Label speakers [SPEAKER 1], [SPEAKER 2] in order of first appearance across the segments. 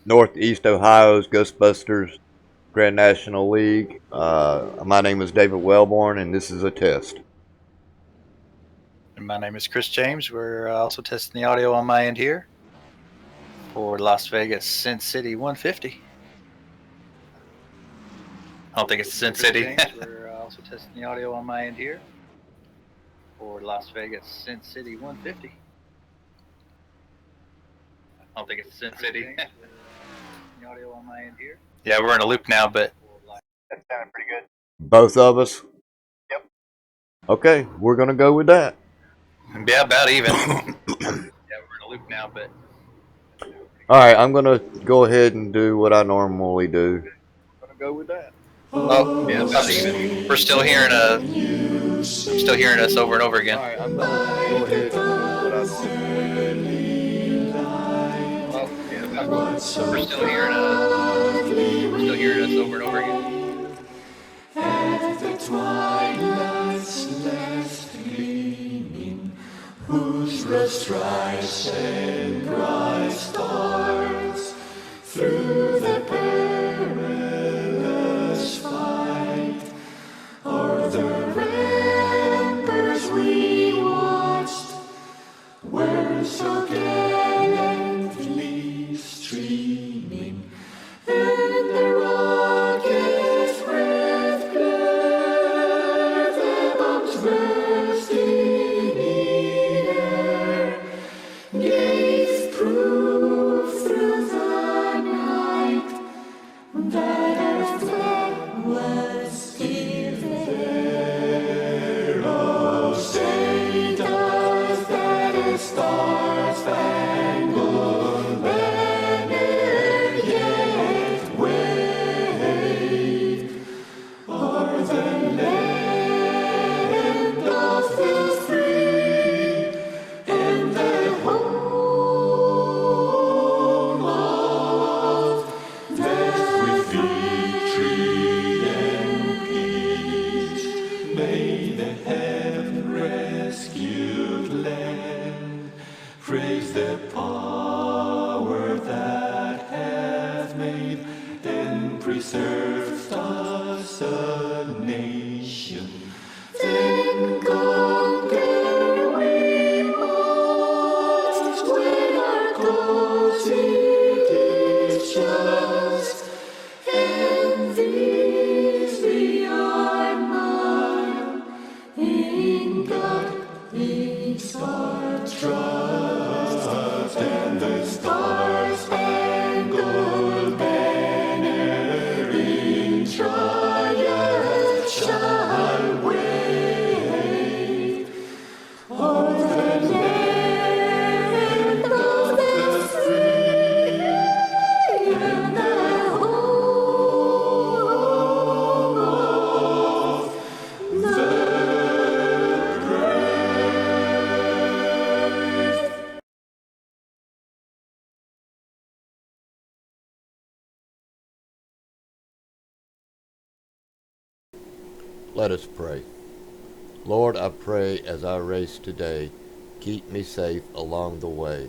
[SPEAKER 1] Northeast Ohio's Ghostbusters Grand National League. My name is David Wellborn, and this is a test.
[SPEAKER 2] And my name is Chris James. We're also testing the audio on my end here for Las Vegas Sin City 150. I don't think it's Sin City. We're also testing the audio on my end here for Las Vegas Sin City 150. I don't think it's Sin City. The audio on my end here. Yeah, we're in a loop now, but that sounded pretty good.
[SPEAKER 1] Both of us?
[SPEAKER 2] Yep.
[SPEAKER 1] Okay, we're going to go with that.
[SPEAKER 2] Yeah, about even. Yeah, we're in a loop now, but.
[SPEAKER 1] Alright, I'm going to go ahead and do what I normally do.
[SPEAKER 2] I'm going to go with that. Oh, yeah, about even. We're still hearing I'm still hearing us over and over again.
[SPEAKER 1] Alright, I'm going to go ahead and do what I normally do.
[SPEAKER 2] Oh, yeah, we're still hearing us over and over again.
[SPEAKER 3] At the twilight's last gleaming, whose rough stripes and bright stars through the perilous fight o'er the ramparts we watched, were so gallantly streaming, and the rocket's red glare, the bombs bursting in air, gave proof through the night that our flag was still there. Oh, say does that star-spangled banner yet wave o'er the land of the free and the home of death with victory and peace? May the heaven-rescued land praise the power that hath made and preserved us a nation. Then conquer we must when our cause it is just, and these be our motto, in God is our trust, and the star-spangled banner in triumph shall wave o'er the land of the free and the home of the brave.
[SPEAKER 1] Let us pray. Lord, I pray as I race today, keep me safe along the way.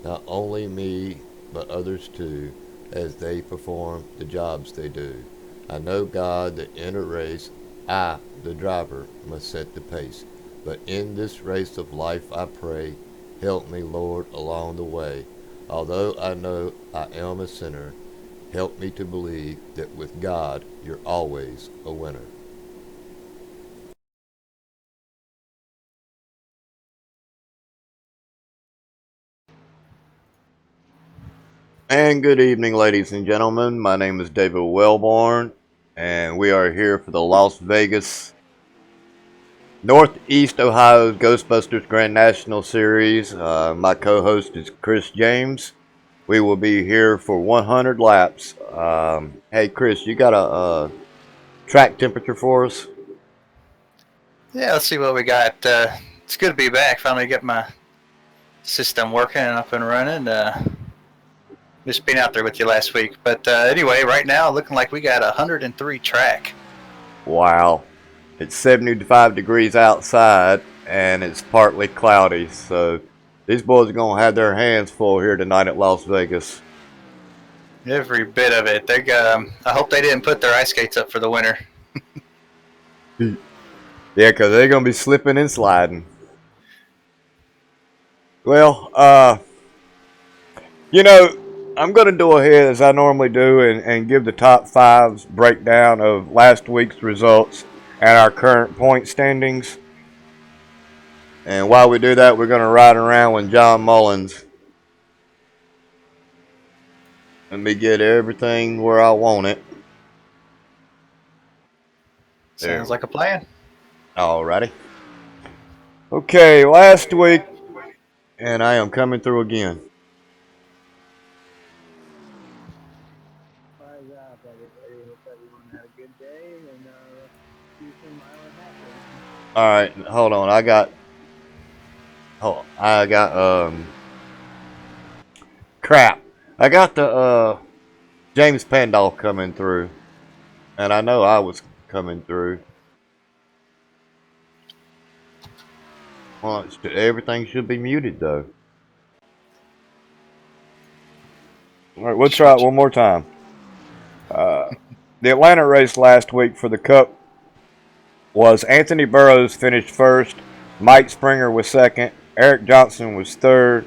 [SPEAKER 1] Not only me, but others too, as they perform the jobs they do. I know, God, that in a race, I, the driver, must set the pace. But in this race of life, I pray, help me, Lord, along the way. Although I know I am a sinner, help me to believe that with God, you're always a winner. And good evening, ladies and gentlemen. My name is David Wellborn, and we are here for the Las Vegas Northeast Ohio Ghostbusters Grand National Series. My co-host is Chris James. We will be here for 100 laps. Hey, Chris, you got a track temperature for us?
[SPEAKER 2] Yeah, let's see what we got. It's good to be back. Finally get my system working and up and running. Just been out there with you last week. But anyway, right now, looking like we got 103 track.
[SPEAKER 1] Wow. It's 75 degrees outside, and it's partly cloudy. So these boys are going to have their hands full here tonight at Las Vegas.
[SPEAKER 2] Every bit of it. I hope they didn't put their ice skates up for the winter.
[SPEAKER 1] Yeah, because they're going to be slipping and sliding. Well, I'm going to do ahead as I normally do and give the top fives breakdown of last week's results and our current point standings. And while we do that, we're going to ride around with John Mullins. Let me get everything where I want it.
[SPEAKER 2] Sounds like a plan.
[SPEAKER 1] Alrighty. Okay, last week, and I am coming through again. Alright, hold on. I got crap. I got the James Pandolf coming through. And I know I was coming through. Well, everything should be muted though. Alright, we'll try it one more time. The Atlanta race last week for the Cup was Anthony Burroughs finished first, Mike Springer was second, Eric Johnson was third,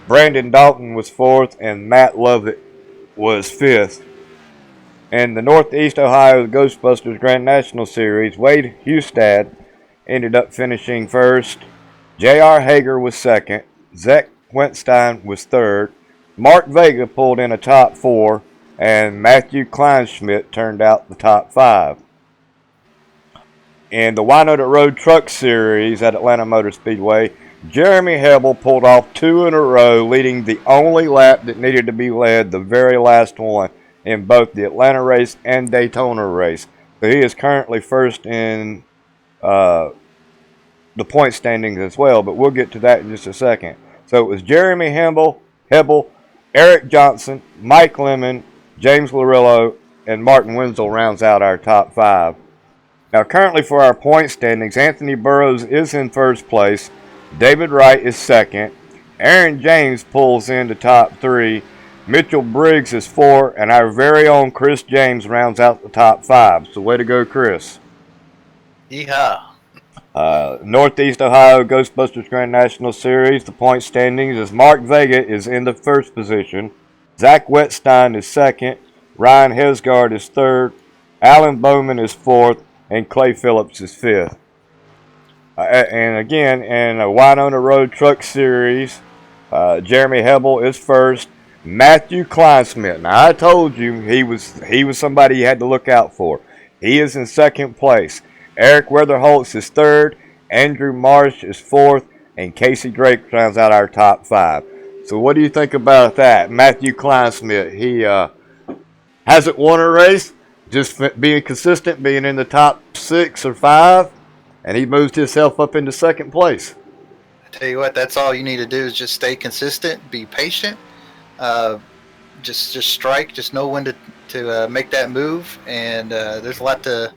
[SPEAKER 1] Brandon Dalton was fourth, and Matt Lovett was fifth. In the Northeast Ohio Ghostbusters Grand National Series, Wade Hustad ended up finishing first, J.R. Hager was second, Zach Wentstein was third, Mark Vega pulled in a top four, and Matthew Kleinschmidt turned out the top five. In the Wynota Road Truck Series at Atlanta Motor Speedway, Jeremy Hebel pulled off two in a row, leading the only lap that needed to be led, the very last one, in both the Atlanta race and Daytona race. So he is currently first in the point standings as well, but we'll get to that in just a second. So it was Jeremy Hebel, Eric Johnson, Mike Lemon, James Larillo, and Martin Wenzel rounds out our top five. Now, currently for our point standings, Anthony Burroughs is in first place, David Wright is second, Aaron James pulls in the top three, Mitchell Briggs is four, and our very own Chris James rounds out the top five. So way to go, Chris.
[SPEAKER 2] Yeehaw.
[SPEAKER 1] Northeast Ohio Ghostbusters Grand National Series, the point standings is Mark Vega is in the first position, Zach Wetstein is second, Ryan Hesgard is third, Alan Bowman is fourth, and Clay Phillips is fifth. And again, in a Wynota Road Truck Series, Jeremy Hebel is first, Matthew Kleinsmith. Now I told you he was somebody you had to look out for. He is in second place. Eric Weatherholtz is third, Andrew Marsh is fourth, and Casey Drake rounds out our top five. So what do you think about that? Matthew Kleinsmith, he hasn't won a race, just being consistent, being in the top 6 or 5, and he moved himself up into second place.
[SPEAKER 2] I tell you what, that's all you need to do is just stay consistent, be patient, just strike, just know when to make that move, and there's a lot to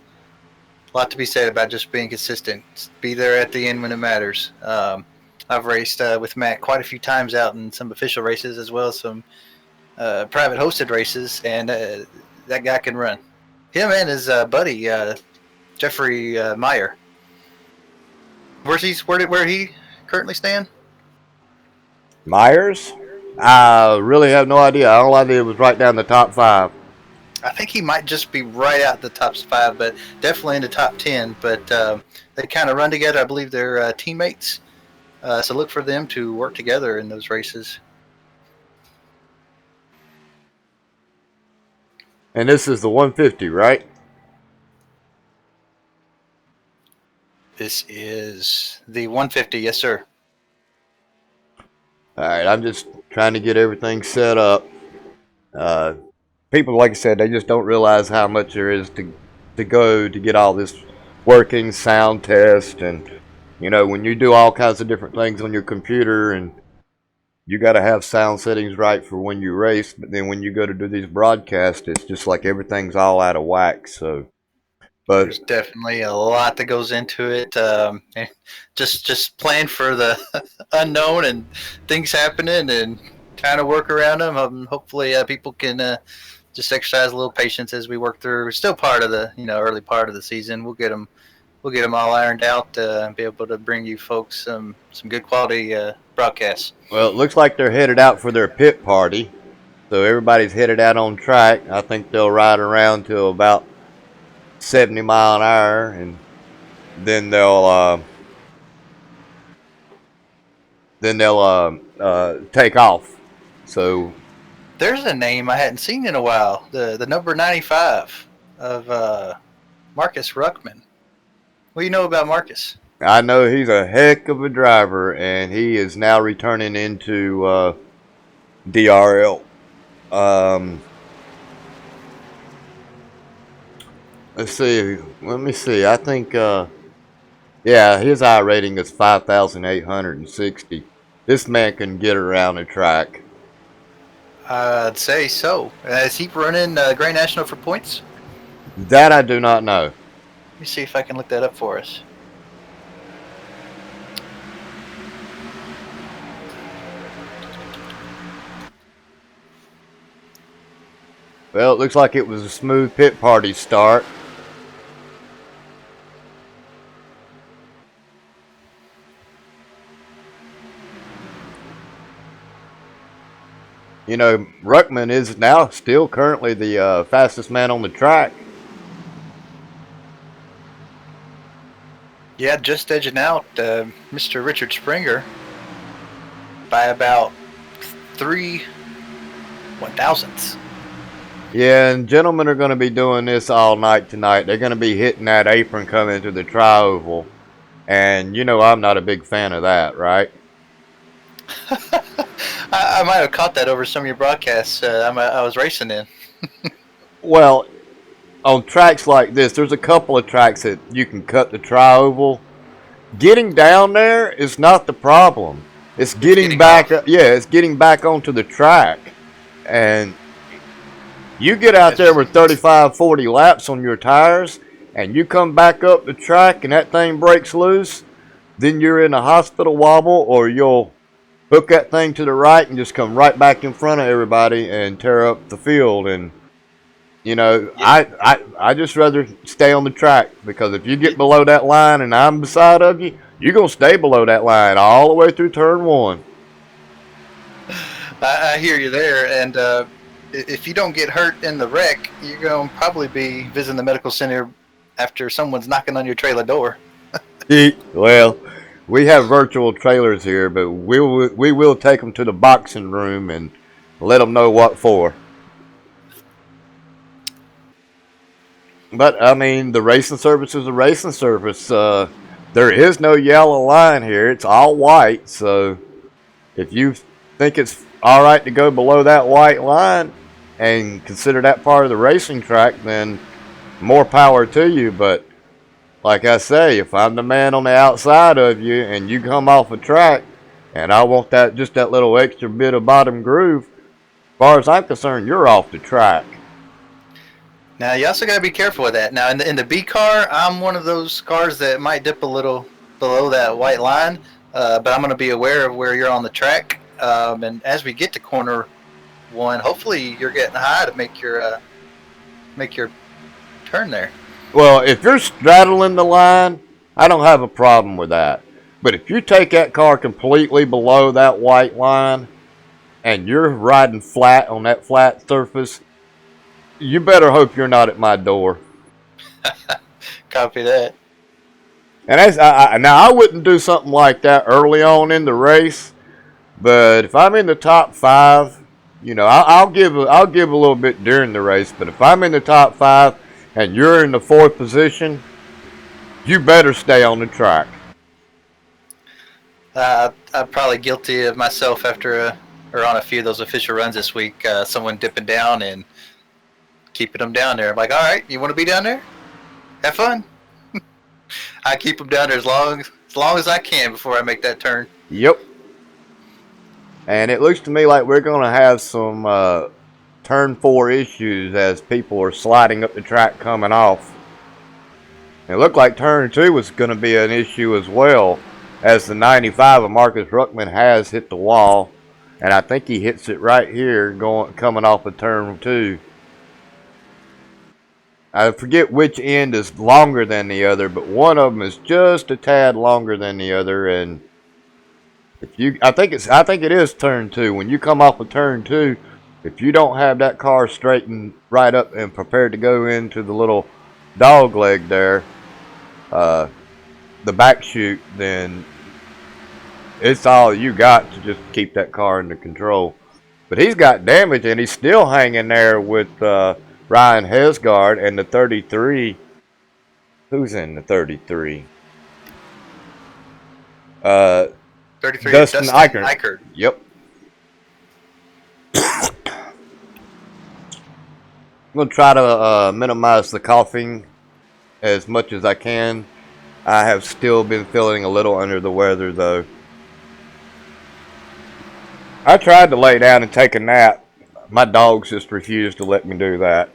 [SPEAKER 2] be said about just being consistent. Be there at the end when it matters. I've raced with Matt quite a few times out in some official races as well as some private hosted races, and that guy can run. Him and his buddy Jeffrey Meyer. Where he currently stand?
[SPEAKER 1] Myers? I really have no idea. All I did was write down the top 5.
[SPEAKER 2] I think he might just be right out the top 5, but definitely in the top 10. But they kind of run together. I believe they're teammates. So look for them to work together in those races.
[SPEAKER 1] And this is the 150, right?
[SPEAKER 2] This is the 150, yes, sir.
[SPEAKER 1] All right, I'm just trying to get everything set up. People, like I said, they just don't realize how much there is to go to get all this working, sound test, and when you do all kinds of different things on your computer, and you got to have sound settings right for when you race, but then when you go to do these broadcasts, it's just like everything's all out of whack. So, but
[SPEAKER 2] there's definitely a lot that goes into it. Just plan for the unknown and things happening, and trying to work around them. Hopefully, people can just exercise a little patience as we work through. We're still part of the early part of the season. We'll get them all ironed out and be able to bring you folks some good quality broadcasts.
[SPEAKER 1] Well, it looks like they're headed out for their pit party. So everybody's headed out on track. I think they'll ride around to about 70 mile an hour, and then they'll take off. So
[SPEAKER 2] there's a name I hadn't seen in a while. The number 95 of Marcus Ruckman. What do you know about Marcus?
[SPEAKER 1] I know he's a heck of a driver, and he is now returning into DRL. Let's see. Let me see. I think, yeah, his I rating is 5,860. This man can get around the track.
[SPEAKER 2] I'd say so. Is he running Grand National for points?
[SPEAKER 1] That I do not know.
[SPEAKER 2] Let me see if I can look that up for us.
[SPEAKER 1] Well, it looks like it was a smooth pit party start. You know, Ruckman is now still currently the fastest man on the track.
[SPEAKER 2] Yeah, just edging out Mr. Richard Springer by about 3/1000ths.
[SPEAKER 1] Yeah, and gentlemen are going to be doing this all night tonight. They're going to be hitting that apron coming into the tri-oval. And you know I'm not a big fan of that, right?
[SPEAKER 2] I might have caught that over some of your broadcasts I was racing in.
[SPEAKER 1] Well, on tracks like this, there's a couple of tracks that you can cut the tri-oval. Getting down there is not the problem. It's getting back. Yeah, it's getting back onto the track. And you get out there with 35, 40 laps on your tires, and you come back up the track and that thing breaks loose, then you're in a hospital wobble, or you'll hook that thing to the right and just come right back in front of everybody and tear up the field. And you know, I just rather stay on the track, because if you get below that line and I'm beside of you, you're going to stay below that line all the way through turn one.
[SPEAKER 2] I hear you there, and if you don't get hurt in the wreck, you're going to probably be visiting the medical center after someone's knocking on your trailer door.
[SPEAKER 1] Well, we have virtual trailers here, but we will take them to the boxing room and let them know what for. But, I mean, the racing service is a racing service. There is no yellow line here. It's all white. So if you think it's all right to go below that white line and consider that part of the racing track, then more power to you. But like I say, if I'm the man on the outside of you and you come off a track and I want that, just that little extra bit of bottom groove, as far as I'm concerned, you're off the track.
[SPEAKER 2] Now, you also got to be careful with that. Now, in the B car, I'm one of those cars that might dip a little below that white line, but I'm going to be aware of where you're on the track. And as we get to corner one, hopefully you're getting high to make your turn there.
[SPEAKER 1] Well, if you're straddling the line, I don't have a problem with that. But if you take that car completely below that white line and you're riding flat on that flat surface, you better hope you're not at my door.
[SPEAKER 2] Copy that.
[SPEAKER 1] And now I wouldn't do something like that early on in the race, but if I'm in the top 5, you know, I'll give a little bit during the race. But if I'm in the top 5 and you're in the 4th position, you better stay on the track.
[SPEAKER 2] I'm probably guilty of myself after or on a few of those official runs this week. Someone dipping down and keeping them down there. I'm like, all right, you want to be down there? Have fun. I keep them down there as long as I can before I make that turn.
[SPEAKER 1] Yep. And it looks to me like we're going to have some turn 4 issues as people are sliding up the track coming off. It looked like turn 2 was going to be an issue as well, as the 95 of Marcus Ruckman has hit the wall. And I think he hits it right here coming off of turn 2. I forget which end is longer than the other, but one of them is just a tad longer than the other. And I think it is turn 2. When you come off of turn 2, if you don't have that car straightened right up and prepared to go into the little dog leg there, the back chute, then it's all you got to just keep that car under control. But he's got damage, and he's still hanging there with Ryan Hesgard and the 33. Who's in the 33?
[SPEAKER 2] 33
[SPEAKER 1] Dustin Eichert. Yep. I'm going to try to minimize the coughing as much as I can. I have still been feeling a little under the weather, though. I tried to lay down and take a nap. My dogs just refused to let me do that.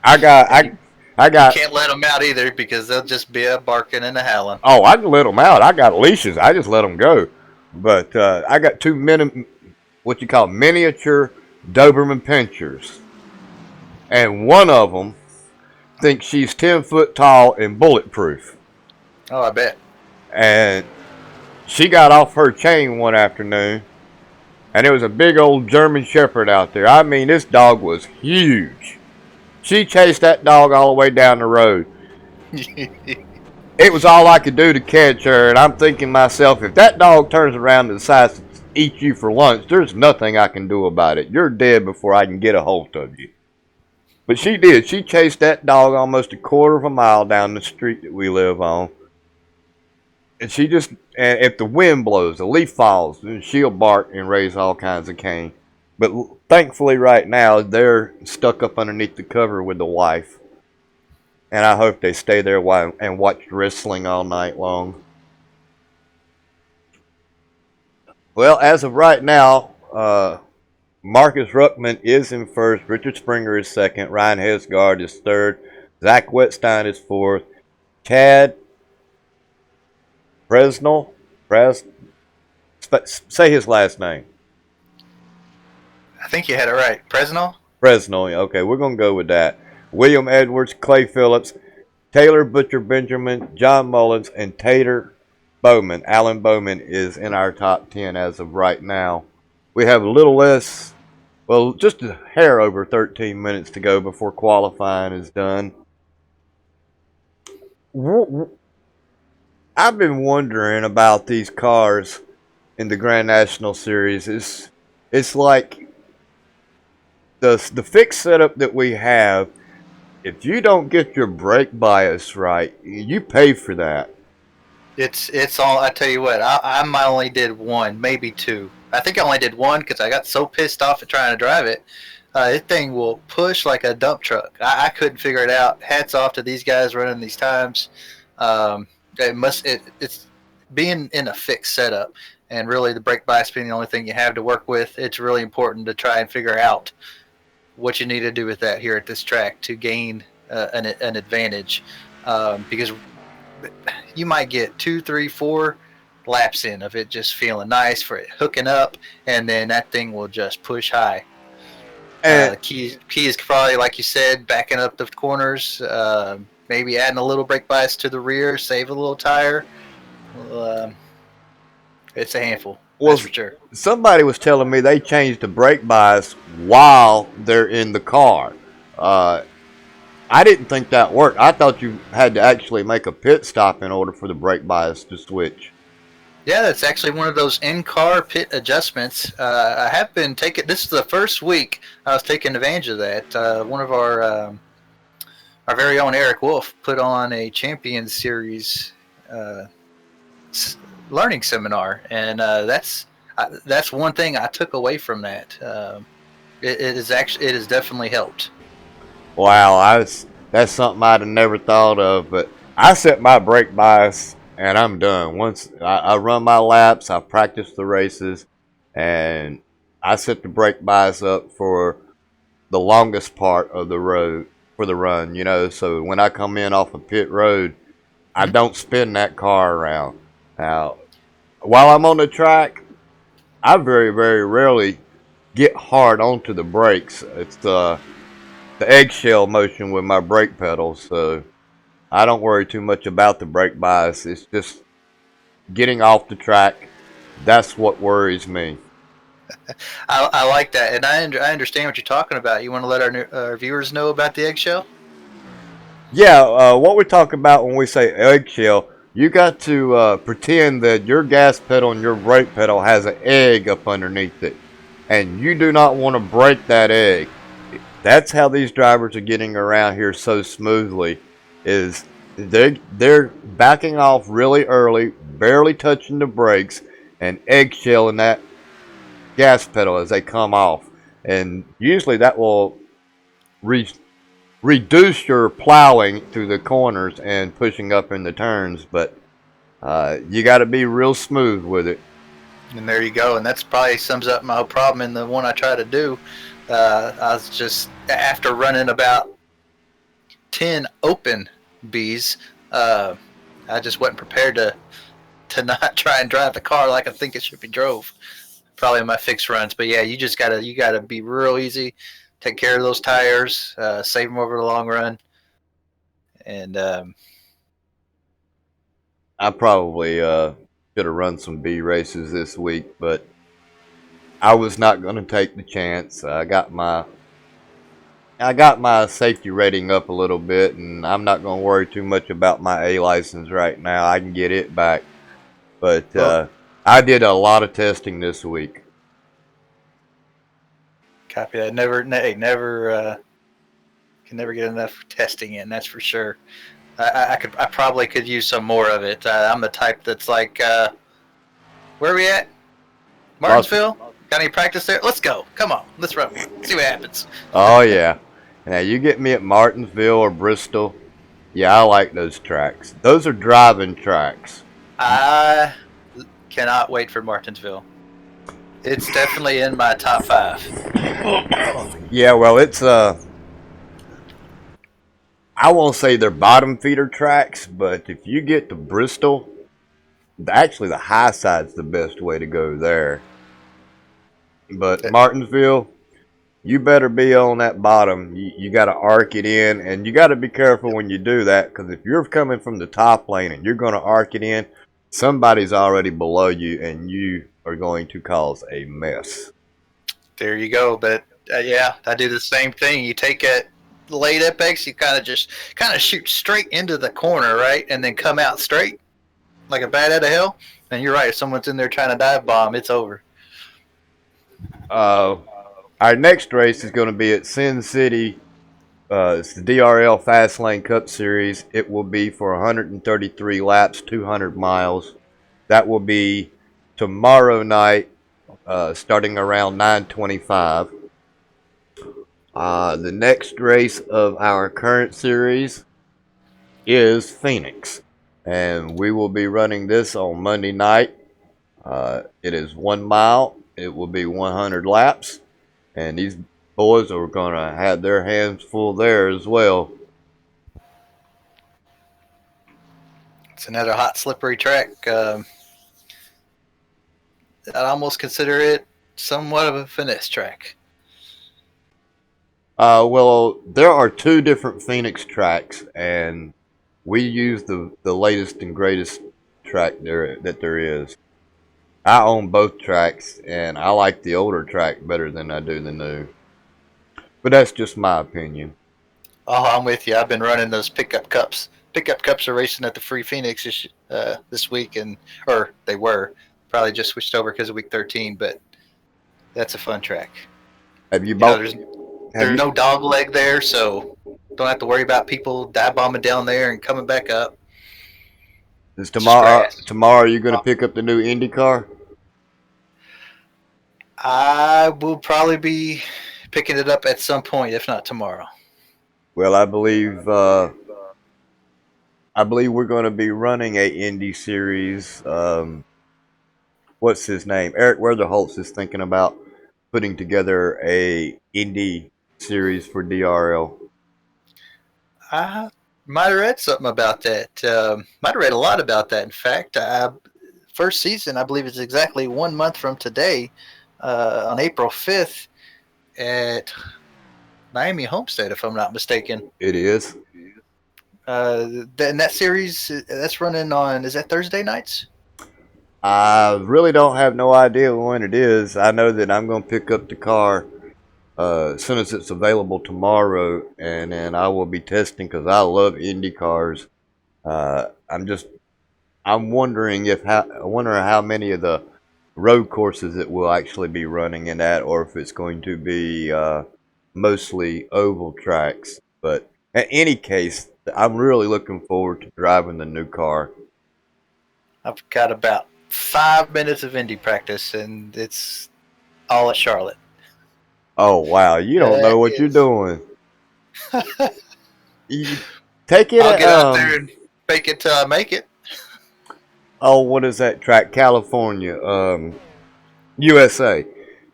[SPEAKER 1] I got.
[SPEAKER 2] You can't let them out either because they'll just be barking and howling.
[SPEAKER 1] Oh, I can let them out. I got leashes. I just let them go. But I got two what you call miniature Doberman Pinschers, and one of them thinks she's 10 foot tall and bulletproof.
[SPEAKER 2] Oh, I bet.
[SPEAKER 1] And she got off her chain one afternoon, and there was a big old German Shepherd out there. I mean, this dog was huge. She chased that dog all the way down the road. It was all I could do to catch her, and I'm thinking to myself, if that dog turns around and decides to eat you for lunch, there's nothing I can do about it. You're dead before I can get a hold of you. But she did. She chased that dog almost a quarter of a mile down the street that we live on. And she just, and if the wind blows, a leaf falls, then she'll bark and raise all kinds of cane. But thankfully right now, they're stuck up underneath the cover with the wife. And I hope they stay there and watch wrestling all night long. Well, as of right now, Marcus Ruckman is in first. Richard Springer is second. Ryan Hesgard is third. Zach Wetstein is fourth. Chad Presnell. Say his last name.
[SPEAKER 2] I think you had it right. Presnell?
[SPEAKER 1] Presnell. Okay, we're going to go with that. William Edwards, Clay Phillips, Taylor Butcher Benjamin, John Mullins, and Tater Bowman. Alan Bowman is in our top 10 as of right now. We have a little less, well, just a hair over 13 minutes to go before qualifying is done. I've been wondering about these cars in the Grand National Series. It's like the fixed setup that we have. If you don't get your brake bias right, you pay for that.
[SPEAKER 2] It's all. I tell you what, I only did one, maybe two. I think I only did one because I got so pissed off at trying to drive it. This thing will push like a dump truck. I couldn't figure it out. Hats off to these guys running these times. It's being in a fixed setup, and really the brake bias being the only thing you have to work with. It's really important to try and figure out what you need to do with that here at this track to gain an advantage, because you might get 2, 3, 4 laps in of it just feeling nice for it hooking up, and then that thing will just push high. Key is probably, like you said, backing up the corners, maybe adding a little brake bias to the rear, save a little tire. It's a handful.
[SPEAKER 1] Well,
[SPEAKER 2] that's for sure.
[SPEAKER 1] Somebody was telling me they changed the brake bias while they're in the car. I didn't think that worked. I thought you had to actually make a pit stop in order for the brake bias to switch.
[SPEAKER 2] Yeah, that's actually one of those in-car pit adjustments. I have been taking. This is the first week I was taking advantage of that. One of our very own Eric Wolf put on a Champion Series learning seminar, and that's one thing I took away from that. It has definitely helped.
[SPEAKER 1] Wow, that's something I'd have never thought of. But I set my brake bias, and I'm done. Once I run my laps, I practice the races, and I set the brake bias up for the longest part of the road for the run. You know, so when I come in off a pit road, I don't spin that car around. Now, while I'm on the track, I very, very rarely get hard onto the brakes. It's the eggshell motion with my brake pedals, so I don't worry too much about the brake bias. It's just getting off the track. That's what worries me.
[SPEAKER 2] I like that, and I understand what you're talking about. You want to let our viewers know about the eggshell?
[SPEAKER 1] Yeah, what we talk about when we say eggshell, you got to pretend that your gas pedal and your brake pedal has an egg up underneath it, and you do not want to break that egg. That's how these drivers are getting around here so smoothly. Is they're backing off really early, barely touching the brakes, and eggshelling that gas pedal as they come off, and usually that will re- reduce your plowing through the corners and pushing up in the turns. But you got to be real smooth with it.
[SPEAKER 2] And there you go. And that's probably sums up my whole problem in the one I try to do. I was just after running about 10 open bees. I just wasn't prepared to not try and drive the car like I think it should be drove. Probably in my fixed runs, but yeah, you gotta be real easy. Take care of those tires, save them over the long run, and
[SPEAKER 1] I probably should have run some B races this week, but I was not going to take the chance. I got my safety rating up a little bit, and I'm not going to worry too much about my A license right now. I can get it back, but
[SPEAKER 2] well,
[SPEAKER 1] I did a lot of testing this week.
[SPEAKER 2] copy that. Never can never get enough testing in. That's for sure. I probably could use some more of it. I'm the type that's like, where are we at? Martinsville? Got any practice there? Let's go. Come on, let's run. See what happens.
[SPEAKER 1] Oh yeah. Now you get me at Martinsville or Bristol. Yeah, I like those tracks. Those are driving tracks.
[SPEAKER 2] I cannot wait for Martinsville. It's definitely in my top 5.
[SPEAKER 1] Yeah, well, it's I won't say they're bottom feeder tracks, but if you get to Bristol, actually the high side's the best way to go there. But Martinsville, you better be on that bottom. You got to arc it in, and you got to be careful when you do that, because if you're coming from the top lane and you're going to arc it in, somebody's already below you, and you are going to cause a mess.
[SPEAKER 2] There you go. But yeah, I do the same thing. You take it late apex, you kind of shoot straight into the corner, right, and then come out straight like a bat out of hell. And you're right. If someone's in there trying to dive bomb, it's over.
[SPEAKER 1] Our next race is going to be at Sin City. It's the DRL Fast Lane Cup Series. It will be for 133 laps, 200 miles. That will be tomorrow night, starting around 9:25. The next race of our current series is Phoenix, and we will be running this on Monday night. It is 1 mile. It will be 100 laps, and these boys are going to have their hands full there as well.
[SPEAKER 2] It's another hot, slippery track. I'd almost consider it somewhat of a finesse track.
[SPEAKER 1] Well, there are two different Phoenix tracks, and we use the latest and greatest track that there is. I own both tracks, and I like the older track better than I do the new. But that's just my opinion.
[SPEAKER 2] Oh, I'm with you. I've been running those pickup cups. Pickup cups are racing at the Free Phoenix this week, or they were. Probably just switched over because of week 13, but that's a fun track.
[SPEAKER 1] Have you
[SPEAKER 2] You know,
[SPEAKER 1] bought?
[SPEAKER 2] there's no dog leg there, so don't have to worry about people dive bombing down there and coming back up.
[SPEAKER 1] Is
[SPEAKER 2] It's just
[SPEAKER 1] tomorrow?
[SPEAKER 2] grass.
[SPEAKER 1] Tomorrow, you going to pick up the new Indy car?
[SPEAKER 2] I will probably be picking it up at some point, if not tomorrow.
[SPEAKER 1] Well, I believe we're going to be running a Indy series. What's his name? Eric Weatherholtz is thinking about putting together a Indy series for DRL.
[SPEAKER 2] I might have read something about that. Might have read a lot about that. In fact, first season, I believe it's exactly 1 month from today, on April 5th at Miami Homestead, if I'm not mistaken.
[SPEAKER 1] It is.
[SPEAKER 2] And that series, that's running on, is that Thursday nights?
[SPEAKER 1] I really don't have no idea when it is. I know that I'm going to pick up the car as soon as it's available tomorrow, and then I will be testing because I love Indy cars. I'm wondering I wonder how many of the road courses it will actually be running in that, or if it's going to be mostly oval tracks. But in any case, I'm really looking forward to driving the new car.
[SPEAKER 2] I've got about 5 minutes of Indy practice, and it's all at Charlotte.
[SPEAKER 1] Oh wow, you don't know what you're doing. You take it
[SPEAKER 2] I'll
[SPEAKER 1] at
[SPEAKER 2] get out there and fake it till I make it.
[SPEAKER 1] oh, what is that track? California, USA.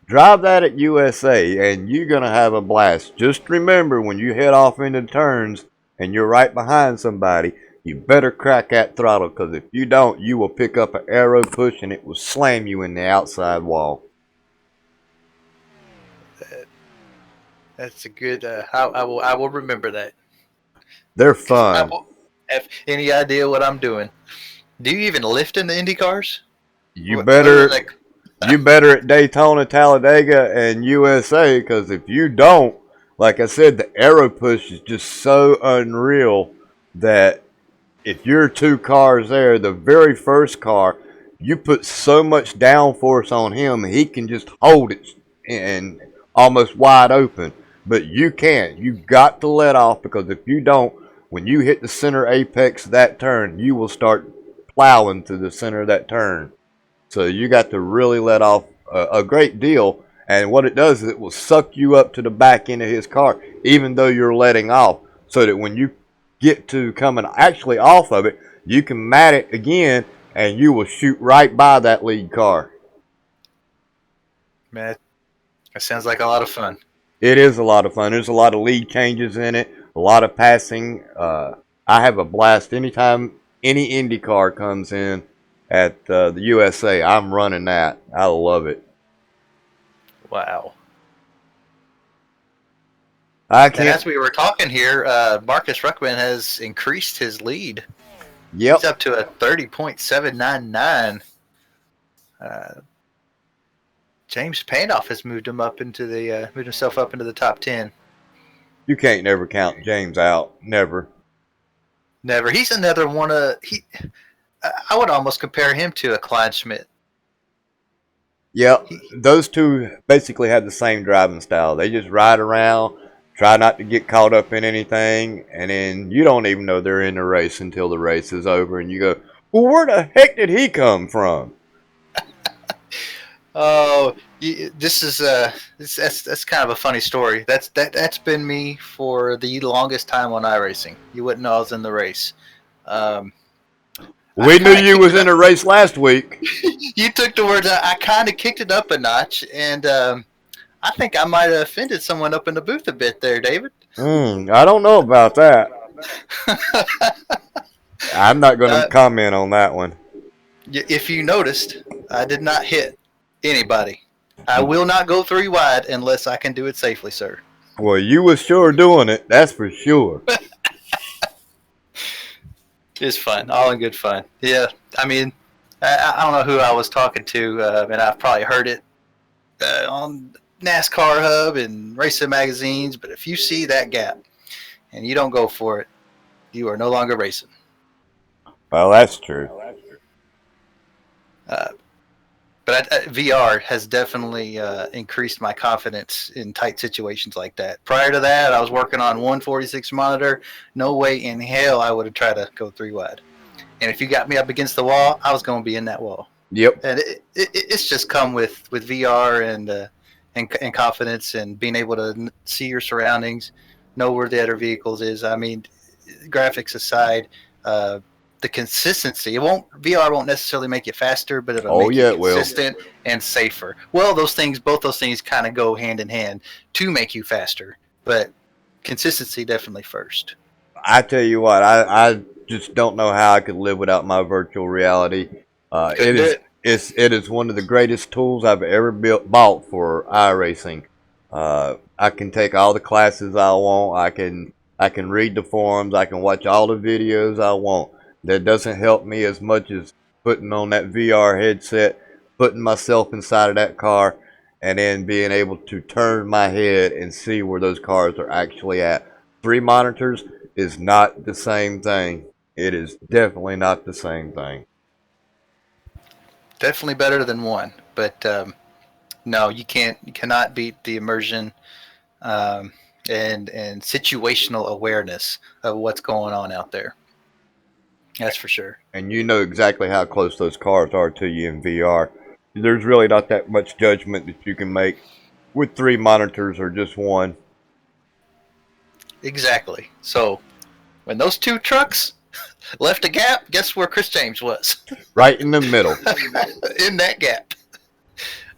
[SPEAKER 1] Drive that at USA, and you're gonna have a blast. Just remember, when you head off into turns and you're right behind somebody, you better crack that throttle, because if you don't, you will pick up an arrow push and it will slam you in the outside wall.
[SPEAKER 2] That's a good. I will remember that.
[SPEAKER 1] They're
[SPEAKER 2] 'Cause I
[SPEAKER 1] fun.
[SPEAKER 2] won't have any idea what I'm doing. Do you even lift in the Indy cars?
[SPEAKER 1] You
[SPEAKER 2] What-
[SPEAKER 1] better.
[SPEAKER 2] like-
[SPEAKER 1] You better at Daytona, Talladega, and USA, because if you don't, like I said, the arrow push is just so unreal that if you're two cars there, the very first car, you put so much downforce on him, he can just hold it and almost wide open. But you can't. You got to let off, because if you don't, when you hit the center apex of that turn, you will start plowing through the center of that turn. So you got to really let off a great deal. And what it does is it will suck you up to the back end of his car, even though you're letting off, so that when you get to coming actually off of it, you can mat it again and you will shoot right by that lead car.
[SPEAKER 2] Man, that sounds like a lot of fun.
[SPEAKER 1] It is a lot of fun. There's a lot of lead changes in it, a lot of passing. I have a blast anytime any Indy car comes in at the USA. I'm running that. I love it.
[SPEAKER 2] Wow.
[SPEAKER 1] I
[SPEAKER 2] And
[SPEAKER 1] can't.
[SPEAKER 2] as we were talking here, Marcus Ruckman has increased his lead.
[SPEAKER 1] Yep.
[SPEAKER 2] He's up to a 30.799. James Panoff has moved himself up into the top 10.
[SPEAKER 1] You can't never count James out. Never.
[SPEAKER 2] Never. He's another one of I would almost compare him to a Clyde Schmidt.
[SPEAKER 1] Yep. Those two basically have the same driving style. They just ride around, try not to get caught up in anything, and then you don't even know they're in the race until the race is over, and you go, well, where the heck did he come from?
[SPEAKER 2] Oh, this is that's kind of a funny story. That's been me for the longest time on iRacing. You wouldn't know I was in the race.
[SPEAKER 1] We knew you was in a race last week.
[SPEAKER 2] You took the words. I kind of kicked it up a notch, and I think I might have offended someone up in the booth a bit there, David.
[SPEAKER 1] I don't know about that. I'm not going to comment on that one.
[SPEAKER 2] If you noticed, I did not hit anybody. I will not go 3 wide unless I can do it safely, sir.
[SPEAKER 1] Well, you was sure doing it. That's for sure.
[SPEAKER 2] It's fun, all in good fun. Yeah, I mean, I don't know who I was talking to, and I've probably heard it on NASCAR Hub and racing magazines. But if you see that gap and you don't go for it, you are no longer racing.
[SPEAKER 1] Well, that's true.
[SPEAKER 2] But VR has definitely increased my confidence in tight situations like that. Prior to that, I was working on 146 monitor. No way in hell I would have tried to go 3 wide. And if you got me up against the wall, I was going to be in that wall.
[SPEAKER 1] Yep.
[SPEAKER 2] And it's just come with VR and confidence and being able to see your surroundings, know where the other vehicles is. I mean, graphics aside, the consistency. VR won't necessarily make you faster, but it'll make you consistent and safer. Well, both those things kind of go hand in hand to make you faster, but consistency definitely first.
[SPEAKER 1] I tell you what, I just don't know how I could live without my virtual reality. It
[SPEAKER 2] Couldn't do
[SPEAKER 1] is
[SPEAKER 2] it.
[SPEAKER 1] it is one of the greatest tools I've ever bought for iRacing. I can take all the classes I want. I can read the forums. I can watch all the videos I want. That doesn't help me as much as putting on that VR headset, putting myself inside of that car, and then being able to turn my head and see where those cars are actually at. 3 monitors is not the same thing. It is definitely not the same thing.
[SPEAKER 2] Definitely better than one, but no, you can't. You cannot beat the immersion um, and situational awareness of what's going on out there. That's for sure.
[SPEAKER 1] And you know exactly how close those cars are to you in VR. There's really not that much judgment that you can make with 3 monitors or just one.
[SPEAKER 2] Exactly. So when those two trucks left a gap, guess where Chris James was?
[SPEAKER 1] Right in the middle.
[SPEAKER 2] In that gap.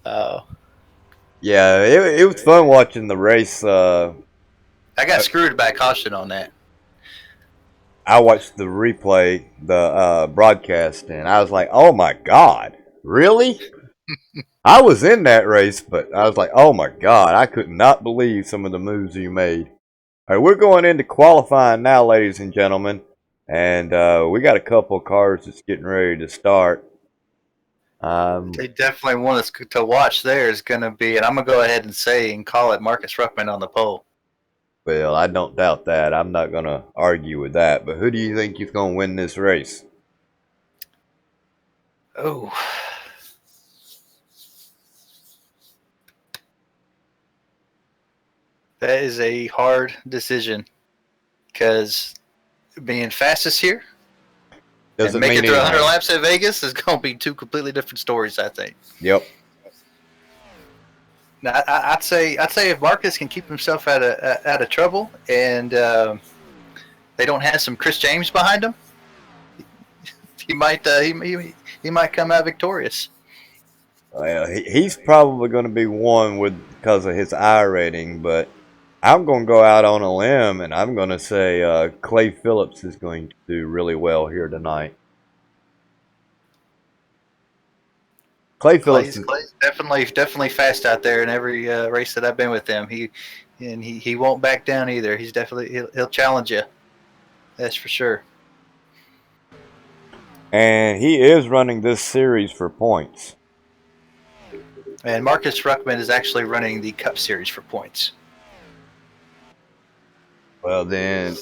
[SPEAKER 2] Uh,
[SPEAKER 1] Yeah, it was fun watching the race.
[SPEAKER 2] I got screwed by caution on that.
[SPEAKER 1] I watched the replay, the broadcast, and I was like, oh my God, really? I was in that race, but I was like, oh my God, I could not believe some of the moves you made. All right, we're going into qualifying now, ladies and gentlemen, and we got a couple of cars that's getting ready to start.
[SPEAKER 2] They definitely want us to watch there is going to be, and I'm going to go ahead and say and call it Marcus Ruckman on the pole.
[SPEAKER 1] Well, I don't doubt that. I'm not going to argue with that. But who do you think is going to win this race?
[SPEAKER 2] Oh. That is a hard decision because being fastest here
[SPEAKER 1] Doesn't
[SPEAKER 2] and making
[SPEAKER 1] mean
[SPEAKER 2] it through 100
[SPEAKER 1] anything.
[SPEAKER 2] laps at Vegas is going to be two completely different stories, I think.
[SPEAKER 1] Yep.
[SPEAKER 2] Now, I'd say if Marcus can keep himself out of trouble and they don't have some Chris James behind him, he might he might come out victorious.
[SPEAKER 1] Well, he's probably going to be one because of his I rating, but I'm going to go out on a limb and I'm going to say Clay Phillips is going to do really well here tonight.
[SPEAKER 2] Clay's definitely fast out there in every race that I've been with him. He won't back down either. He'll challenge you. That's for sure.
[SPEAKER 1] And he is running this series for points.
[SPEAKER 2] And Marcus Ruckman is actually running the Cup Series for points.
[SPEAKER 1] Well, then,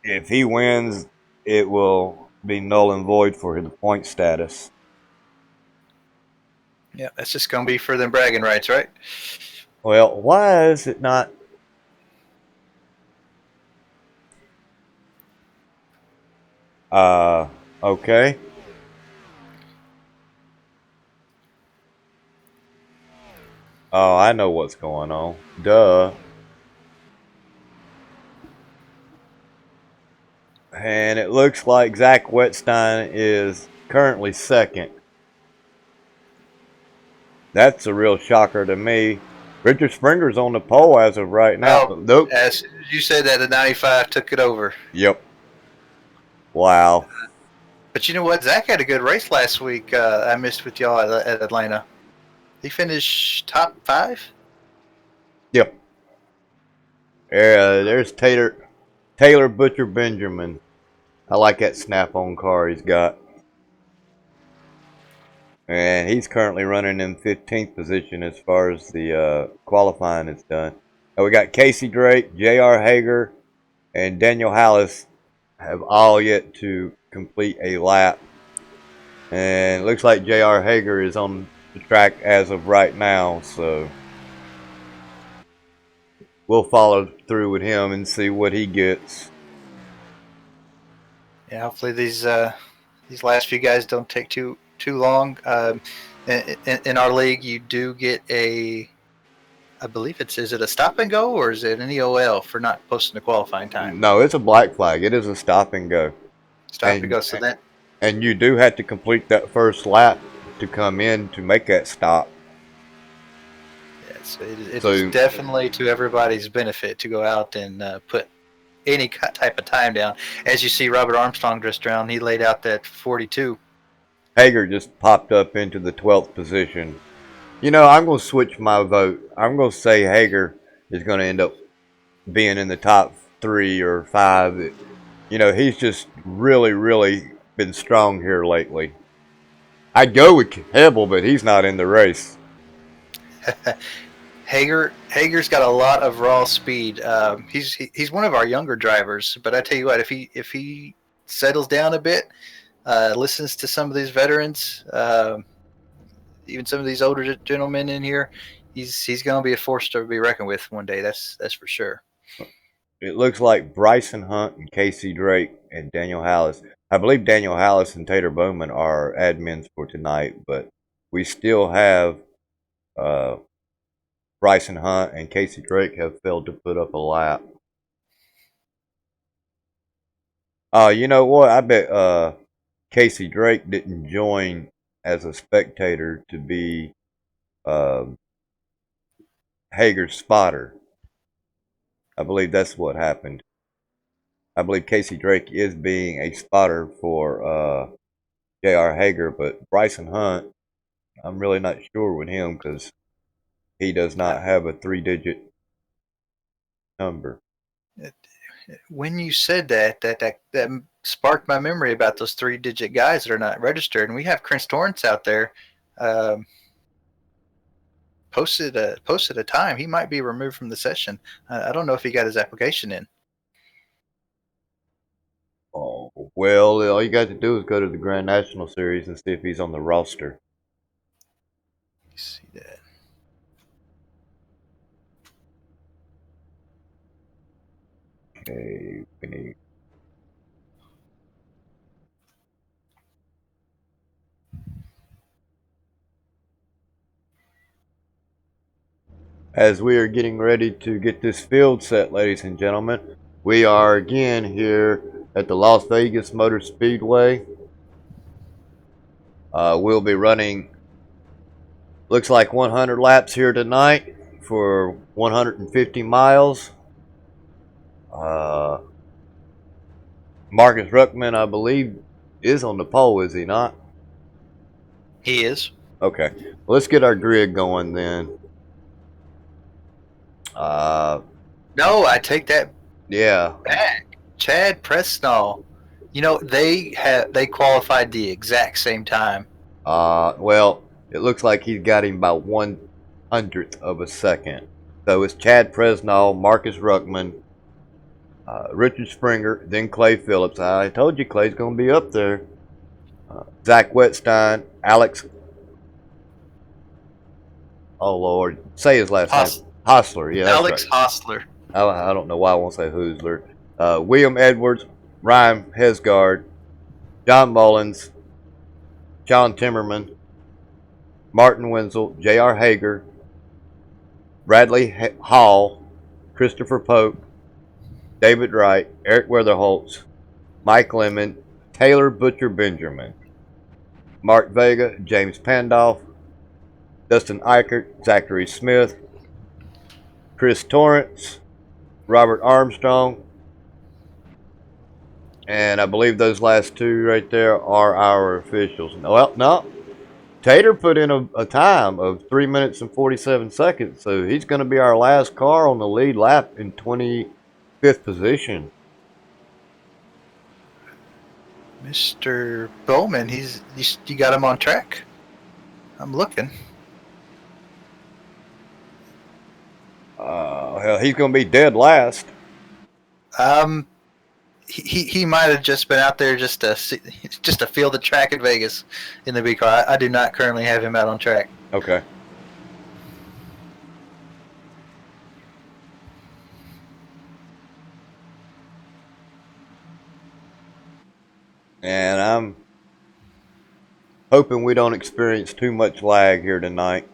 [SPEAKER 1] if he wins, it will be null and void for the point status.
[SPEAKER 2] Yeah, that's just going to be for them bragging rights, right?
[SPEAKER 1] Well, why is it not? Okay. Oh, I know what's going on. Duh. And it looks like Zach Wetstein is currently second. That's a real shocker to me. Richard Springer's on the pole as of right now.
[SPEAKER 2] Oh,
[SPEAKER 1] Nope.
[SPEAKER 2] as you said that the 95 took it over.
[SPEAKER 1] Yep. Wow.
[SPEAKER 2] But you know what? Zach had a good race last week. I missed with y'all at Atlanta. He finished top 5.
[SPEAKER 1] Yep. There's Taylor Butcher Benjamin. I like that snap-on car he's got. And he's currently running in 15th position as far as the qualifying is done. We got Casey Drake, J.R. Hager, and Daniel Hallis have all yet to complete a lap. And it looks like J.R. Hager is on the track as of right now, so we'll follow through with him and see what he gets.
[SPEAKER 2] Yeah, hopefully these last few guys don't take too long. In our league, you do get I believe is it a stop and go or is it an EOL for not posting the qualifying time?
[SPEAKER 1] No, it's a black flag. It is a stop and go.
[SPEAKER 2] Stop and go. So that.
[SPEAKER 1] And you do have to complete that first lap to come in to make that stop.
[SPEAKER 2] Yes, it is definitely to everybody's benefit to go out and put any type of time down. As you see, Robert Armstrong just drowned. He laid out that 42.
[SPEAKER 1] Hager just popped up into the 12th position. You know, I'm going to switch my vote. I'm going to say Hager is going to end up being in the top 3 or 5. You know, he's just really, really been strong here lately. I'd go with Hebel, but he's not in the race.
[SPEAKER 2] Hager's got a lot of raw speed. He's one of our younger drivers, but I tell you what, if he settles down a bit, listens to some of these veterans, even some of these older gentlemen in here, he's going to be a force to be reckoned with one day. That's for sure.
[SPEAKER 1] It looks like Bryson Hunt and Casey Drake and Daniel Hallis. I believe Daniel Hallis and Tater Bowman are admins for tonight, but we still have Bryson Hunt and Casey Drake have failed to put up a lap. You know what? I bet Casey Drake didn't join as a spectator to be Hager's spotter. I believe that's what happened. I believe Casey Drake is being a spotter for J.R. Hager, but Bryson Hunt, I'm really not sure with him because he does not have a 3-digit number.
[SPEAKER 2] When you said that sparked my memory about those 3-digit guys that are not registered, and we have Chris Torrance out there. Posted a time. He might be removed from the session. I don't know if he got his application in.
[SPEAKER 1] Oh, well, all you got to do is go to the Grand National Series and see if he's on the roster.
[SPEAKER 2] Let me see that.
[SPEAKER 1] Okay, we need. As we are getting ready to get this field set, ladies and gentlemen, we are again here at the Las Vegas Motor Speedway. We'll be running, looks like 100 laps here tonight for 150 miles. Marcus Ruckman, I believe, is on the pole, is he not?
[SPEAKER 2] He is.
[SPEAKER 1] Okay, well, let's get our grid going then.
[SPEAKER 2] No, I take that
[SPEAKER 1] Yeah.
[SPEAKER 2] back. Chad Presnall. You know, they qualified the exact same time.
[SPEAKER 1] Well, it looks like he's got him by 1/100th of a second. So it's Chad Presnall, Marcus Ruckman, Richard Springer, then Clay Phillips. I told you Clay's going to be up there. Zach Wetstein, Alex. Oh Lord, say his last name. Hostler. Yeah, that's
[SPEAKER 2] Alex
[SPEAKER 1] right.
[SPEAKER 2] Hostler.
[SPEAKER 1] I don't know why I won't say Hoosler. William Edwards, Ryan Hesgard, John Mullins, John Timmerman, Martin Wenzel, J.R. Hager, Bradley Hall, Christopher Pope, David Wright, Eric Weatherholtz, Mike Lemon, Taylor Butcher Benjamin, Mark Vega, James Pandolf, Dustin Eichert, Zachary Smith, Chris Torrance, Robert Armstrong, and I believe those last two right there are our officials. Well, no. Tater put in a time of 3 minutes and 47 seconds, so he's going to be our last car on the lead lap in 25th position.
[SPEAKER 2] Mr. Bowman, you got him on track. I'm looking.
[SPEAKER 1] Hell, he's going to be dead last.
[SPEAKER 2] He might have just been out there just to feel the track in Vegas in the B car. I do not currently have him out on track.
[SPEAKER 1] Okay. And I'm hoping we don't experience too much lag here tonight.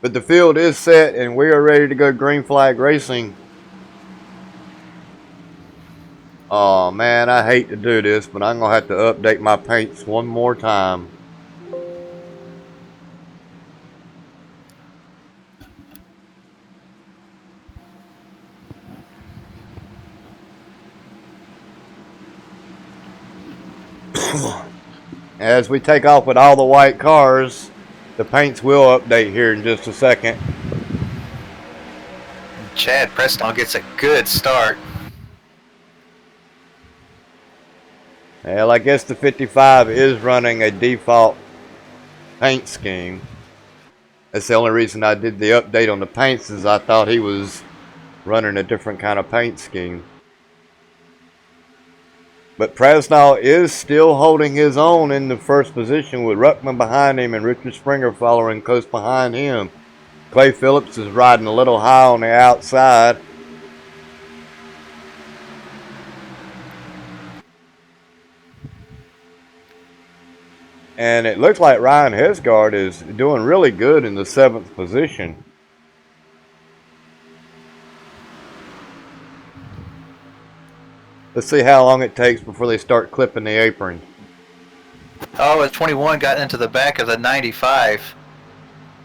[SPEAKER 1] But the field is set and we are ready to go green flag racing. Oh man, I hate to do this, but I'm going to have to update my paints one more time. As we take off with all the white cars, the paints will update here in just a second.
[SPEAKER 2] Chad Preston gets a good start.
[SPEAKER 1] Well, I guess the 55 is running a default paint scheme. That's the only reason I did the update on the paints, is I thought he was running a different kind of paint scheme. But Presnall is still holding his own in the first position, with Ruckman behind him and Richard Springer following close behind him. Clay Phillips is riding a little high on the outside. And it looks like Ryan Hesgard is doing really good in the 7th position. Let's see how long it takes before they start clipping the apron.
[SPEAKER 2] Oh, the 21 got into the back of the 95.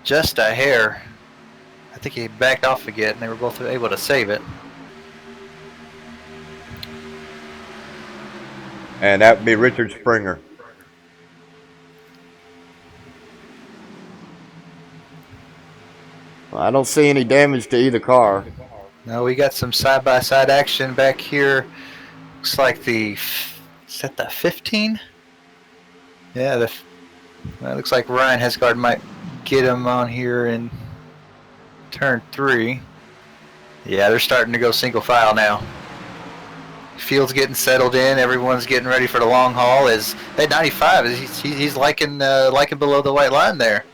[SPEAKER 2] Just a hair. I think he backed off again, and they were both able to save it.
[SPEAKER 1] And that would be Richard Springer. Well, I don't see any damage to either car.
[SPEAKER 2] No, we got some side-by-side action back here. Looks like is that the 15? Yeah, well, it looks like Ryan Hesgard might get him on here in turn 3. Yeah, they're starting to go single file now. Field's getting settled in. Everyone's getting ready for the long haul. As that 95, he's liking below the white line there.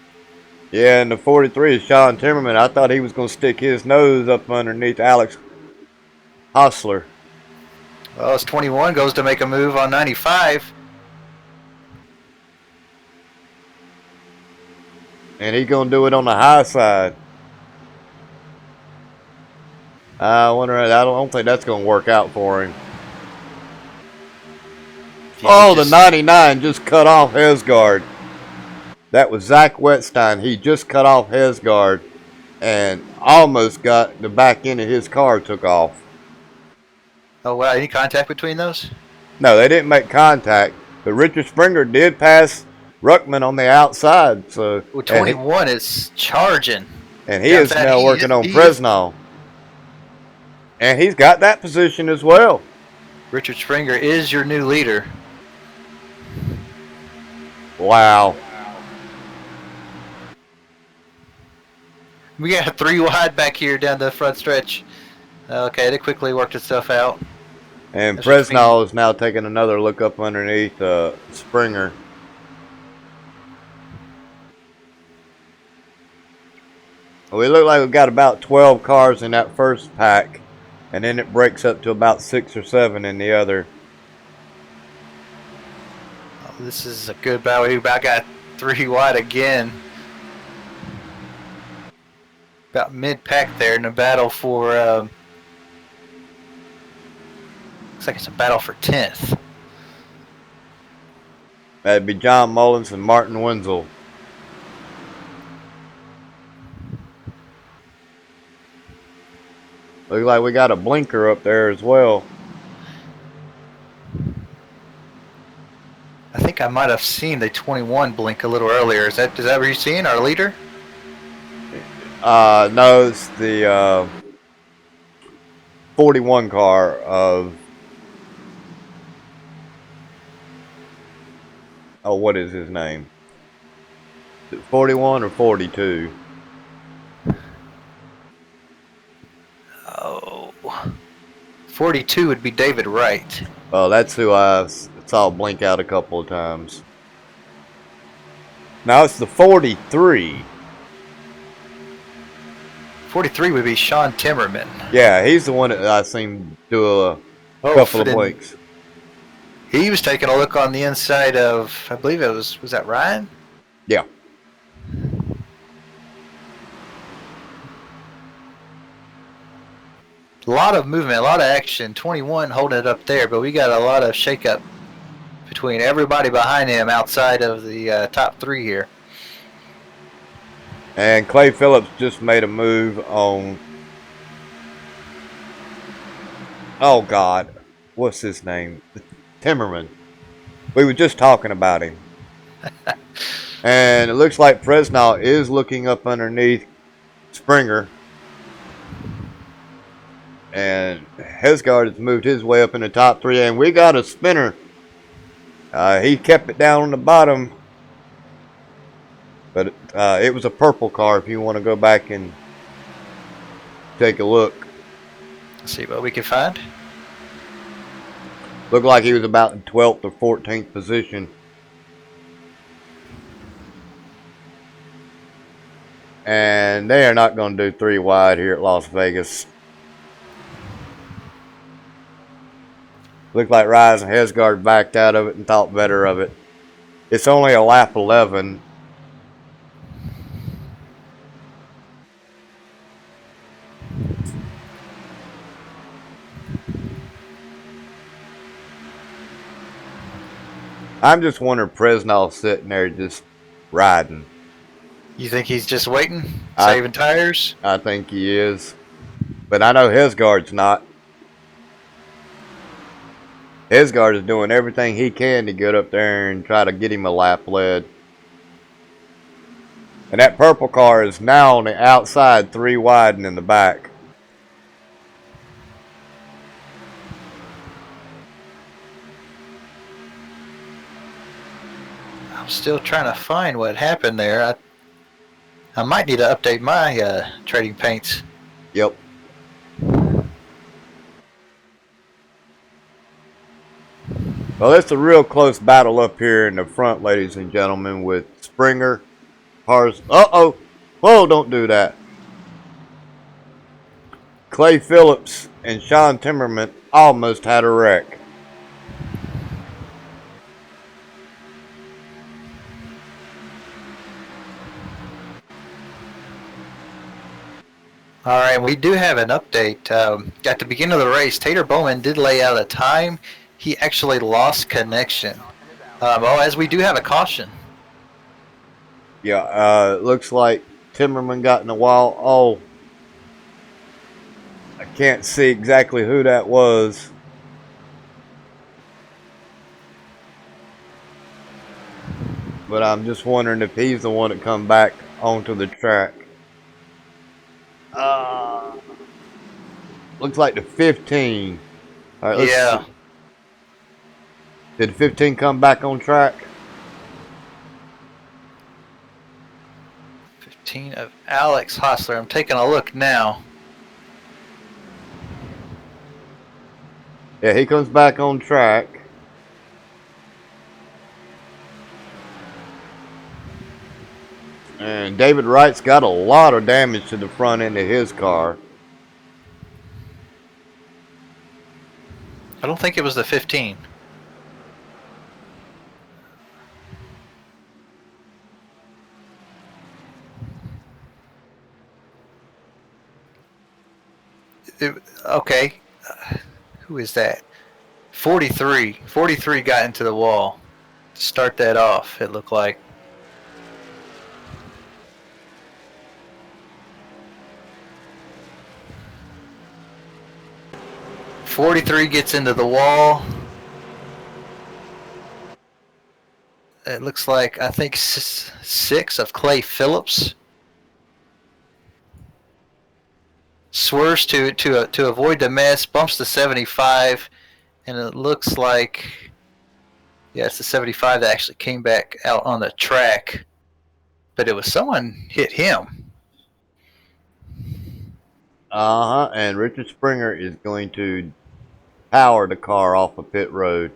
[SPEAKER 1] Yeah, and the 43 is Sean Timmerman. I thought he was going to stick his nose up underneath Alex Hostler.
[SPEAKER 2] Well, as 21 goes to make a move on 95.
[SPEAKER 1] And he's going to do it on the high side. I don't think that's going to work out for him. Oh, the 99 just cut off Hesgard. That was Zach Wetstein. He just cut off Hesgard and almost got the back end of his car took off.
[SPEAKER 2] Oh, wow. Any contact between those?
[SPEAKER 1] No, they didn't make contact. But Richard Springer did pass Ruckman on the outside. So
[SPEAKER 2] well, 21 is charging.
[SPEAKER 1] And he is now working on Presnall. And he's got that position as well.
[SPEAKER 2] Richard Springer is your new leader.
[SPEAKER 1] Wow.
[SPEAKER 2] We got 3 wide back here down the front stretch. Okay, it quickly worked itself out.
[SPEAKER 1] And Presnall is now taking another look up underneath Springer. We look like we've got about 12 cars in that first pack, and then it breaks up to about 6 or 7 in the other.
[SPEAKER 2] Oh, this is a good battle. We about got 3 wide again. About mid-pack there in the battle for, looks like it's a battle for 10th.
[SPEAKER 1] That'd be John Mullins and Martin Wenzel. Looks like we got a blinker up there as well.
[SPEAKER 2] I think I might have seen the 21 blink a little earlier. Is that what you're seeing, our leader?
[SPEAKER 1] No, it's the 41 car of... Oh, what is his name? Is it 41 or 42?
[SPEAKER 2] Oh, 42 would be David Wright.
[SPEAKER 1] Oh, that's who I saw blink out a couple of times. Now it's the 43.
[SPEAKER 2] 43 would be Sean Timmerman.
[SPEAKER 1] Yeah, he's the one that I seen do a couple of blinks.
[SPEAKER 2] He was taking a look on the inside of, I believe it was that Ryan?
[SPEAKER 1] Yeah.
[SPEAKER 2] A lot of movement, a lot of action. 21 holding it up there, but we got a lot of shakeup between everybody behind him outside of the top 3 here.
[SPEAKER 1] And Clay Phillips just made a move on... Oh, God. What's his name? Timmerman. We were just talking about him. And it looks like Fresnel is looking up underneath Springer. And Hesgard has moved his way up in the top 3. And we got a spinner. He kept it down on the bottom. But it was a purple car if you want to go back and take a look.
[SPEAKER 2] Let's see what we can find.
[SPEAKER 1] Looked like he was about in 12th or 14th position. And they are not going to do 3 wide here at Las Vegas. Looked like Rise and Hesgard backed out of it and thought better of it. It's only a lap 11. I'm just wondering if Fresnel's sitting there just riding.
[SPEAKER 2] You think he's just waiting, saving tires?
[SPEAKER 1] I think he is. But I know Hesgard's not. Hesgard is doing everything he can to get up there and try to get him a lap lead. And that purple car is now on the outside, 3 wide and in the back.
[SPEAKER 2] I'm still trying to find what happened there. I might need to update my trading paints.
[SPEAKER 1] Yep. Well, it's a real close battle up here in the front, ladies and gentlemen, with Springer, Pars. Uh-oh. Whoa, don't do that. Clay Phillips and Sean Timmerman almost had a wreck.
[SPEAKER 2] All right, we do have an update. At the beginning of the race, Tater Bowman did lay out a time. He actually lost connection. As we do have a caution.
[SPEAKER 1] Yeah, looks like Timmerman got in the wall. Oh, I can't see exactly who that was. But I'm just wondering if he's the one that come back onto the track. Looks like the 15. All right, let's
[SPEAKER 2] Yeah.
[SPEAKER 1] see. Did 15 come back on track?
[SPEAKER 2] 15 of Alex Hostler. I'm taking a look now.
[SPEAKER 1] Yeah, he comes back on track. And David Wright's got a lot of damage to the front end of his car.
[SPEAKER 2] I don't think it was the 15. Okay. Who is that? 43. 43 got into the wall to start that off, it looked like. .43 gets into the wall. It looks like, I think, 6 of Clay Phillips. Swerves to avoid the mess, bumps the 75, and it looks like, yeah, it's the 75 that actually came back out on the track. But it was someone hit him.
[SPEAKER 1] And Richard Springer is going to power the car off of pit road.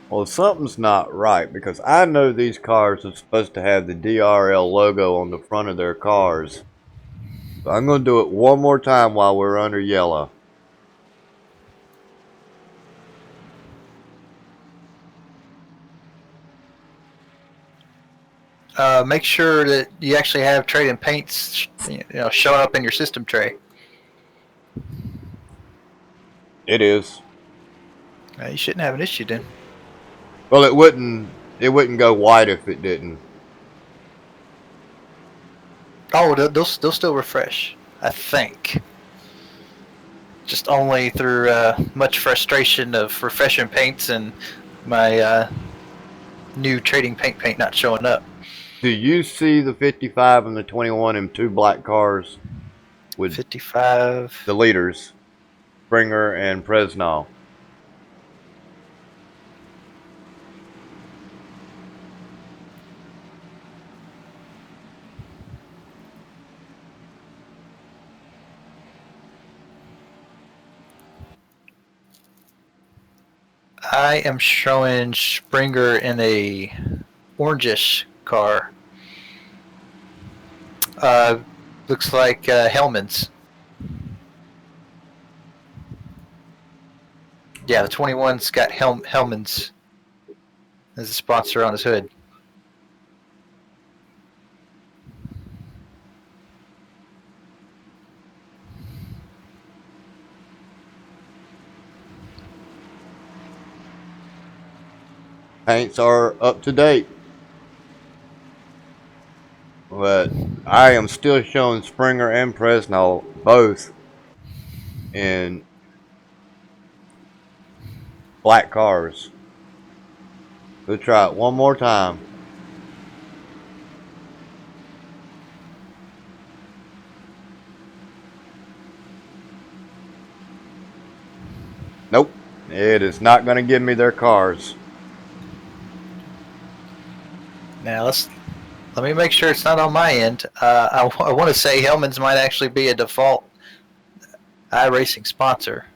[SPEAKER 1] Well, something's not right because I know these cars are supposed to have the DRL logo on the front of their cars. So I'm going to do it one more time while we're under yellow.
[SPEAKER 2] Make sure that you actually have trading paints, showing up in your system tray.
[SPEAKER 1] It is.
[SPEAKER 2] You shouldn't have an issue then.
[SPEAKER 1] Well, it wouldn't It wouldn't go white if it didn't.
[SPEAKER 2] Oh, they'll still refresh, I think. Just only through much frustration of refreshing paints and my new trading paint not showing up.
[SPEAKER 1] Do you see the 55 and the 21 in 2 black cars with
[SPEAKER 2] 55.
[SPEAKER 1] the leaders, Springer and Presnall?
[SPEAKER 2] I am showing Springer in a orangish car. Looks like Hellman's. Yeah, the 21's got Hellman's as a sponsor on his hood.
[SPEAKER 1] Paints are up to date. But I am still showing Springer and Presnall both in black cars. We'll try it one more time. Nope. It is not going to give me their cars.
[SPEAKER 2] Now let me make sure it's not on my end. I want to say Hellman's might actually be a default iRacing sponsor.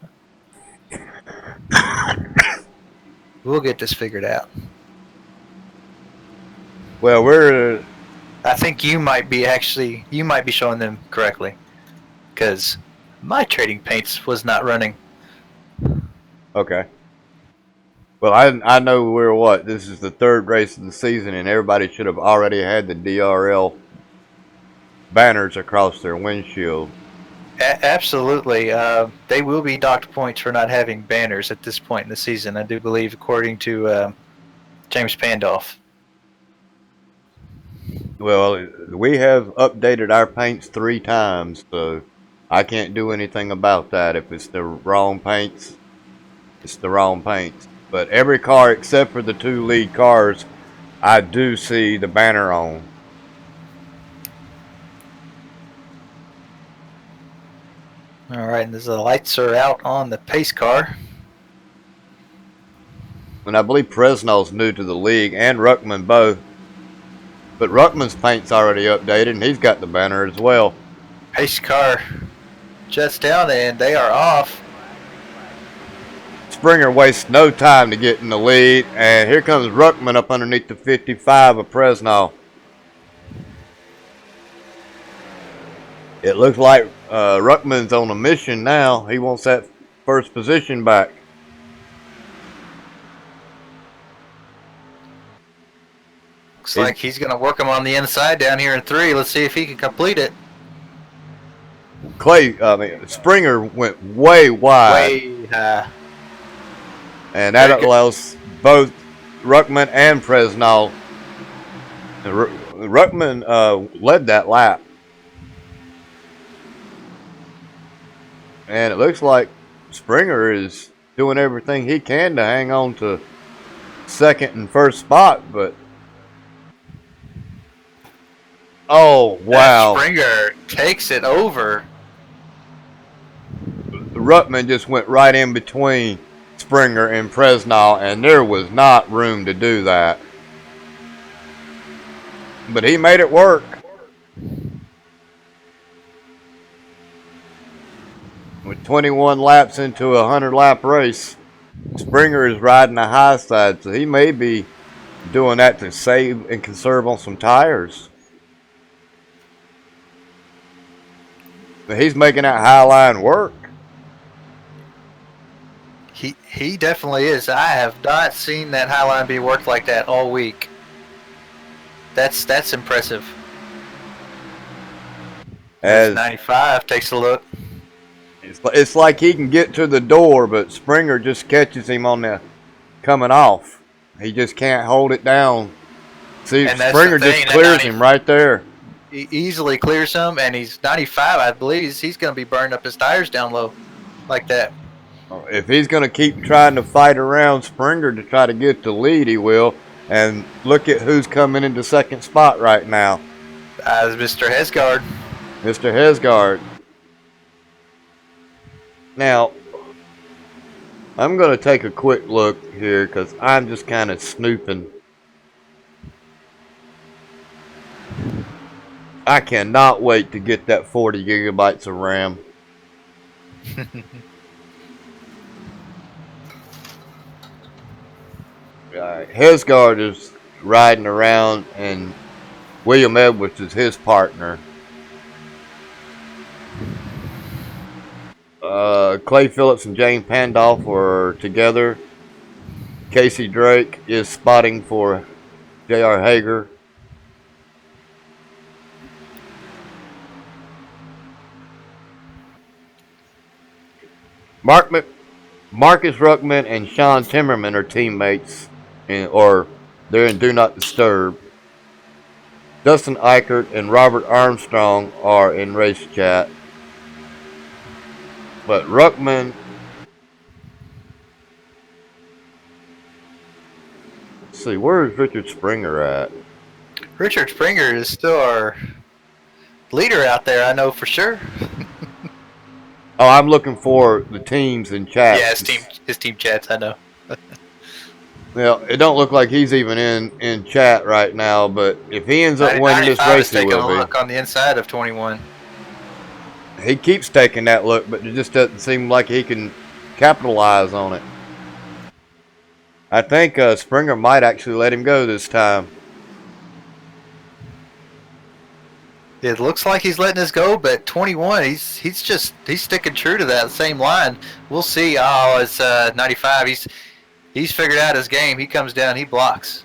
[SPEAKER 2] We'll get this figured out.
[SPEAKER 1] Well,
[SPEAKER 2] I think you might be showing them correctly, because my trading paints was not running.
[SPEAKER 1] okay. Well, I know we're what? This is the 3rd race of the season, and everybody should have already had the DRL banners across their windshield.
[SPEAKER 2] Absolutely. They will be docked points for not having banners at this point in the season, I do believe, according to James Pandolf.
[SPEAKER 1] Well, we have updated our paints 3 times, so I can't do anything about that. If it's the wrong paints, it's the wrong paints. But every car except for the 2 lead cars, I do see the banner on.
[SPEAKER 2] All right, and the lights are out on the pace car.
[SPEAKER 1] And I believe Presnell's new to the league, and Ruckman both. But Ruckman's paint's already updated, and he's got the banner as well.
[SPEAKER 2] Pace car just down, and they are off.
[SPEAKER 1] Springer wastes no time to get in the lead, and here comes Ruckman up underneath the 55 of Presnell. It looks like Ruckman's on a mission now. He wants that first position back.
[SPEAKER 2] Looks like he's going to work him on the inside down here in 3. Let's see if he can complete it.
[SPEAKER 1] Springer went way wide.
[SPEAKER 2] Way high.
[SPEAKER 1] And that allows both Ruckman and Presnell. Ruckman led that lap. And it looks like Springer is doing everything he can to hang on to 2nd and 1st spot, but oh wow.
[SPEAKER 2] That Springer takes it over.
[SPEAKER 1] Ruckman just went right in between Springer and Presnell, and there was not room to do that. But he made it work. With 21 laps into a 100-lap race, Springer is riding the high side, so he may be doing that to save and conserve on some tires. But he's making that high line work.
[SPEAKER 2] He definitely is. I have not seen that high line be worked like that all week. That's impressive.
[SPEAKER 1] As
[SPEAKER 2] 95 takes a look.
[SPEAKER 1] it's like he can get to the door, but Springer just catches him on the coming off. He just can't hold it down. See,
[SPEAKER 2] And that's the
[SPEAKER 1] Springer
[SPEAKER 2] thing,
[SPEAKER 1] just
[SPEAKER 2] that
[SPEAKER 1] clears him right there.
[SPEAKER 2] He easily clears him, and he's 95, I believe. He's going to be burning up his tires down low like that.
[SPEAKER 1] If he's going to keep trying to fight around Springer to try to get the lead, he will. And look at who's coming into second spot right now.
[SPEAKER 2] Mr. Hesgard.
[SPEAKER 1] Mr. Hesgard. Now, I'm going to take a quick look here because I'm just kind of snooping. I cannot wait to get that 40 gigabytes of RAM. Hesgard is riding around, and William Edwards is his partner. Clay Phillips and Jane Pandolf are together. Casey Drake is spotting for J.R. Hager. Marcus Ruckman and Sean Timmerman are teammates, they're in Do Not Disturb. Dustin Eichert and Robert Armstrong are in race chat. But Ruckman, let's see, where is Richard Springer at?
[SPEAKER 2] Richard Springer is still our leader out there, I know for sure.
[SPEAKER 1] Oh, I'm looking for the teams in chat.
[SPEAKER 2] Yeah, his team chats, I know.
[SPEAKER 1] Well, it don't look like he's even in chat right now, but if he ends up winning this race, he will be.
[SPEAKER 2] Taking a look on the inside of 21.
[SPEAKER 1] He keeps taking that look, but it just doesn't seem like he can capitalize on it. I think Springer might actually let him go this time.
[SPEAKER 2] It looks like he's letting us go, but 21, he's sticking true to that same line. We'll see. Oh, it's 95. He's figured out his game. He comes down, he blocks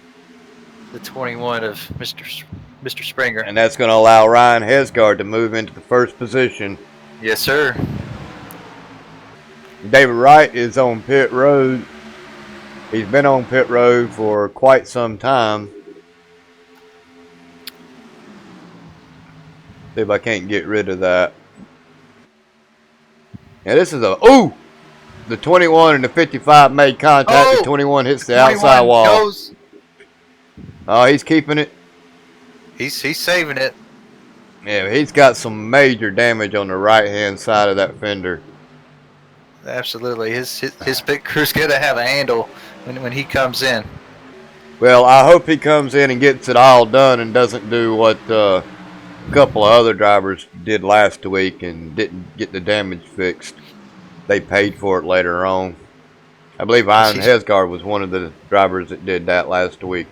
[SPEAKER 2] the 21 of Mr. Springer.
[SPEAKER 1] And that's going to allow Ryan Hesgard to move into the first position.
[SPEAKER 2] Yes, sir.
[SPEAKER 1] David Wright is on pit road. He's been on pit road for quite some time. See if I can't get rid of that. Yeah, this is the 21 and the 55 made contact. The 21 hits the outside wall.
[SPEAKER 2] Goes.
[SPEAKER 1] Oh, he's keeping it.
[SPEAKER 2] He's saving it.
[SPEAKER 1] Yeah, he's got some major damage on the right-hand side of that fender.
[SPEAKER 2] Absolutely. His pit crew's going to have a handle when he comes in.
[SPEAKER 1] Well, I hope he comes in and gets it all done and doesn't do what a couple of other drivers did last week and didn't get the damage fixed. They paid for it later on. I believe Ian Hesgard was one of the drivers that did that last week.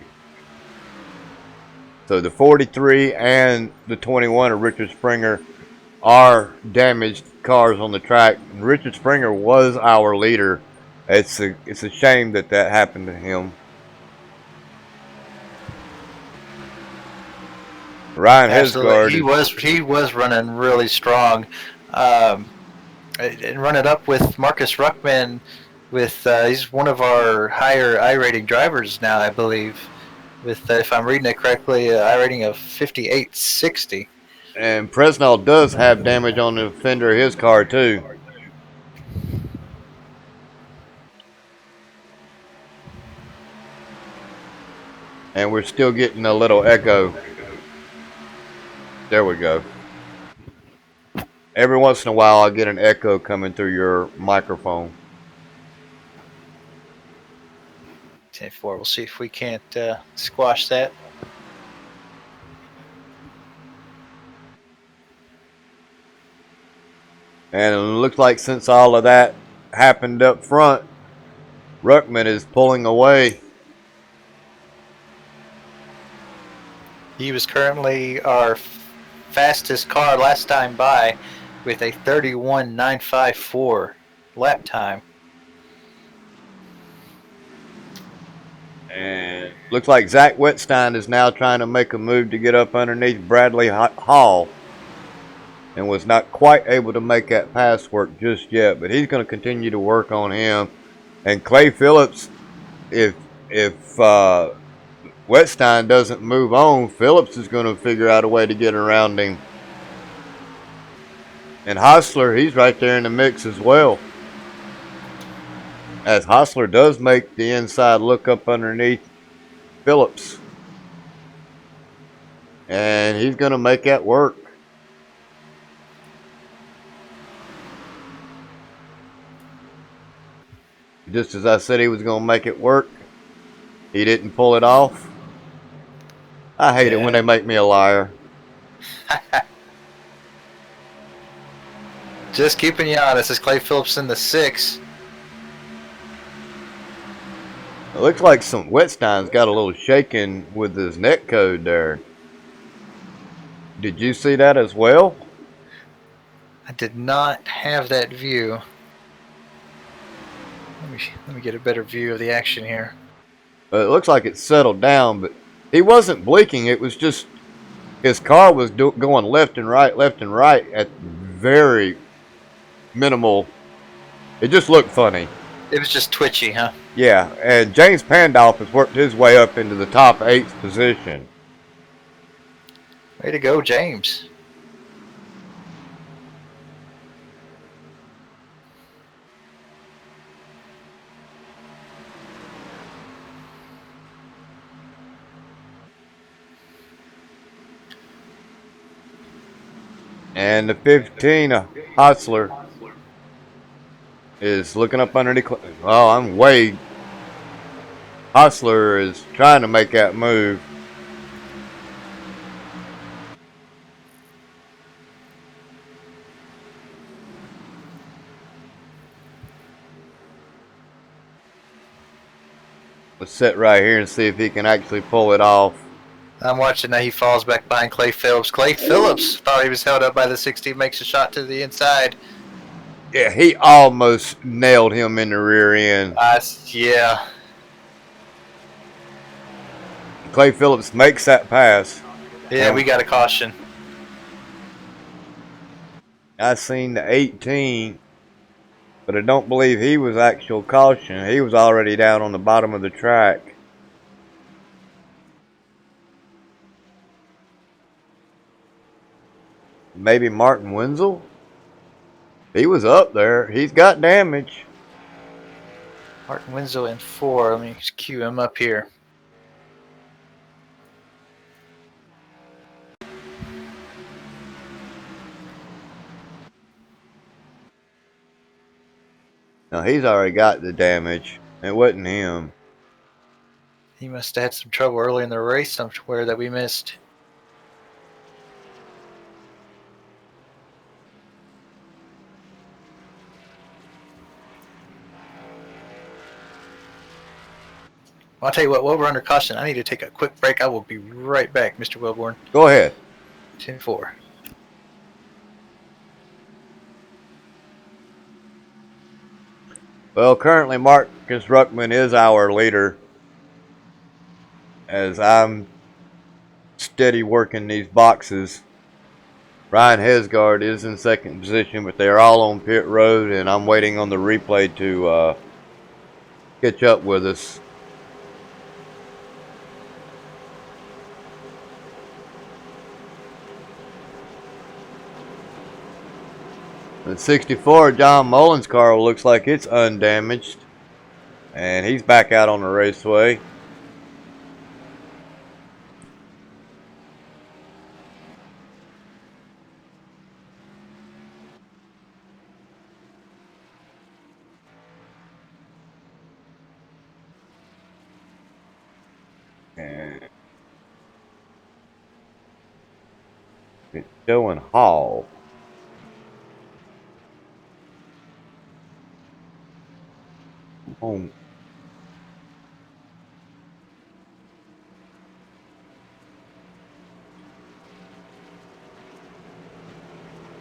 [SPEAKER 1] So the 43 and the 21 of Richard Springer are damaged cars on the track. And Richard Springer was our leader. It's a shame that happened to him. Ryan Hesgard.
[SPEAKER 2] He was running really strong, and running up with Marcus Ruckman. He's one of our higher I rating drivers now, I believe. With if I'm reading it correctly, I rating of 5860.
[SPEAKER 1] And Presnell does have damage on the fender of his car too. And we're still getting a little echo. There we go. Every once in a while I get an echo coming through your microphone.
[SPEAKER 2] 10-4. We'll see if we can't squash that.
[SPEAKER 1] And it looks like since all of that happened up front, Ruckman is pulling away.
[SPEAKER 2] He was currently our fastest car last time by with a 31.954 lap time.
[SPEAKER 1] And looks like Zach Wetstein is now trying to make a move to get up underneath Bradley Hall. And was not quite able to make that pass work just yet. But he's going to continue to work on him. And Clay Phillips, if if Wetstein doesn't move on, Phillips is going to figure out a way to get around him. And Hostler, he's right there in the mix as well. As Hostler does make the inside look up underneath Phillips. And he's going to make that work. Just as I said he was going to make it work, he didn't pull it off. I hate it when they make me a liar.
[SPEAKER 2] Just keeping you honest. Is Clay Phillips in the 6?
[SPEAKER 1] It looks like some Wetstein's got a little shaking with his net code there. Did you see that as well?
[SPEAKER 2] I did not have that view. Let me get a better view of the action here.
[SPEAKER 1] It looks like it's settled down, but he wasn't blinking. It was just his car was going left and right at very minimal. It just looked funny.
[SPEAKER 2] It was just twitchy, huh?
[SPEAKER 1] Yeah, and James Pandolf has worked his way up into the top 8th position.
[SPEAKER 2] Way to go, James.
[SPEAKER 1] And the 15, Hostler, is looking up underneath. Oh, I'm way. Hostler is trying to make that move. Let's sit right here and see if he can actually pull it off.
[SPEAKER 2] I'm watching now. He falls back behind Clay Phillips. Clay Phillips thought he was held up by the 60. Makes a shot to the inside.
[SPEAKER 1] Yeah, he almost nailed him in the rear end.
[SPEAKER 2] Yeah.
[SPEAKER 1] Clay Phillips makes that pass.
[SPEAKER 2] Yeah, we got a caution.
[SPEAKER 1] I seen the 18, but I don't believe he was actual caution. He was already down on the bottom of the track. Maybe Martin Wenzel? He was up there. He's got damage.
[SPEAKER 2] Martin Winslow in 4. Let me just cue him up here.
[SPEAKER 1] No, he's already got the damage. It wasn't him.
[SPEAKER 2] He must have had some trouble early in the race somewhere that we missed. Well, I'll tell you what, while we're under caution, I need to take a quick break. I will be right back, Mr. Wilborn.
[SPEAKER 1] Go ahead.
[SPEAKER 2] 10-4.
[SPEAKER 1] Well, currently Marcus Ruckman is our leader, as I'm steady working these boxes. Ryan Hesgard is in second position, but they're all on pit road, and I'm waiting on the replay to catch up with us. At 64, John Mullins' car looks like it's undamaged, and he's back out on the raceway. And it's showing Hall. Home.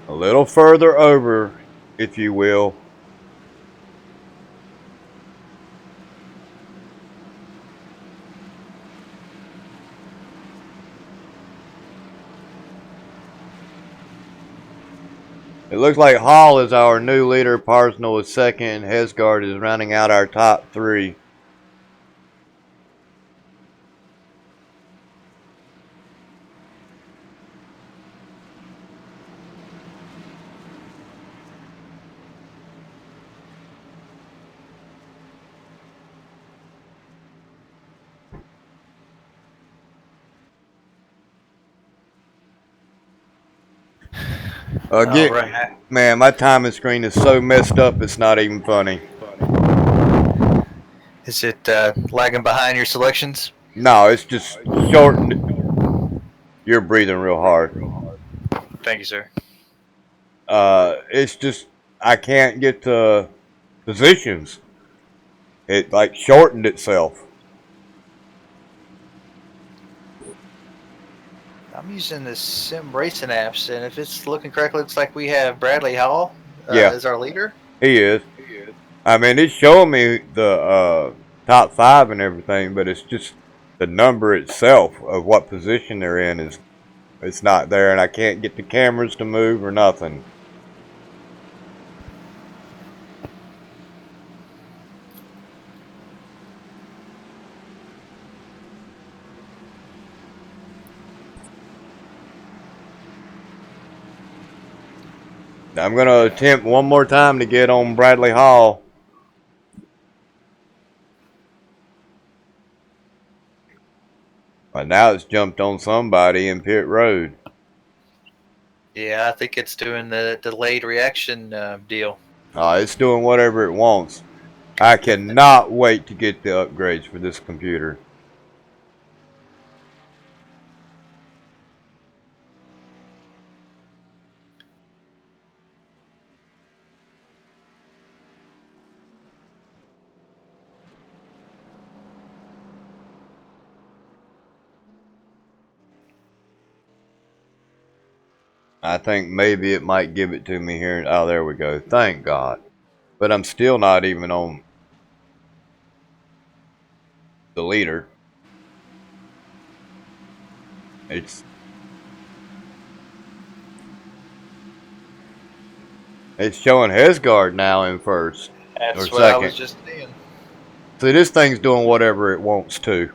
[SPEAKER 1] A little further over, if you will. It looks like Hall is our new leader, Parsnell is second, and Hesgard is rounding out our top 3.
[SPEAKER 2] All
[SPEAKER 1] Get,
[SPEAKER 2] right.
[SPEAKER 1] man, my timing screen is so messed up, it's not even funny.
[SPEAKER 2] Is it lagging behind your selections?
[SPEAKER 1] No, it's just shortened. You're breathing real hard.
[SPEAKER 2] Thank you, sir.
[SPEAKER 1] It's just, I can't get the positions. It like shortened itself.
[SPEAKER 2] I'm using the sim racing apps, and if it's looking correct, looks like we have Bradley Hall
[SPEAKER 1] Yeah,
[SPEAKER 2] as our leader.
[SPEAKER 1] he is. I mean, it's showing me the top 5 and everything, but it's just the number itself of what position they're in is it's not there, and I can't get the cameras to move or nothing. I'm going to attempt one more time to get on Bradley Hall. But now it's jumped on somebody in pit road.
[SPEAKER 2] Yeah, I think it's doing the delayed reaction deal.
[SPEAKER 1] It's doing whatever it wants. I cannot wait to get the upgrades for this computer. I think maybe it might give it to me here. Oh, there we go. Thank God. But I'm still not even on the leader. It's showing Hesgard now in first or
[SPEAKER 2] That's what I was
[SPEAKER 1] second.
[SPEAKER 2] just saying.
[SPEAKER 1] See, this thing's doing whatever it wants to.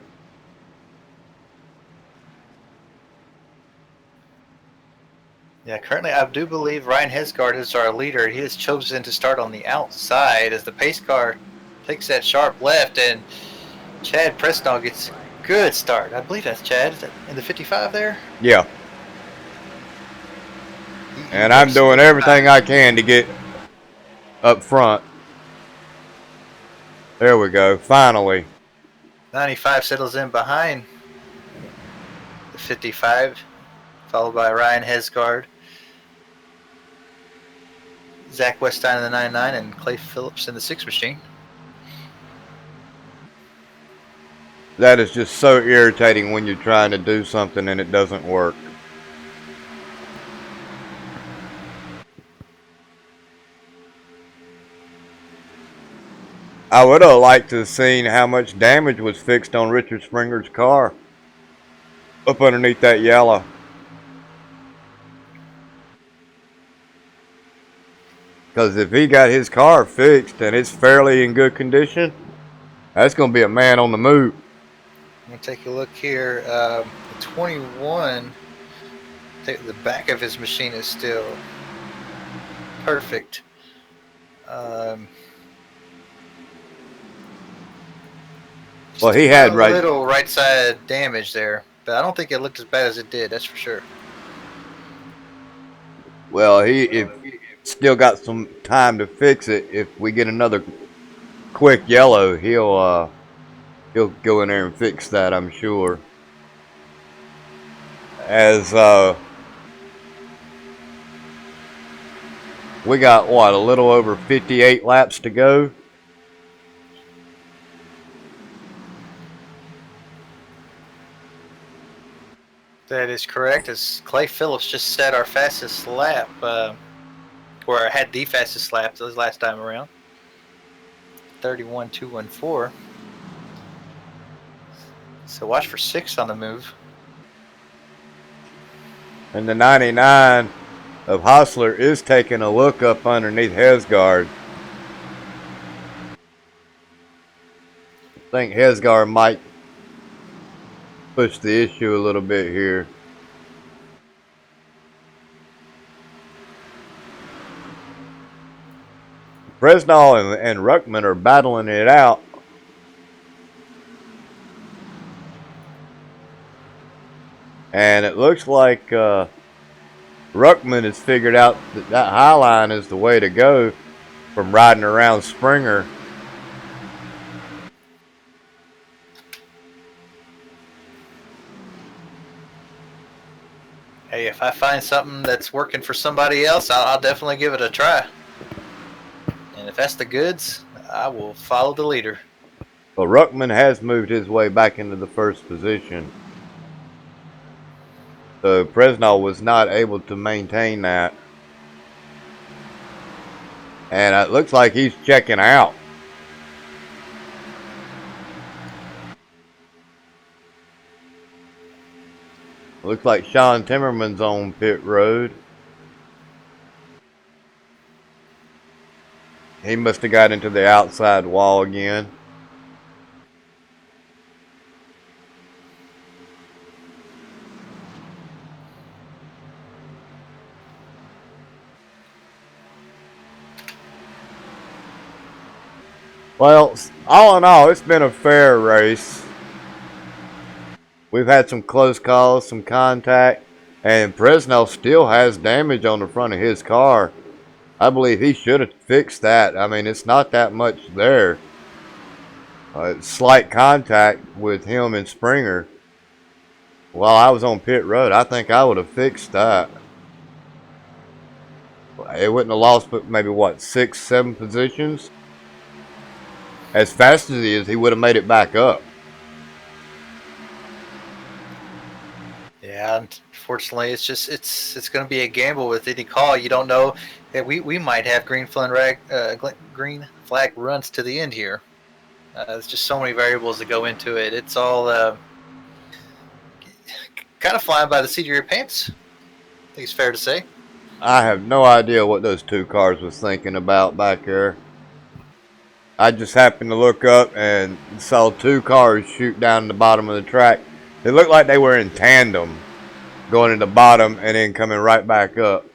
[SPEAKER 2] Yeah, currently I do believe Ryan Hesgard is our leader. He has chosen to start on the outside as the pace car takes that sharp left, and Chad Presnell gets a good start. I believe that's Chad. Is that in the 55 there?
[SPEAKER 1] Yeah.
[SPEAKER 2] He
[SPEAKER 1] And I'm
[SPEAKER 2] looks
[SPEAKER 1] doing
[SPEAKER 2] good
[SPEAKER 1] everything
[SPEAKER 2] behind.
[SPEAKER 1] I can to get up front. There we go. Finally.
[SPEAKER 2] 95 settles in behind the 55, followed by Ryan Hesgard, Zach Weststein in the 99, and Clay Phillips in the 6 machine.
[SPEAKER 1] That is just so irritating when you're trying to do something and it doesn't work. I would have liked to have seen how much damage was fixed on Richard Springer's car up underneath that yellow. Because if he got his car fixed and it's fairly in good condition, that's going to be a man on the move.
[SPEAKER 2] Let me take a look here. The 21, the back of his machine is still perfect.
[SPEAKER 1] Well, he
[SPEAKER 2] Just
[SPEAKER 1] had
[SPEAKER 2] a little right side damage there, but I don't think it looked as bad as it did. That's for sure.
[SPEAKER 1] Well, he still got some time to fix it. If we get another quick yellow, he'll go in there and fix that, I'm sure. As we got what, a little over 58 laps to go.
[SPEAKER 2] That is correct. As Clay Phillips just set our fastest lap, or had the fastest lap this last time around. 31.214. So watch for 6 on the move.
[SPEAKER 1] And the 99 of Hostler is taking a look up underneath Hesgard. I think Hesgard might push the issue a little bit here. Fresnel and Ruckman are battling it out. And it looks like Ruckman has figured out that that high line is the way to go from riding around Springer.
[SPEAKER 2] Hey, if I find something that's working for somebody else, I'll definitely give it a try. And if that's the goods, I will follow the leader.
[SPEAKER 1] But Ruckman has moved his way back into the first position. So Presnell was not able to maintain that. And it looks like he's checking out. Looks like Sean Timmerman's on pit road. He must have got into the outside wall again. Well, all in all, it's been a fair race. We've had some close calls, some contact, and Presnell still has damage on the front of his car. I believe he should have fixed that. I mean, it's not that much there. Slight contact with him and Springer. While I was on pit road, I think I would have fixed that. It wouldn't have lost but maybe, what, 6, 7 positions? As fast as he is, he would have made it back up.
[SPEAKER 2] Yeah, unfortunately, it's going to be a gamble with any call. You don't know that we might have green flag runs to the end here. There's just so many variables that go into it. It's all kind of flying by the seat of your pants. I think it's fair to say.
[SPEAKER 1] I have no idea what those two cars was thinking about back there. I just happened to look up and saw two cars shoot down the bottom of the track. It looked like they were in tandem, going to the bottom and then coming right back up.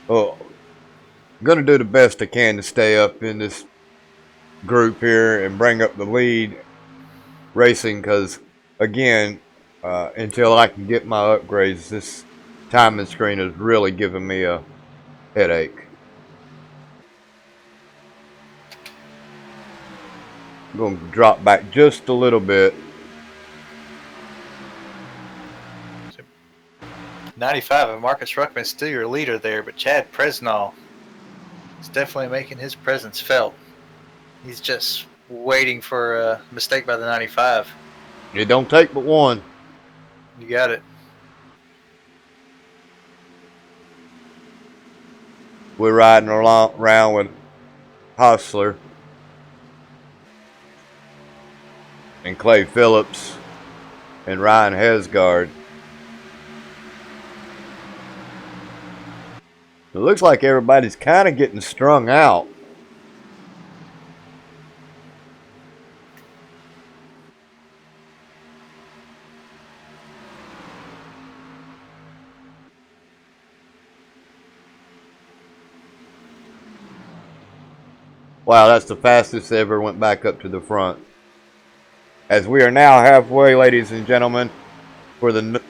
[SPEAKER 1] Oh, I'm going to do the best I can to stay up in this group here and bring up the lead racing because, again, until I can get my upgrades, this timing screen is really giving me a headache. I'm going to drop back just a little bit.
[SPEAKER 2] 95 and Marcus Ruckman's still your leader there, but Chad Presnall is definitely making his presence felt. He's just waiting for a mistake by the 95.
[SPEAKER 1] It don't take but one.
[SPEAKER 2] You got it.
[SPEAKER 1] We're riding around with Hostler and Clay Phillips and Ryan Hesgard. It looks like everybody's kind of getting strung out. Wow, that's the fastest they ever went back up to the front. As we are now halfway, ladies and gentlemen, for the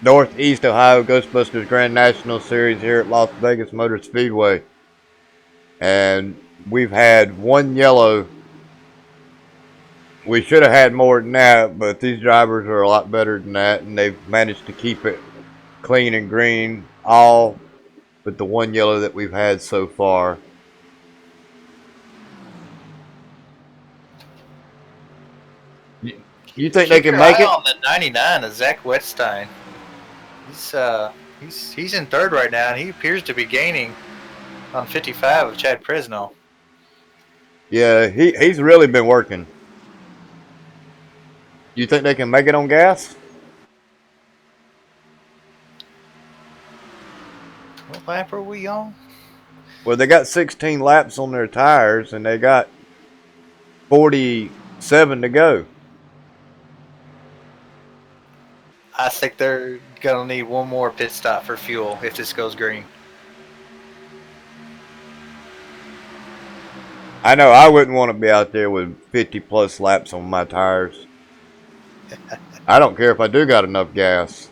[SPEAKER 1] Northeast Ohio Ghostbusters Grand National Series here at Las Vegas Motor Speedway. And we've had one yellow. We should have had more than that, but these drivers are a lot better than that, and they've managed to keep it clean and green, all but the one yellow that we've had so far. You think they can make it?
[SPEAKER 2] On the 99 of Zach Wetstein. He's in third right now, and he appears to be gaining on 55 of Chad Presnell.
[SPEAKER 1] Yeah, he's really been working. You think they can make it on gas?
[SPEAKER 2] What lap are we on?
[SPEAKER 1] Well, they got 16 laps on their tires, and they got 47 to go.
[SPEAKER 2] I think they're going to need one more pit stop for fuel if this goes green.
[SPEAKER 1] I know I wouldn't want to be out there with 50 plus laps on my tires. I don't care if I do got enough gas.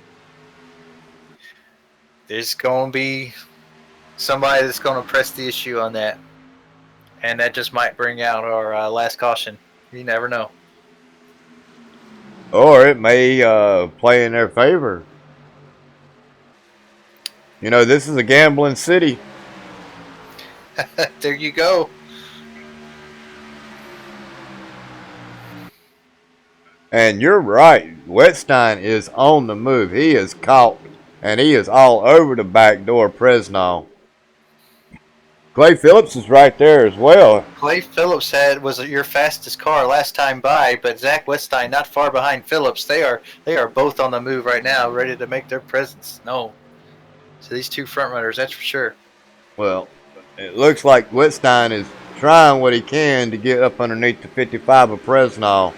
[SPEAKER 2] There's going to be somebody that's going to press the issue on that. And that just might bring out our last caution. You never know.
[SPEAKER 1] Or it may play in their favor. You know, this is a gambling city.
[SPEAKER 2] There you go.
[SPEAKER 1] And you're right. Wetstein is on the move. He is caught. And he is all over the back door of Fresno. Clay Phillips is right there as well.
[SPEAKER 2] Clay Phillips was your fastest car last time by, but Zach Wetstein not far behind Phillips. They are both on the move right now, ready to make their presence known. So these two front runners, that's for sure.
[SPEAKER 1] Well, it looks like Wetstein is trying what he can to get up underneath the 55 of Fresno.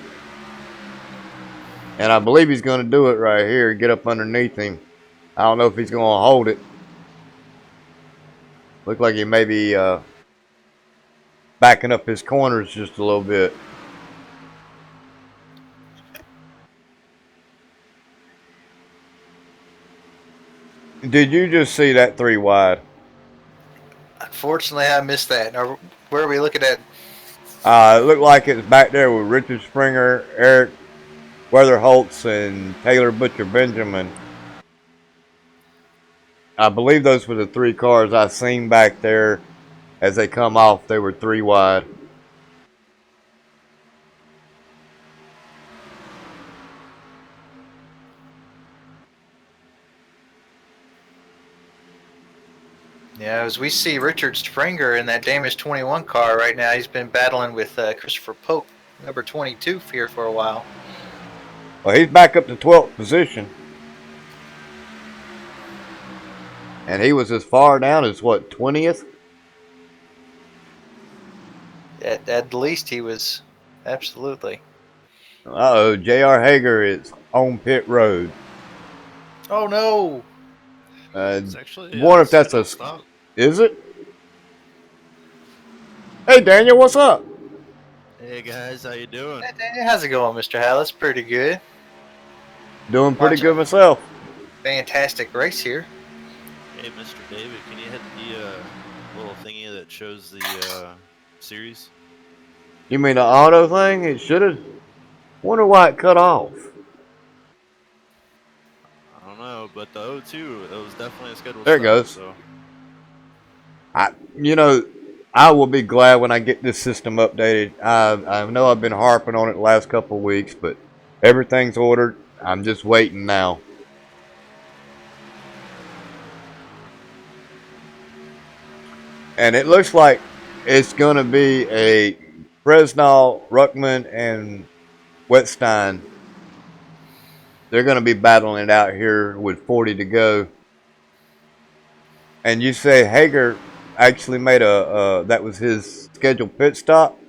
[SPEAKER 1] And I believe he's going to do it right here, get up underneath him. I don't know if he's going to hold it. Look like he may be backing up his corners just a little bit. Did you just see that 3 wide?
[SPEAKER 2] Unfortunately, I missed that. Now, where are we looking at?
[SPEAKER 1] It looked like it was back there with Richard Springer, Eric Weatherholtz, and Taylor Butcher Benjamin. I believe those were the 3 cars I seen back there as they come off. They were 3 wide.
[SPEAKER 2] Yeah, as we see Richard Springer in that damaged 21 car right now, he's been battling with Christopher Pope, number 22, here for a while.
[SPEAKER 1] Well, he's back up to 12th position. And he was as far down as, what, 20th?
[SPEAKER 2] At least he was, absolutely.
[SPEAKER 1] Uh-oh, J.R. Hager is on pit road.
[SPEAKER 2] Oh, no.
[SPEAKER 4] It's actually
[SPEAKER 1] Wonder if that's a...
[SPEAKER 4] stop.
[SPEAKER 1] Is it? Hey, Daniel, what's up?
[SPEAKER 4] Hey guys, how you doing?
[SPEAKER 2] Hey, Daniel, how's it going, Mr. Hallis? Pretty good.
[SPEAKER 1] Doing pretty
[SPEAKER 2] Watching
[SPEAKER 1] good myself.
[SPEAKER 2] Fantastic race here.
[SPEAKER 4] Hey, Mr. David, can you hit the little thingy that shows the series?
[SPEAKER 1] You mean the auto thing? It should have... Wonder why it cut off.
[SPEAKER 4] I don't know, but the O2, it was definitely a scheduled
[SPEAKER 1] There it
[SPEAKER 4] stop,
[SPEAKER 1] goes.
[SPEAKER 4] So.
[SPEAKER 1] I will be glad when I get this system updated. I know I've been harping on it the last couple of weeks, but everything's ordered. I'm just waiting now. And it looks like it's going to be a Fresno, Ruckman, and Wetstein. They're going to be battling it out here with 40 to go. And you say Hager actually made that was his scheduled pit stop?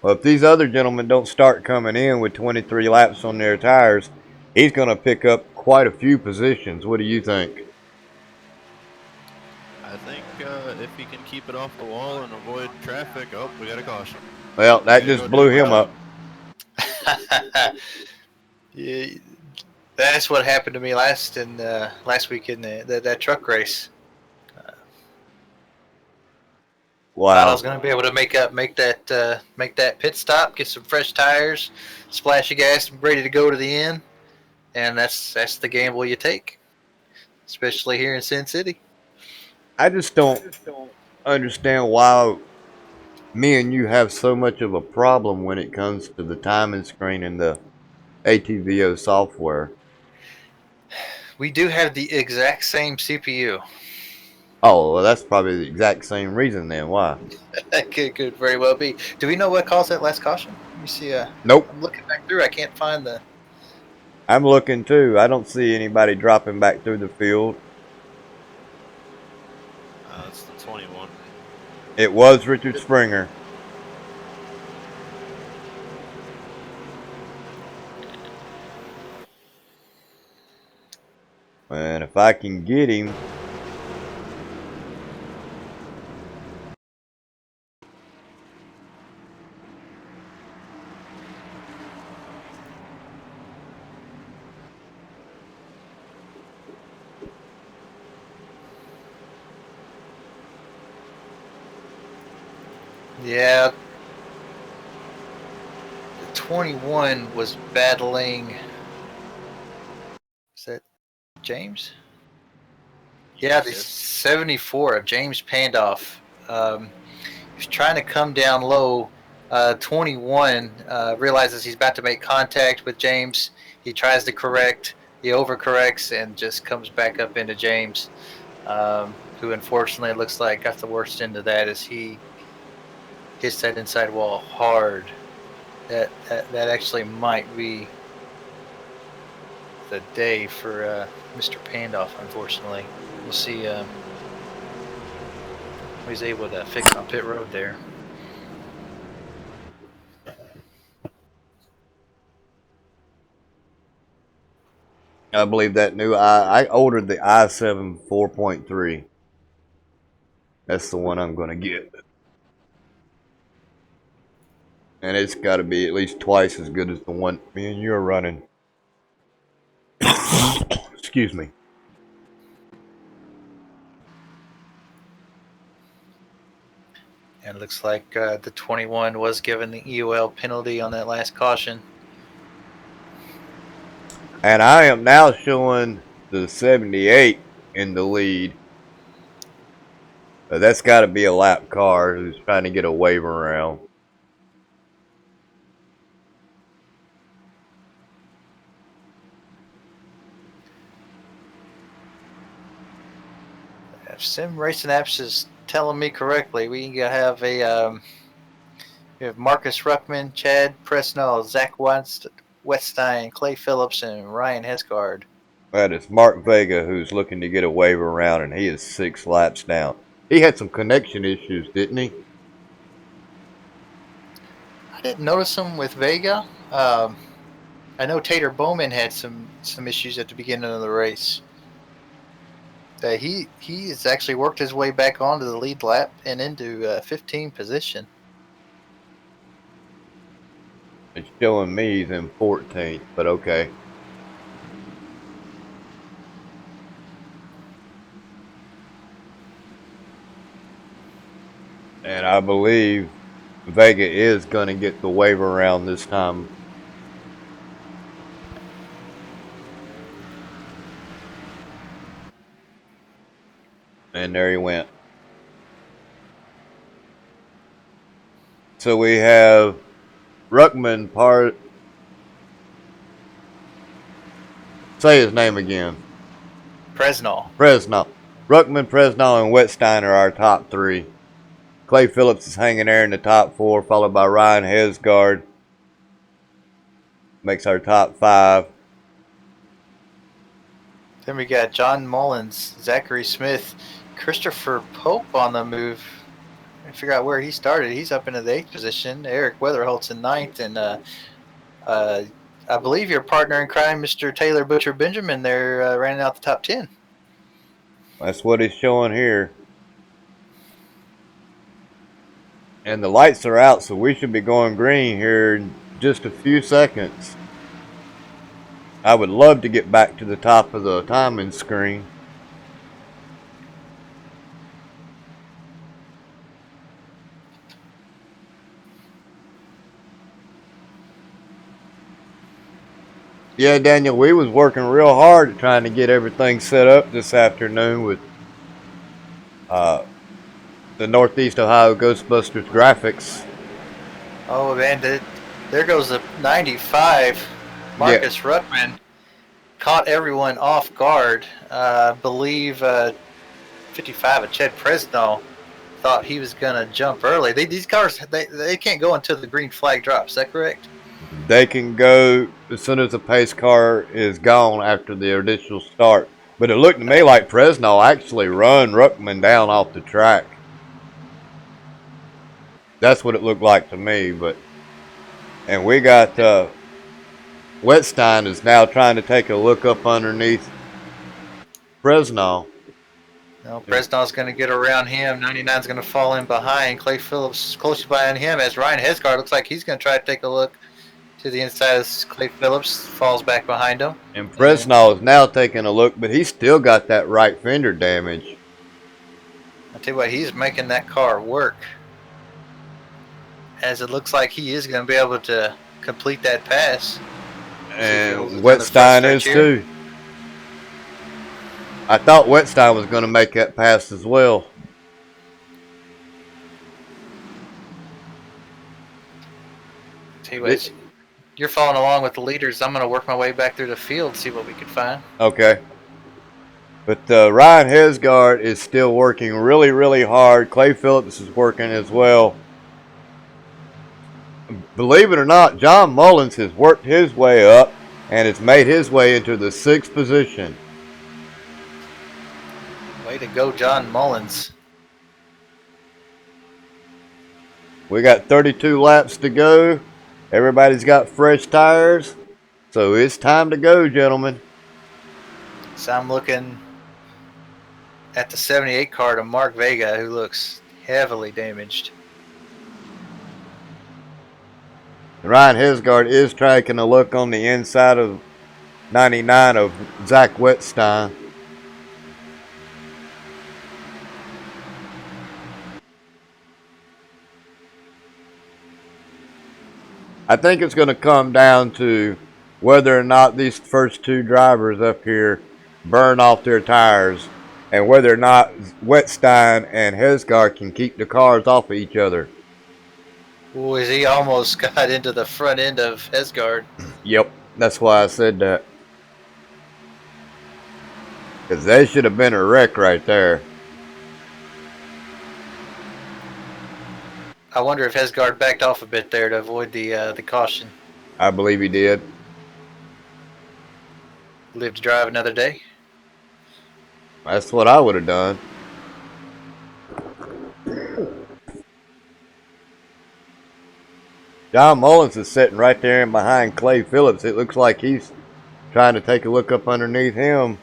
[SPEAKER 1] Well, if these other gentlemen don't start coming in with 23 laps on their tires, he's going to pick up quite a few positions. What do you think?
[SPEAKER 4] I think if he can keep it off the wall and avoid traffic, oh, we got a caution.
[SPEAKER 1] Well, that just blew him up.
[SPEAKER 2] Yeah, that's what happened to me last week in that truck race. Thought I was
[SPEAKER 1] Wow.
[SPEAKER 2] going to be able to make that pit stop, get some fresh tires, splash of gas, ready to go to the end, and that's the gamble you take, especially here in Sin City.
[SPEAKER 1] I just don't understand why me and you have so much of a problem when it comes to the timing screen and the ATVO software.
[SPEAKER 2] We do have the exact same CPU.
[SPEAKER 1] Oh, well, that's probably the exact same reason then. Why?
[SPEAKER 2] That could very well be. Do we know what caused that last caution? Let me see.
[SPEAKER 1] Nope.
[SPEAKER 2] I'm looking back through. I can't find the.
[SPEAKER 1] I'm looking too. I don't see anybody dropping back through the field.
[SPEAKER 4] It's the 21.
[SPEAKER 1] It was Richard Springer. And if I can get him.
[SPEAKER 2] Yeah. The 21 was battling. Is that James? Yeah, the
[SPEAKER 4] Yes.
[SPEAKER 2] 74 of James Pandoff. He's trying to come down low. 21 realizes he's about to make contact with James. He tries to correct. He overcorrects and just comes back up into James, who unfortunately looks like got the worst end of that as he hits that inside wall hard. That actually might be the day for Mr. Pandoff, unfortunately. We'll see what he's able to fix on pit road there.
[SPEAKER 1] I believe that new I ordered the i7 4.3. That's the one I'm going to get. And it's got to be at least twice as good as the one me and you're running. Excuse me.
[SPEAKER 2] And it looks like the 21 was given the EOL penalty on that last caution.
[SPEAKER 1] And I am now showing the 78 in the lead. That's got to be a lap car who's trying to get a waiver around.
[SPEAKER 2] If Sim Racing Apps is telling me correctly, we have we have Marcus Ruckman, Chad Presnell, Zach Wetstein, Clay Phillips, and Ryan Hesgard.
[SPEAKER 1] That is Mark Vega who's looking to get a waiver around, and he is 6 laps down. He had some connection issues, didn't he?
[SPEAKER 2] I didn't notice him with Vega. I know Tater Bowman had some issues at the beginning of the race. He has actually worked his way back onto the lead lap and into 15 position.
[SPEAKER 1] It's showing me he's in 14th, but okay. And I believe Vega is going to get the waiver round this time. And there he went. So we have Ruckman say his name again.
[SPEAKER 2] Presnell.
[SPEAKER 1] Ruckman, Presnell, and Wetstein are our top 3. Clay Phillips is hanging there in the top 4, followed by Ryan Hesgard. Makes our top 5.
[SPEAKER 2] Then we got John Mullins, Zachary Smith, Christopher Pope on the move. I figure out where he started. He's up into the 8th position. Eric Weatherholt's in 9th, and I believe your partner in crime, Mr. Taylor Butcher Benjamin, there ran out the top 10.
[SPEAKER 1] That's what he's showing here. And the lights are out, so we should be going green here in just a few seconds. I would love to get back to the top of the timing screen. Yeah, Daniel, we was working real hard at trying to get everything set up this afternoon with the Northeast Ohio Ghostbusters graphics.
[SPEAKER 2] Oh, man, there goes the 95. Marcus Ruckman caught everyone off guard. I believe 55 of Chad Presnell thought he was going to jump early. These cars, they can't go until the green flag drops. Is that correct?
[SPEAKER 1] They can go as soon as the pace car is gone after the initial start. But it looked to me like Presnell actually run Ruckman down off the track. That's what it looked like to me. And we got Wetstein is now trying to take a look up underneath Presnell.
[SPEAKER 2] No, Presnell's going to get around him. 99's going to fall in behind. Clay Phillips close behind him as Ryan Hesgard looks like he's going to try to take a look to the inside as Clay Phillips falls back behind him.
[SPEAKER 1] And Presnell is now taking a look, but he's still got that right fender damage.
[SPEAKER 2] I tell you what, he's making that car work. as it looks like he is going to be able to complete that pass.
[SPEAKER 1] And Wetstein is too. I thought Wetstein was going to make that pass as well.
[SPEAKER 2] Anyways, you're following along with the leaders. I'm going to work my way back through the field, see what we can find.
[SPEAKER 1] Okay. But Ryan Hesgard is still working really, really hard. Clay Phillips is working as well. Believe it or not, John Mullins has worked his way up and has made his way into the 6th position.
[SPEAKER 2] Way to go, John Mullins.
[SPEAKER 1] We got 32 laps to go. Everybody's got fresh tires. So it's time to go, gentlemen.
[SPEAKER 2] So I'm looking at the 78 car to Mark Vega, who looks heavily damaged.
[SPEAKER 1] Ryan Hesgard is taking a look on the inside of 99 of Zach Wetstein. I think it's going to come down to whether or not these first two drivers up here burn off their tires and whether or not Wetstein and Hesgard can keep the cars off of each other.
[SPEAKER 2] Boy, he almost got into the front end of Hesgard.
[SPEAKER 1] Yep, that's why I said that. Because they should have been a wreck right there.
[SPEAKER 2] I wonder if Hesgard backed off a bit there to avoid the caution.
[SPEAKER 1] I believe he did.
[SPEAKER 2] Live to drive another day.
[SPEAKER 1] That's what I would have done. John Mullins is sitting right there in behind Clay Phillips. It looks like he's trying to take a look up underneath him.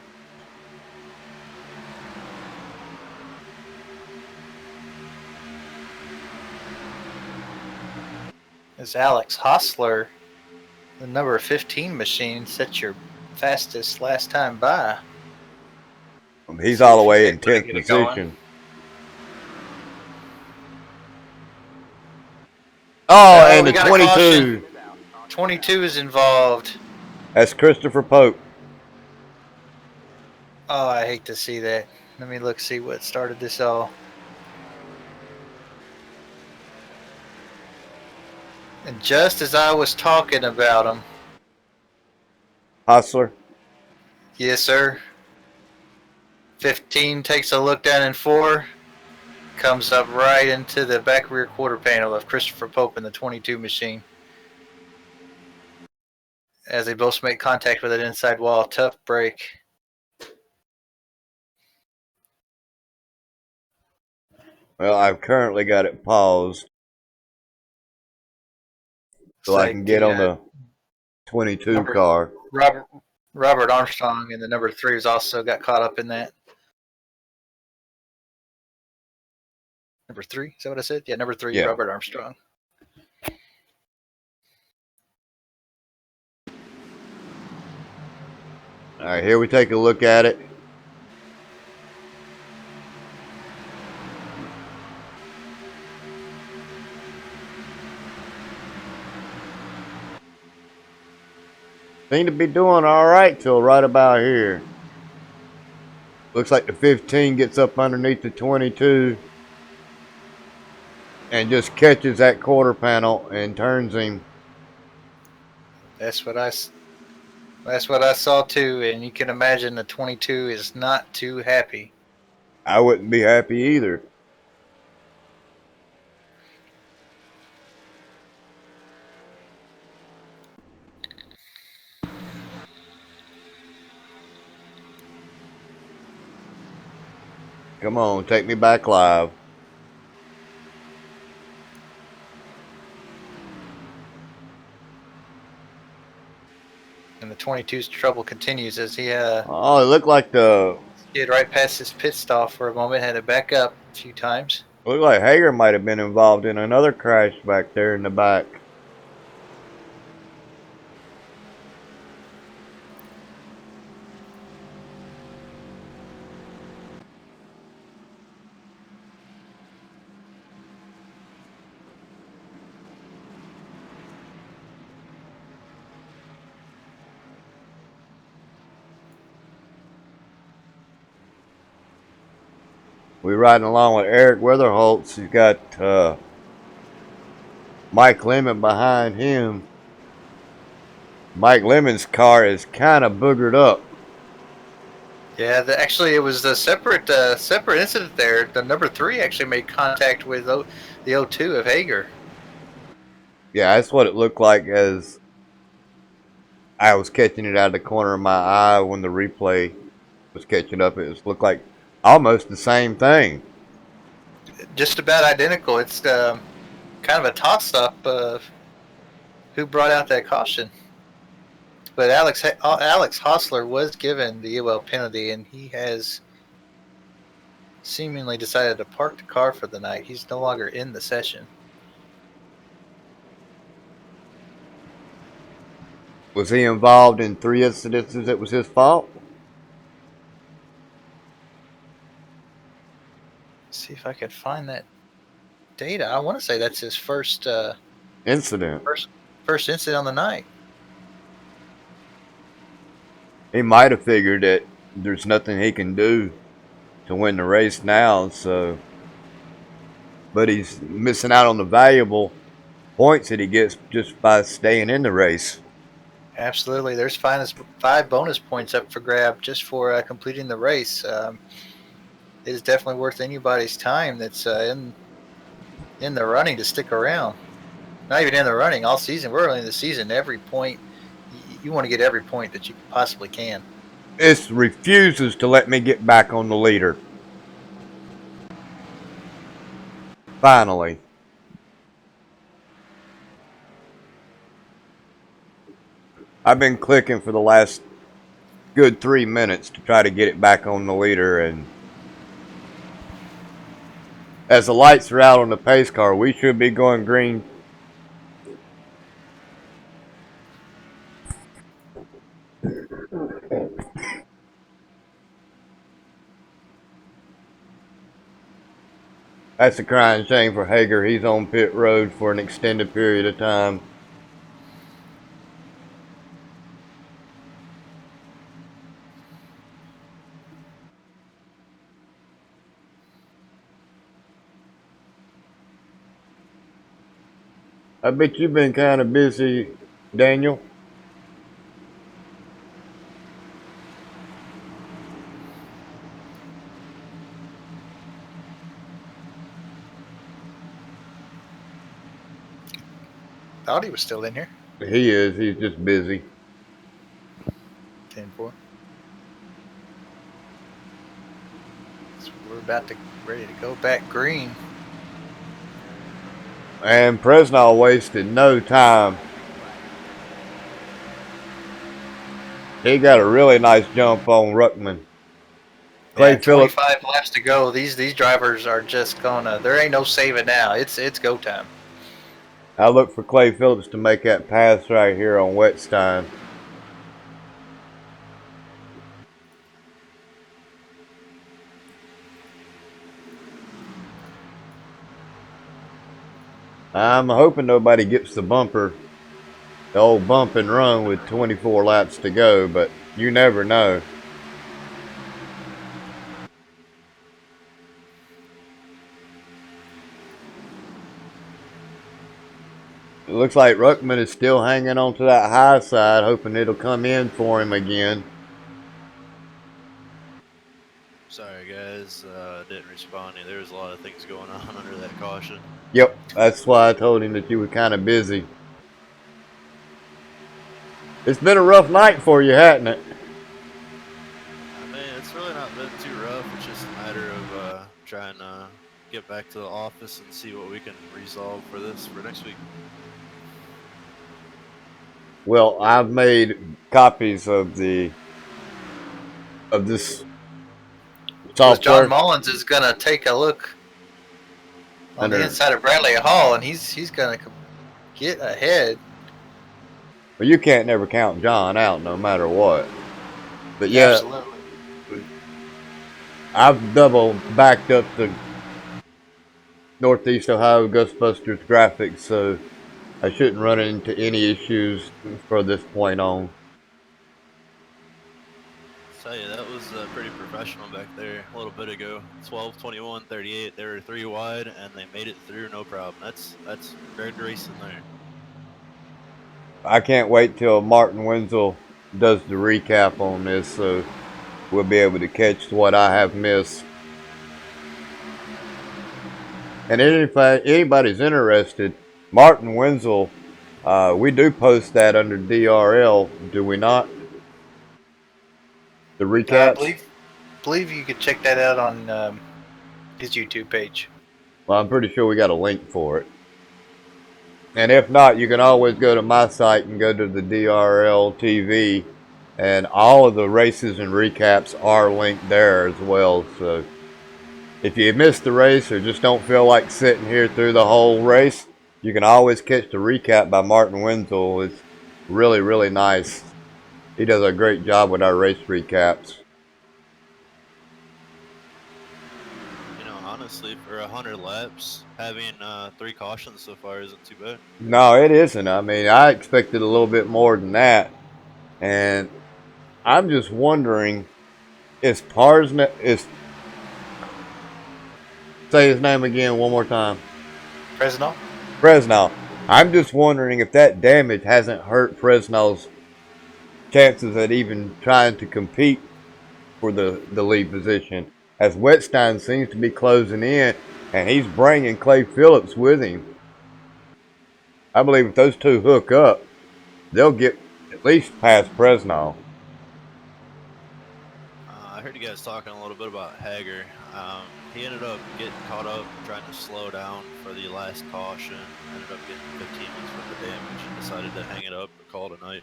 [SPEAKER 2] As Alex Hostler, the number 15 machine, set your fastest last time by.
[SPEAKER 1] He's all the way in 10th position. Oh, and the 22.
[SPEAKER 2] 22 is involved.
[SPEAKER 1] That's Christopher Pope.
[SPEAKER 2] Oh, I hate to see that. Let me see what started this all. And just as I was talking about him.
[SPEAKER 1] Hostler?
[SPEAKER 2] Yes, sir. 15 takes a look down in 4. Comes up right into the back rear quarter panel of Christopher Pope in the 22 machine. As they both make contact with an inside wall. Tough break.
[SPEAKER 1] Well, I've currently got it paused. So I can get on the 22 car.
[SPEAKER 2] Robert Armstrong in the number 3 has also got caught up in that. Number 3, is that what I said? Yeah, number 3, yeah. Robert Armstrong.
[SPEAKER 1] All right, here we take a look at it. Seem to be doing all right till right about here. Looks like the 15 gets up underneath the 22 and just catches that quarter panel and turns him.
[SPEAKER 2] That's what I saw too, and you can imagine the 22 is not too happy.
[SPEAKER 1] I wouldn't be happy either. Come on, take me back live.
[SPEAKER 2] And the 22's trouble continues as he
[SPEAKER 1] oh, it looked like
[SPEAKER 2] skid right past his pit stop for a moment, had to back up a few times.
[SPEAKER 1] Looked like Hager might have been involved in another crash back there in the back. We're riding along with Eric Weatherholtz. He's got Mike Lemon behind him. Mike Lemon's car is kind of boogered up.
[SPEAKER 2] Yeah, actually, it was a separate incident there. The number 3 actually made contact with the O2 of Hager.
[SPEAKER 1] Yeah, that's what it looked like as I was catching it out of the corner of my eye when the replay was catching up. It looked like almost the same thing.
[SPEAKER 2] Just about identical. It's kind of a toss-up of who brought out that caution. But Alex Hostler was given the UL penalty, and he has seemingly decided to park the car for the night. He's no longer in the session.
[SPEAKER 1] Was he involved in 3 incidences that was his fault?
[SPEAKER 2] Let's see if I could find that data. I want to say that's his first
[SPEAKER 1] Incident.
[SPEAKER 2] first incident on the night.
[SPEAKER 1] He might have figured that there's nothing he can do to win the race now, so. But he's missing out on the valuable points that he gets just by staying in the race.
[SPEAKER 2] Absolutely. There's 5 bonus points up for grab just for completing the race. It is definitely worth anybody's time that's in the running to stick around. Not even in the running all season. We're early in the season. Every point, you want to get every point that you possibly can.
[SPEAKER 1] This refuses to let me get back on the leader. Finally. I've been clicking for the last good 3 minutes to try to get it back on the leader, and as the lights are out on the pace car, we should be going green. That's a crying shame for Hager. He's on pit road for an extended period of time. I bet you've been kind of busy, Daniel.
[SPEAKER 2] Thought he was still in here.
[SPEAKER 1] He is. He's just busy.
[SPEAKER 2] 10-4. So we're ready to go back green.
[SPEAKER 1] And Presnell wasted no time. He got a really nice jump on Ruckman.
[SPEAKER 2] Clay Phillips. 25 laps to go. These drivers are just gonna. There ain't no saving now. It's go time.
[SPEAKER 1] I look for Clay Phillips to make that pass right here on Wetstein. I'm hoping nobody gets the bumper, the old bump and run with 24 laps to go, but you never know. It looks like Ruckman is still hanging on to that high side, hoping it'll come in for him again.
[SPEAKER 4] Sorry, guys. Didn't respond. There was a lot of things going on under that caution.
[SPEAKER 1] Yep, that's why I told him that you were kind of busy. It's been a rough night for you, hasn't it?
[SPEAKER 4] I mean, it's really not been too rough. It's just a matter of trying to get back to the office and see what we can resolve for next week.
[SPEAKER 1] Well, I've made copies of this software.
[SPEAKER 2] John Mullins is gonna take a look on the inside of Bradley Hall, and he's gonna get ahead.
[SPEAKER 1] Well, you can't never count John out, no matter what. But yeah,
[SPEAKER 2] absolutely.
[SPEAKER 1] I've double backed up the Northeast Ohio Ghostbusters graphics, so I shouldn't run into any issues from this point on.
[SPEAKER 4] tell you, that was pretty professional back there a little bit ago. 12, 21, 38. They were 3 wide, and they made it through no problem. That's good racing there.
[SPEAKER 1] I can't wait till Martin Wenzel does the recap on this, so we'll be able to catch what I have missed. And if anybody's interested, Martin Wenzel, we do post that under DRL, do we not? The
[SPEAKER 2] I
[SPEAKER 1] recaps?
[SPEAKER 2] believe you could check that out on his YouTube page.
[SPEAKER 1] Well, I'm pretty sure we got a link for it. And if not, you can always go to my site and go to the DRL TV, and all of the races and recaps are linked there as well. So if you missed the race or just don't feel like sitting here through the whole race, you can always catch the recap by Martin Wenzel. It's really, really nice. He does a great job with our race recaps.
[SPEAKER 4] You know, honestly, for 100 laps, having 3 cautions so far isn't too bad.
[SPEAKER 1] No, it isn't. I mean, I expected a little bit more than that. And I'm just wondering, is say his name again one more time. Fresno. I'm just wondering if that damage hasn't hurt Fresno's chances at even trying to compete for the lead position, as Wetstein seems to be closing in, and he's bringing Clay Phillips with him. I believe if those two hook up, they'll get at least past Fresno.
[SPEAKER 4] I heard you guys talking a little bit about Hager. He ended up getting caught up trying to slow down for the last caution. Ended up getting 15 minutes worth of damage and decided to hang it up and call it a night.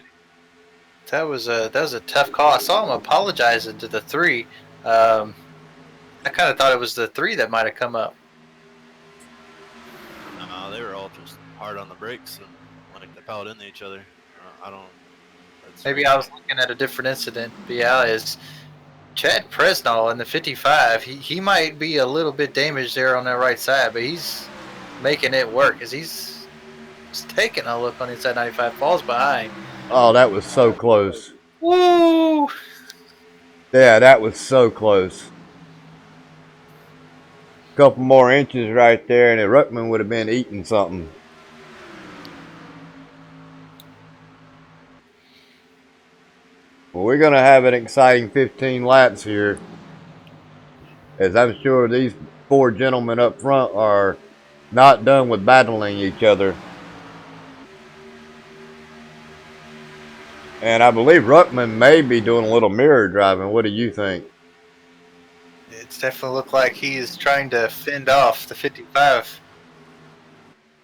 [SPEAKER 2] That was a tough call. I saw him apologizing to the 3. I kind of thought it was the 3 that might have come up.
[SPEAKER 4] They were all just hard on the brakes and when they piled into each other. I don't.
[SPEAKER 2] Maybe I was looking at a different incident. But yeah, is Chad Presnall in the 55. He might be a little bit damaged there on that right side, but he's making it work as he's taking a look on inside 95, falls behind.
[SPEAKER 1] Oh, that was so close.
[SPEAKER 2] Woo!
[SPEAKER 1] Yeah, that was so close. Couple more inches right there, and Ruckman would have been eating something. Well, we're going to have an exciting 15 laps here, as I'm sure these 4 gentlemen up front are not done with battling each other. And I believe Ruckman may be doing a little mirror driving. What do you think?
[SPEAKER 2] It's definitely looked like he is trying to fend off the 55.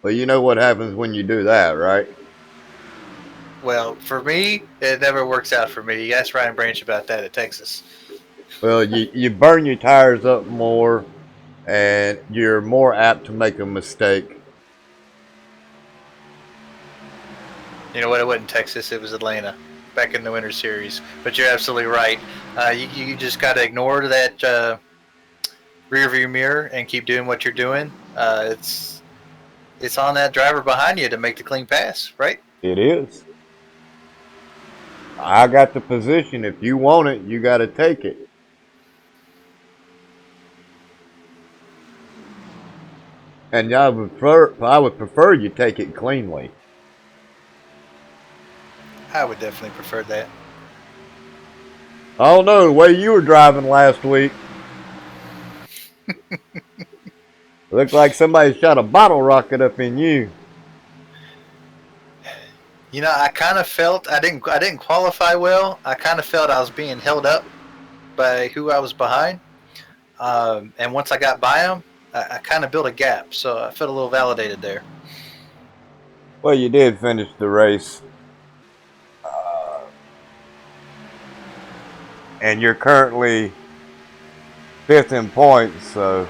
[SPEAKER 1] Well, you know what happens when you do that, right?
[SPEAKER 2] Well, for me, it never works out for me. You asked Ryan Branch about that at Texas.
[SPEAKER 1] Well, you burn your tires up more, and you're more apt to make a mistake.
[SPEAKER 2] You know what? It wasn't Texas. It was Atlanta back in the Winter Series. But you're absolutely right. You just got to ignore that rear view mirror and keep doing what you're doing. It's on that driver behind you to make the clean pass, right?
[SPEAKER 1] It is. I got the position. If you want it, you got to take it. And I would prefer you take it cleanly.
[SPEAKER 2] I would definitely prefer that.
[SPEAKER 1] I don't know, the way you were driving last week. Looked like somebody shot a bottle rocket up in you.
[SPEAKER 2] You know, I kind of felt I didn't qualify well. I kind of felt I was being held up by who I was behind. And once I got by him, I kind of built a gap. So I felt a little validated there.
[SPEAKER 1] Well, you did finish the race. And you're currently 5th in points, so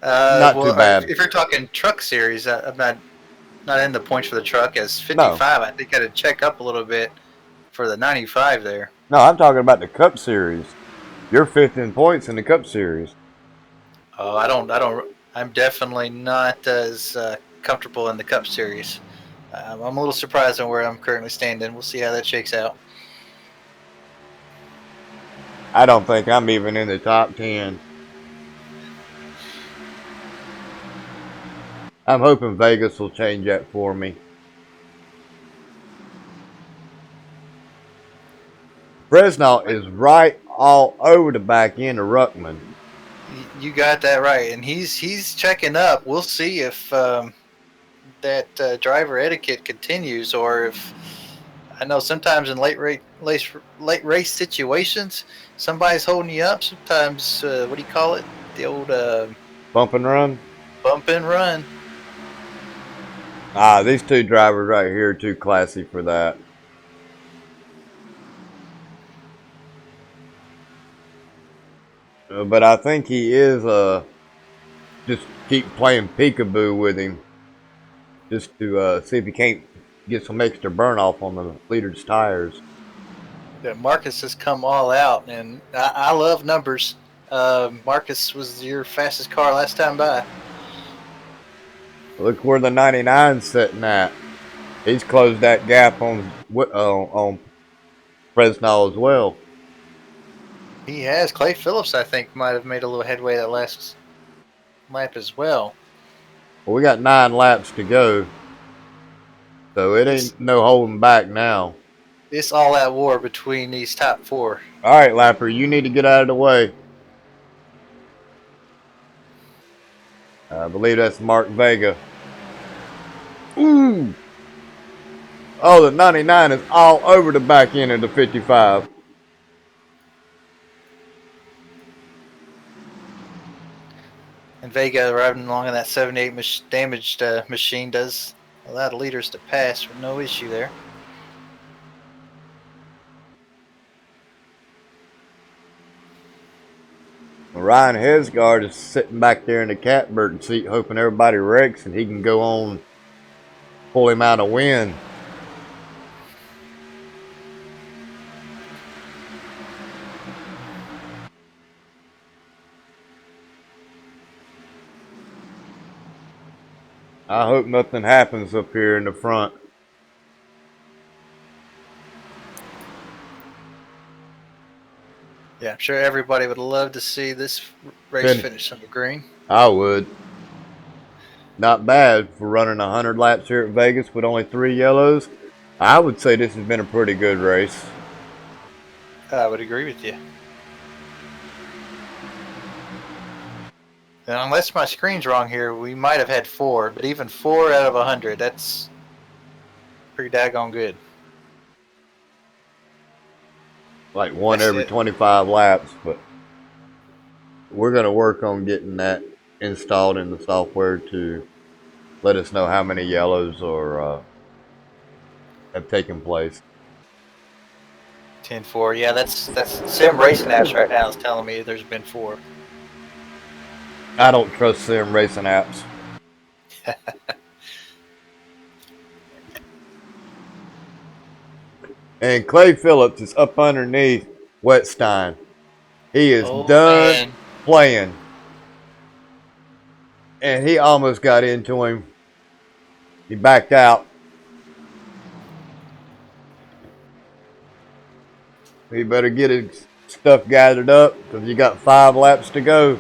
[SPEAKER 1] not too bad.
[SPEAKER 2] If you're talking truck series, I'm not in the points for the truck as 55. No. I think I had to check up a little bit for the 95 there.
[SPEAKER 1] No, I'm talking about the Cup Series. You're 5th in points in the Cup Series.
[SPEAKER 2] Oh, I'm definitely not as comfortable in the Cup Series. I'm a little surprised on where I'm currently standing. We'll see how that shakes out.
[SPEAKER 1] I don't think I'm even in the top 10. I'm hoping Vegas will change that for me. Fresno is right all over the back end of Ruckman.
[SPEAKER 2] You got that right, and he's checking up. We'll see if that driver etiquette continues, or if I know sometimes in late race situations, somebody's holding you up. Sometimes what do you call it? The old
[SPEAKER 1] Bump and run.
[SPEAKER 2] bump and run.
[SPEAKER 1] These two drivers right here are too classy for that. But I think he is just keep playing peekaboo with him, just to see if he can't get some extra burn off on the leader's tires.
[SPEAKER 2] That Marcus has come all out, and I love numbers. Marcus was your fastest car last time by.
[SPEAKER 1] Look where the 99's sitting at. He's closed that gap on Fresno as well.
[SPEAKER 2] He has. Clay Phillips, I think, might have made a little headway that last lap as well.
[SPEAKER 1] Well, we got 9 laps to go, so it ain't no holding back now.
[SPEAKER 2] It's all out war between these top 4.
[SPEAKER 1] All right, Lapper, you need to get out of the way. I believe that's Mark Vega. Ooh! Oh, the 99 is all over the back end of the 55.
[SPEAKER 2] And Vega riding along in that 78 damaged machine does allow the leaders to pass with no issue there.
[SPEAKER 1] Ryan Hesgard is sitting back there in the catbird seat hoping everybody wrecks and he can go on, pull him out a win. I hope nothing happens up here in the front.
[SPEAKER 2] Yeah, I'm sure everybody would love to see this race finish on the green.
[SPEAKER 1] I would. Not bad for running 100 laps here at Vegas with only 3 yellows. I would say this has been a pretty good race.
[SPEAKER 2] I would agree with you. And unless my screen's wrong here, we might have had 4, but even 4 out of 100, that's pretty daggone good.
[SPEAKER 1] Like one every 25 laps, but we're going to work on getting that installed in the software to let us know how many yellows are have taken place.
[SPEAKER 2] 10-4, yeah, that's Sim Racing apps right now is telling me there's been 4.
[SPEAKER 1] I don't trust sim racing apps. And Clay Phillips is up underneath Wetstein. He is done playing. And he almost got into him. He backed out. He better get his stuff gathered up because you got 5 laps to go.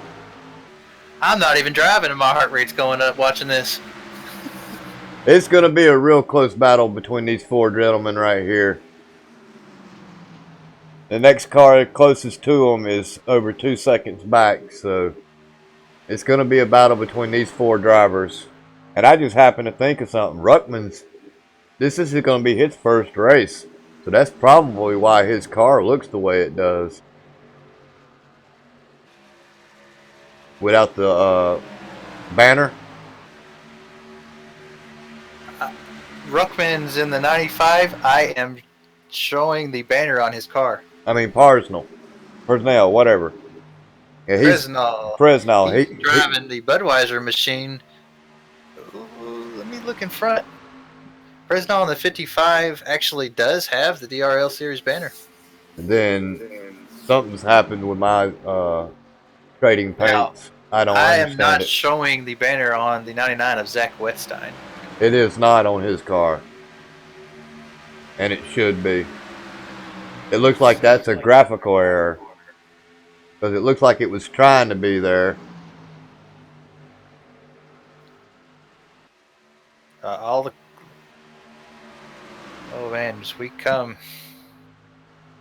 [SPEAKER 2] I'm not even driving and my heart rate's going up watching this.
[SPEAKER 1] It's going to be a real close battle between these 4 gentlemen right here. The next car closest to them is over 2 seconds back, so it's going to be a battle between these 4 drivers. And I just happened to think of something. Ruckman's, this is going to be his first race, so that's probably why his car looks the way it does. Without the banner.
[SPEAKER 2] Ruckman's in the 95. I am showing the banner on his car.
[SPEAKER 1] I mean, Personnel, whatever. Yeah, Fresno.
[SPEAKER 2] He's driving the Budweiser machine. Ooh, let me look in front. Fresno on the 55 actually does have the DRL Series banner.
[SPEAKER 1] And then something's happened with my trading paints.
[SPEAKER 2] Now, I am not
[SPEAKER 1] it.
[SPEAKER 2] showing the banner on the 99 of Zach Wetstein.
[SPEAKER 1] It is not on his car. And it should be. It looks like that's a graphical error. because it looks like it was trying to be there.
[SPEAKER 2] All the oh man, as we come.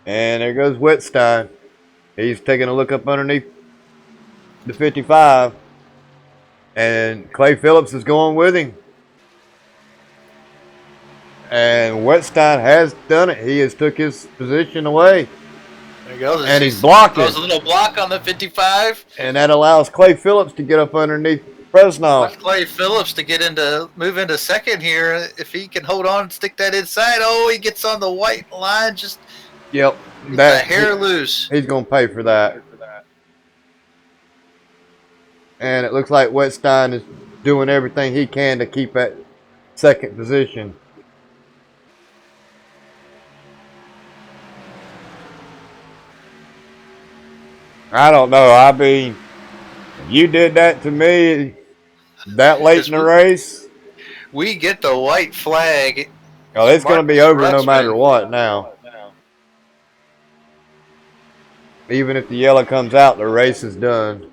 [SPEAKER 1] And there goes Wetstein. He's taking a look up underneath the 55. And Clay Phillips is going with him. And Wetstein has done it. He has took his position away.
[SPEAKER 2] There he goes.
[SPEAKER 1] And he's blocking.
[SPEAKER 2] Throws a little block on the 55.
[SPEAKER 1] And that allows Clay Phillips to get up underneath Fresno.
[SPEAKER 2] Watch Clay Phillips to move into second here. If he can hold on and stick that inside, oh, he gets on the white line. Just
[SPEAKER 1] yep,
[SPEAKER 2] that hair loose.
[SPEAKER 1] He's going to pay for that. And it looks like Wetstein is doing everything he can to keep that second position. I don't know. I mean, you did that to me that late in the race.
[SPEAKER 2] We get the white flag.
[SPEAKER 1] Oh, it's going to be over no matter what now. Even if the yellow comes out, the race is done.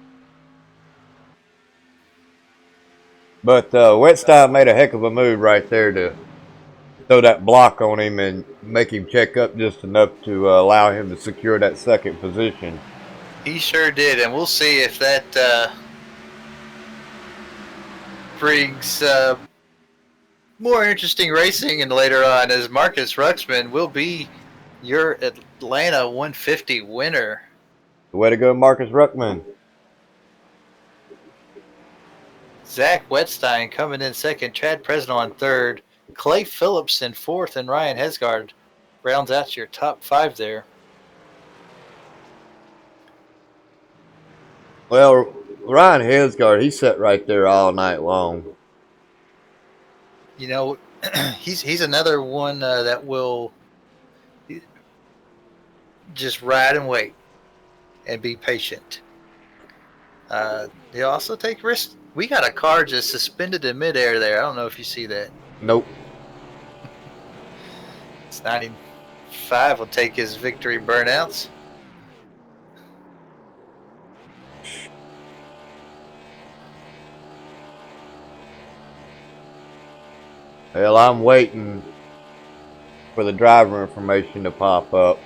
[SPEAKER 1] But Wetstein made a heck of a move right there to throw that block on him and make him check up just enough to allow him to secure that second position.
[SPEAKER 2] He sure did, and we'll see if that brings more interesting racing and later on, as Marcus Ruxman will be your Atlanta 150 winner.
[SPEAKER 1] Way to go, Marcus Ruckman.
[SPEAKER 2] Zach Wetstein coming in second, Chad Presnell on third, Clay Phillips in fourth, and Ryan Hesgard rounds out your top five there.
[SPEAKER 1] Well, Ryan Hesgard, he sat right there all night long.
[SPEAKER 2] You know, he's another one that will just ride and wait and be patient. He'll also take risks. We got a car just suspended in midair there. I don't know if you see that.
[SPEAKER 1] Nope.
[SPEAKER 2] It's 95 will take his victory burnouts.
[SPEAKER 1] Well, I'm waiting for the driver information to pop up.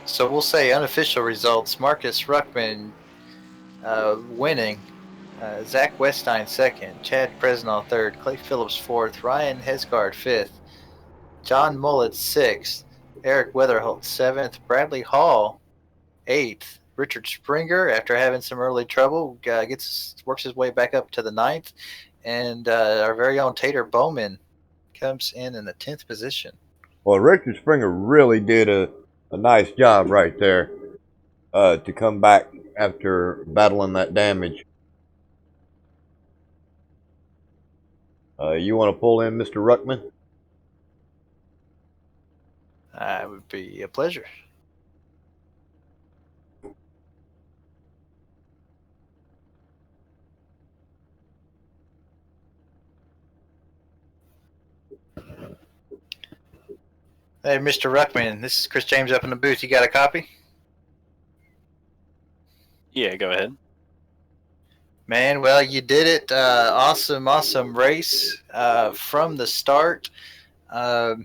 [SPEAKER 2] So we'll say unofficial results. Marcus Ruckman winning. Zach Wetstein second. Chad Presnell third. Clay Phillips fourth. Ryan Hesgard fifth. John Mullet sixth. Eric Weatherholt seventh. Bradley Hall eighth. Richard Springer, after having some early trouble, works his way back up to the ninth. And our very own Tater Bowman comes in the 10th position.
[SPEAKER 1] Well, Richard Springer really did a nice job right there to come back after battling that damage. You want to pull in Mr. Ruckman?
[SPEAKER 2] It would be a pleasure. Hey, Mr. Ruckman, this is Chris James up in the booth. You got a copy?
[SPEAKER 5] Yeah, go ahead.
[SPEAKER 2] Man, well, you did it. Awesome race from the start. I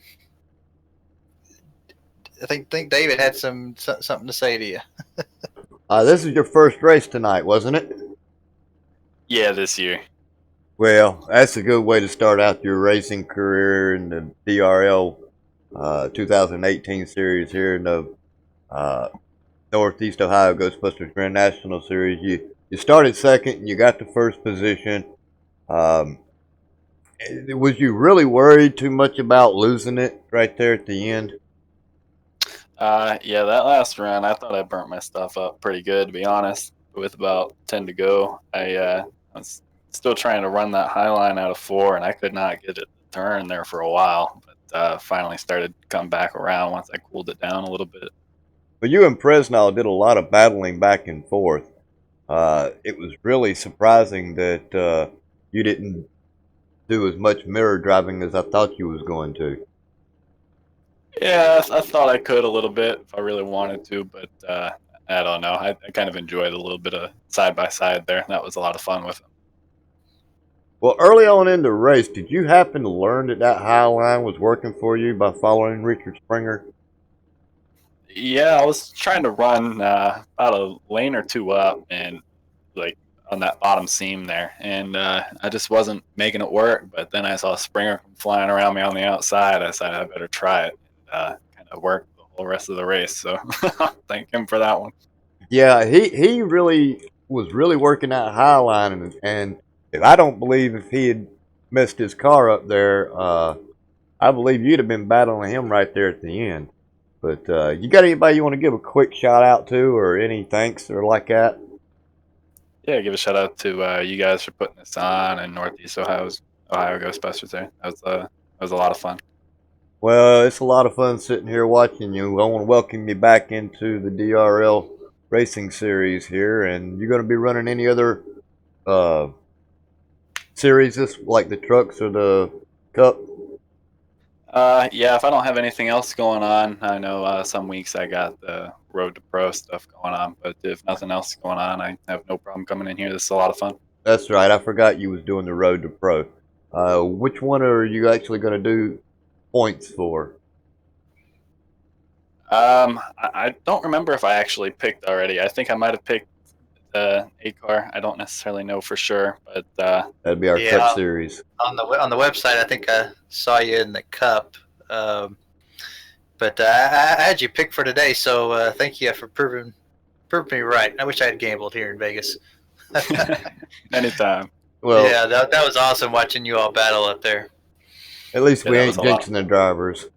[SPEAKER 2] think David had something to say to you.
[SPEAKER 1] This is your first race tonight, wasn't it?
[SPEAKER 5] Yeah, this year.
[SPEAKER 1] Well, that's a good way to start out your racing career in the DRL 2018 series here in the Northeast Ohio Ghostbusters Grand National Series. You started second and you got the first position. Was you really worried too much about losing it right there at the end?
[SPEAKER 5] Yeah, that last run, I thought I burnt my stuff up pretty good, to be honest. With about 10 to go, I was still trying to run that high line out of 4, and I could not get it to turn there for a while. But finally started to come back around once I cooled it down a little bit.
[SPEAKER 1] But you and Presnell did a lot of battling back and forth. It was really surprising that you didn't do as much mirror driving as I thought you was going to.
[SPEAKER 5] Yeah, I thought I could a little bit if I really wanted to, but I don't know. I kind of enjoyed a little bit of side by side there. That was a lot of fun with him.
[SPEAKER 1] Well, early on in the race, did you happen to learn that that high line was working for you by following Richard Springer?
[SPEAKER 5] Yeah, I was trying to run about a lane or two up and like on that bottom seam there, and I just wasn't making it work. But then I saw Springer come flying around me on the outside. I decided I better try it. Kind of worked the whole rest of the race. So thank him for that one.
[SPEAKER 1] Yeah, he really was really working that high line, and if I don't believe if he had messed his car up there, I believe you'd have been battling him right there at the end. But you got anybody you want to give a quick shout out to, or any thanks or like that?
[SPEAKER 5] Yeah, give a shout out to you guys for putting this on and Northeast Ohio Ghostbusters there. That was a lot of fun.
[SPEAKER 1] Well, it's a lot of fun sitting here watching you. I want to welcome you back into the DRL Racing Series here, and you're going to be running any other uh, series, this like the trucks or the Cup?
[SPEAKER 5] Yeah, if I don't have anything else going on, I know some weeks I got the Road to Pro stuff going on, but if nothing else is going on, I have no problem coming in here. This is a lot of fun.
[SPEAKER 1] That's right. I forgot you was doing the Road to Pro. Which one are you actually going to do points for?
[SPEAKER 5] I don't remember if I actually picked already. I think I might have picked the A car. I don't necessarily know for sure, but
[SPEAKER 1] That'd be our
[SPEAKER 2] Yeah.
[SPEAKER 1] Cup series.
[SPEAKER 2] On the website, I think I saw you in the cup. But I had you picked for today, so thank you for proving me right. I wish I had gambled here in Vegas.
[SPEAKER 5] anytime.
[SPEAKER 1] Well,
[SPEAKER 2] Yeah, that was awesome watching you all battle up there.
[SPEAKER 1] at least
[SPEAKER 5] Yeah,
[SPEAKER 1] we
[SPEAKER 5] that
[SPEAKER 1] ain't
[SPEAKER 5] was a lot.
[SPEAKER 1] jinxing the drivers.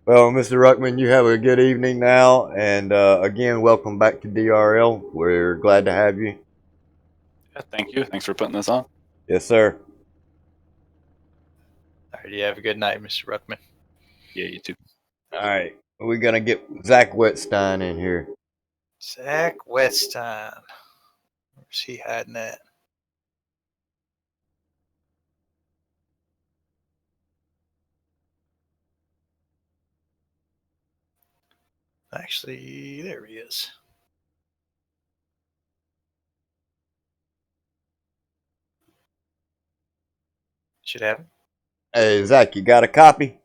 [SPEAKER 1] Well, Mr. Ruckman, you have a good evening now, and again, welcome back to DRL. We're glad to have you.
[SPEAKER 5] Yeah, thank you. Thanks for putting this on.
[SPEAKER 1] Yes, sir.
[SPEAKER 2] All right, you have a good night, Mr. Ruckman.
[SPEAKER 5] Yeah, you too.
[SPEAKER 1] All right, we're gonna get Zach Wetstein in here.
[SPEAKER 2] Zach Wetstein. Where's he hiding at? Actually, there he is. Should have him.
[SPEAKER 1] Hey, Zach, you got a copy?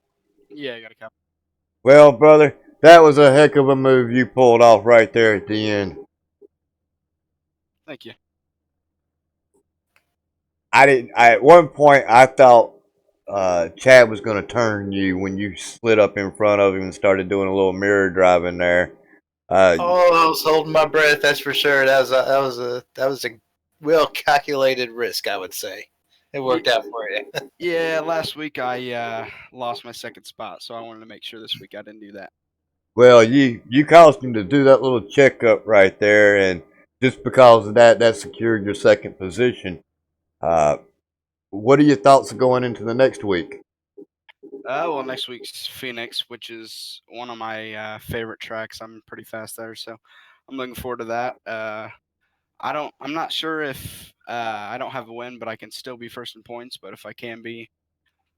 [SPEAKER 6] Yeah, I got a copy.
[SPEAKER 1] Well, brother, that was a heck of a move you pulled off right there at the end.
[SPEAKER 6] Thank you.
[SPEAKER 1] At one point I thought Chad was going to turn you when you slid up in front of him and started doing a little mirror driving there.
[SPEAKER 2] I was holding my breath. That's for sure. That was a well calculated risk, I would say. It worked out for you.
[SPEAKER 6] Yeah, last week I lost my second spot, so I wanted to make sure this week I didn't do that.
[SPEAKER 1] Well, you caused him to do that little checkup right there, and just because of that, that secured your second position. What are your thoughts of going into the next week?
[SPEAKER 6] Well, next week's Phoenix, which is one of my favorite tracks. I'm pretty fast there, so I'm looking forward to that. I'm not sure if I don't have a win, but I can still be first in points. But if I can be,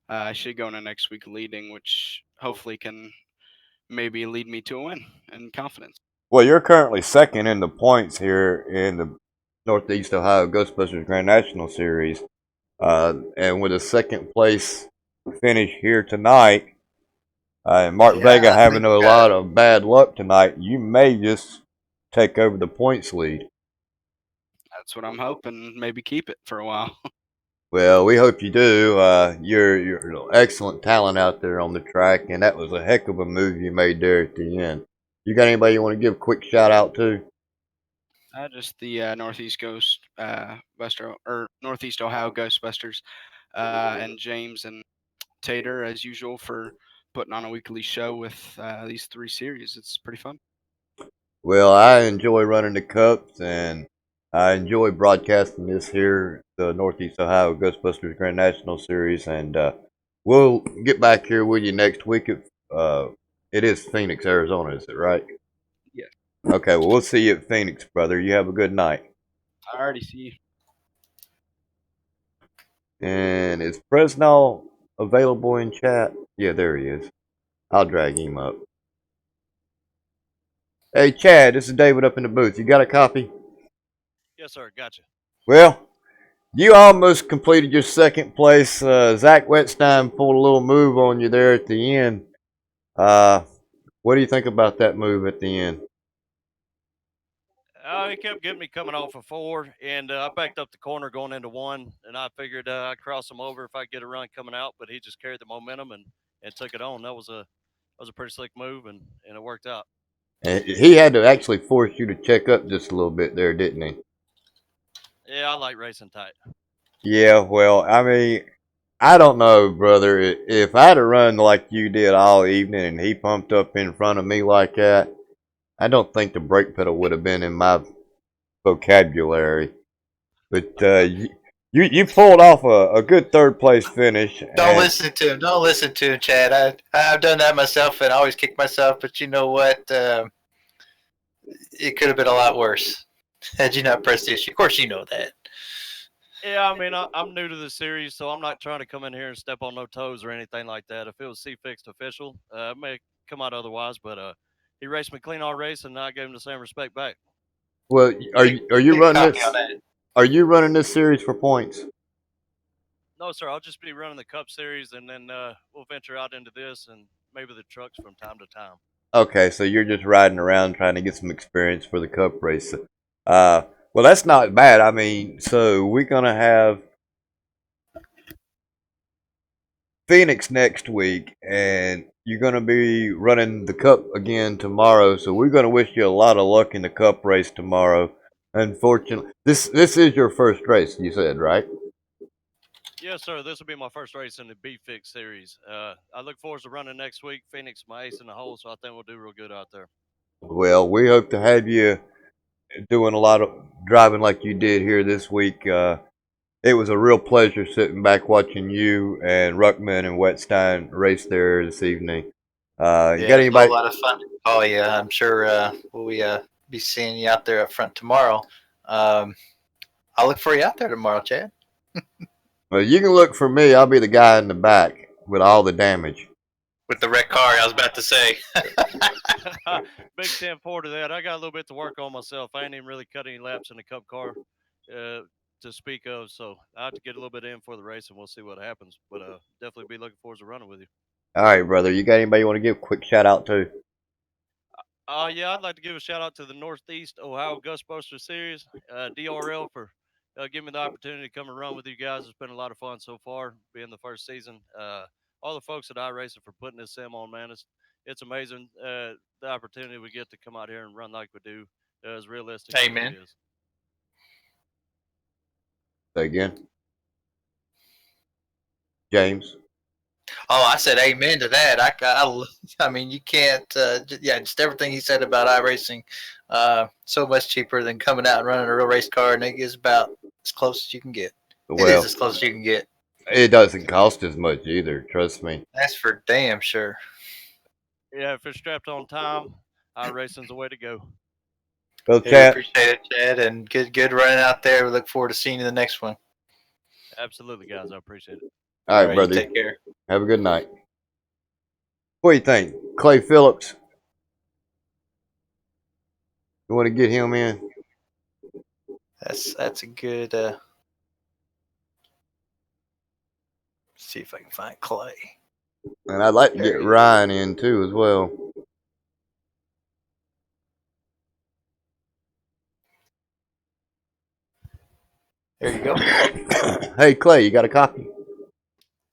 [SPEAKER 6] I should go into next week leading, which hopefully can maybe lead me to a win and confidence.
[SPEAKER 1] Well, you're currently second in the points here in the Northeast Ohio Ghostbusters Grand National Series. And with a second place finish here tonight, and Mark
[SPEAKER 2] Yeah,
[SPEAKER 1] Vega
[SPEAKER 2] I
[SPEAKER 1] having
[SPEAKER 2] think,
[SPEAKER 1] a lot of bad luck tonight, you may just take over the points lead.
[SPEAKER 6] That's what I'm hoping. Maybe keep it for a while.
[SPEAKER 1] Well, we hope you do. You're an excellent talent out there on the track, and that was a heck of a move you made there at the end. You got anybody you want to give a quick shout out to?
[SPEAKER 6] Just the Northeast Buster or Northeast Ohio Ghostbusters, and James and Tater as usual for putting on a weekly show with these three series. It's pretty fun.
[SPEAKER 1] Well, I enjoy running the cups, and I enjoy broadcasting this here, the Northeast Ohio Ghostbusters Grand National Series, and we'll get back here with you next week. It is Phoenix, Arizona, is it right?
[SPEAKER 6] Yeah.
[SPEAKER 1] Okay, well, we'll see you at Phoenix, brother. You have a good night.
[SPEAKER 6] I already see you.
[SPEAKER 1] And is Fresno available in chat? Yeah, there he is. I'll drag him up. Hey, Chad, this is David up in the booth. You got a copy?
[SPEAKER 7] Yes, sir. Gotcha.
[SPEAKER 1] Well, you almost completed your second place. Zach Wetstein pulled a little move on you there at the end. What do you think about that move at the end?
[SPEAKER 7] He kept getting me coming off of 4, and I backed up the corner going into 1, and I figured I'd cross him over if I get a run coming out, but he just carried the momentum and took it on. That was a pretty slick move, and it worked out.
[SPEAKER 1] And he had to actually force you to check up just a little bit there, didn't he?
[SPEAKER 7] Yeah, I like racing tight.
[SPEAKER 1] Yeah, well, I mean, I don't know, brother. If I'd have run like you did all evening and he pumped up in front of me like that, I don't think the brake pedal would have been in my vocabulary. But you pulled off a good third place finish.
[SPEAKER 2] Don't listen to him. Don't listen to him, Chad. I've done that myself and I always kick myself. But you know what? It could have been a lot worse had you not pressed the issue. Of course, you know that.
[SPEAKER 7] Yeah, I mean, I'm new to the series, so I'm not trying to come in here and step on no toes or anything like that. If it was C-Fixed official, it may come out otherwise, but he raced me clean all race, and I gave him the same respect back.
[SPEAKER 1] Well, are you running this?
[SPEAKER 2] On that.
[SPEAKER 1] Are you running this series for points?
[SPEAKER 7] No, sir. I'll just be running the Cup Series, and then we'll venture out into this and maybe the trucks from time to time.
[SPEAKER 1] Okay, so you're just riding around trying to get some experience for the Cup race. Well, that's not bad. I mean, so we're gonna have Phoenix next week, and you're gonna be running the Cup again tomorrow. So we're gonna wish you a lot of luck in the Cup race tomorrow. Unfortunately, this is your first race. You said, right?
[SPEAKER 7] Yes, sir. This will be my first race in the B-Fix Series. I look forward to running next week. Phoenix, my ace in the hole, so I think we'll do real good out there.
[SPEAKER 1] Well, we hope to have you doing a lot of driving like you did here this week. It was a real pleasure sitting back watching you and Ruckman and Wetstein race there this evening. You got anybody?
[SPEAKER 2] A lot of fun. Oh yeah, I'm sure we'll be seeing you out there up front tomorrow. I'll look for you out there tomorrow, Chad.
[SPEAKER 1] Well, you can look for me. I'll be the guy in the back with all the damage.
[SPEAKER 2] With the wrecked car, I was about to say.
[SPEAKER 7] Big 10-4 to that. I got a little bit to work on myself. I ain't even really cut any laps in the Cup car to speak of, so I have to get a little bit in for the race, and we'll see what happens. But definitely be looking forward to running with you.
[SPEAKER 1] All right, brother. You got anybody you want to give a quick shout out to?
[SPEAKER 7] Yeah, I'd like to give a shout out to the Northeast Ohio Ghostbuster Series, DRL, for giving me the opportunity to come and run with you guys. It's been a lot of fun so far, being the first season. All the folks at iRacing for putting this sim on, man. It's amazing the opportunity we get to come out here and run like we do. As realistic as it is.
[SPEAKER 1] Say again. James.
[SPEAKER 2] Oh, I said amen to that. I mean, you can't. Just everything he said about iRacing. So much cheaper than coming out and running a real race car, and it is about as close as you can get.
[SPEAKER 1] Well,
[SPEAKER 2] it is as close as you can get.
[SPEAKER 1] It doesn't cost as much either. Trust me.
[SPEAKER 2] That's for damn sure.
[SPEAKER 7] Yeah, if it's strapped on time, iRacing's the way to go.
[SPEAKER 1] Well,
[SPEAKER 2] Chad. Appreciate it, Chad, and good running out there. We look forward to seeing you in the next one.
[SPEAKER 7] Absolutely, guys. I appreciate it.
[SPEAKER 1] All right, brother.
[SPEAKER 2] Take care.
[SPEAKER 1] Have a good night. What do you think? Clay Phillips? You want to get him in?
[SPEAKER 2] That's a good. See if I can find Clay.
[SPEAKER 1] And I'd like to get Ryan in too as well.
[SPEAKER 2] There you go.
[SPEAKER 1] Hey, Clay, you got a copy?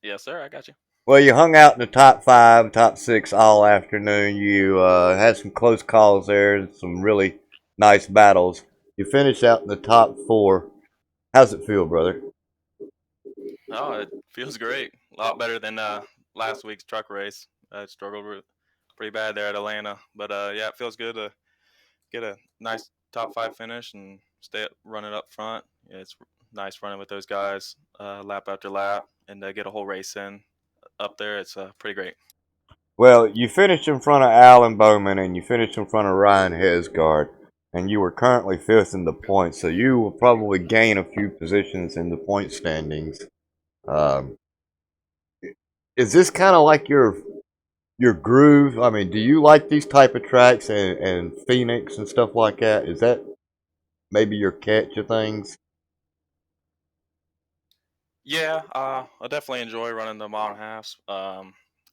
[SPEAKER 5] Yes, sir. I got you.
[SPEAKER 1] Well, you hung out in the top 5, top 6 all afternoon. You had some close calls there, some really nice battles. You finished out in the top 4. How's it feel, brother?
[SPEAKER 5] Oh, it feels great. A lot better than last week's truck race. I struggled with pretty bad there at Atlanta. But, yeah, it feels good to get a nice top 5 finish and stay running up front. Yeah, it's nice running with those guys lap after lap and get a whole race in up there. It's pretty great.
[SPEAKER 1] Well, you finished in front of Alan Bowman and you finished in front of Ryan Hesgard, and you were currently 5th in the points, so you will probably gain a few positions in the point standings. is this kind of like your groove? I mean, do you like these type of tracks and Phoenix and stuff like that? Is that maybe your catch of things?
[SPEAKER 8] Yeah, I definitely enjoy running the mile and a halves. I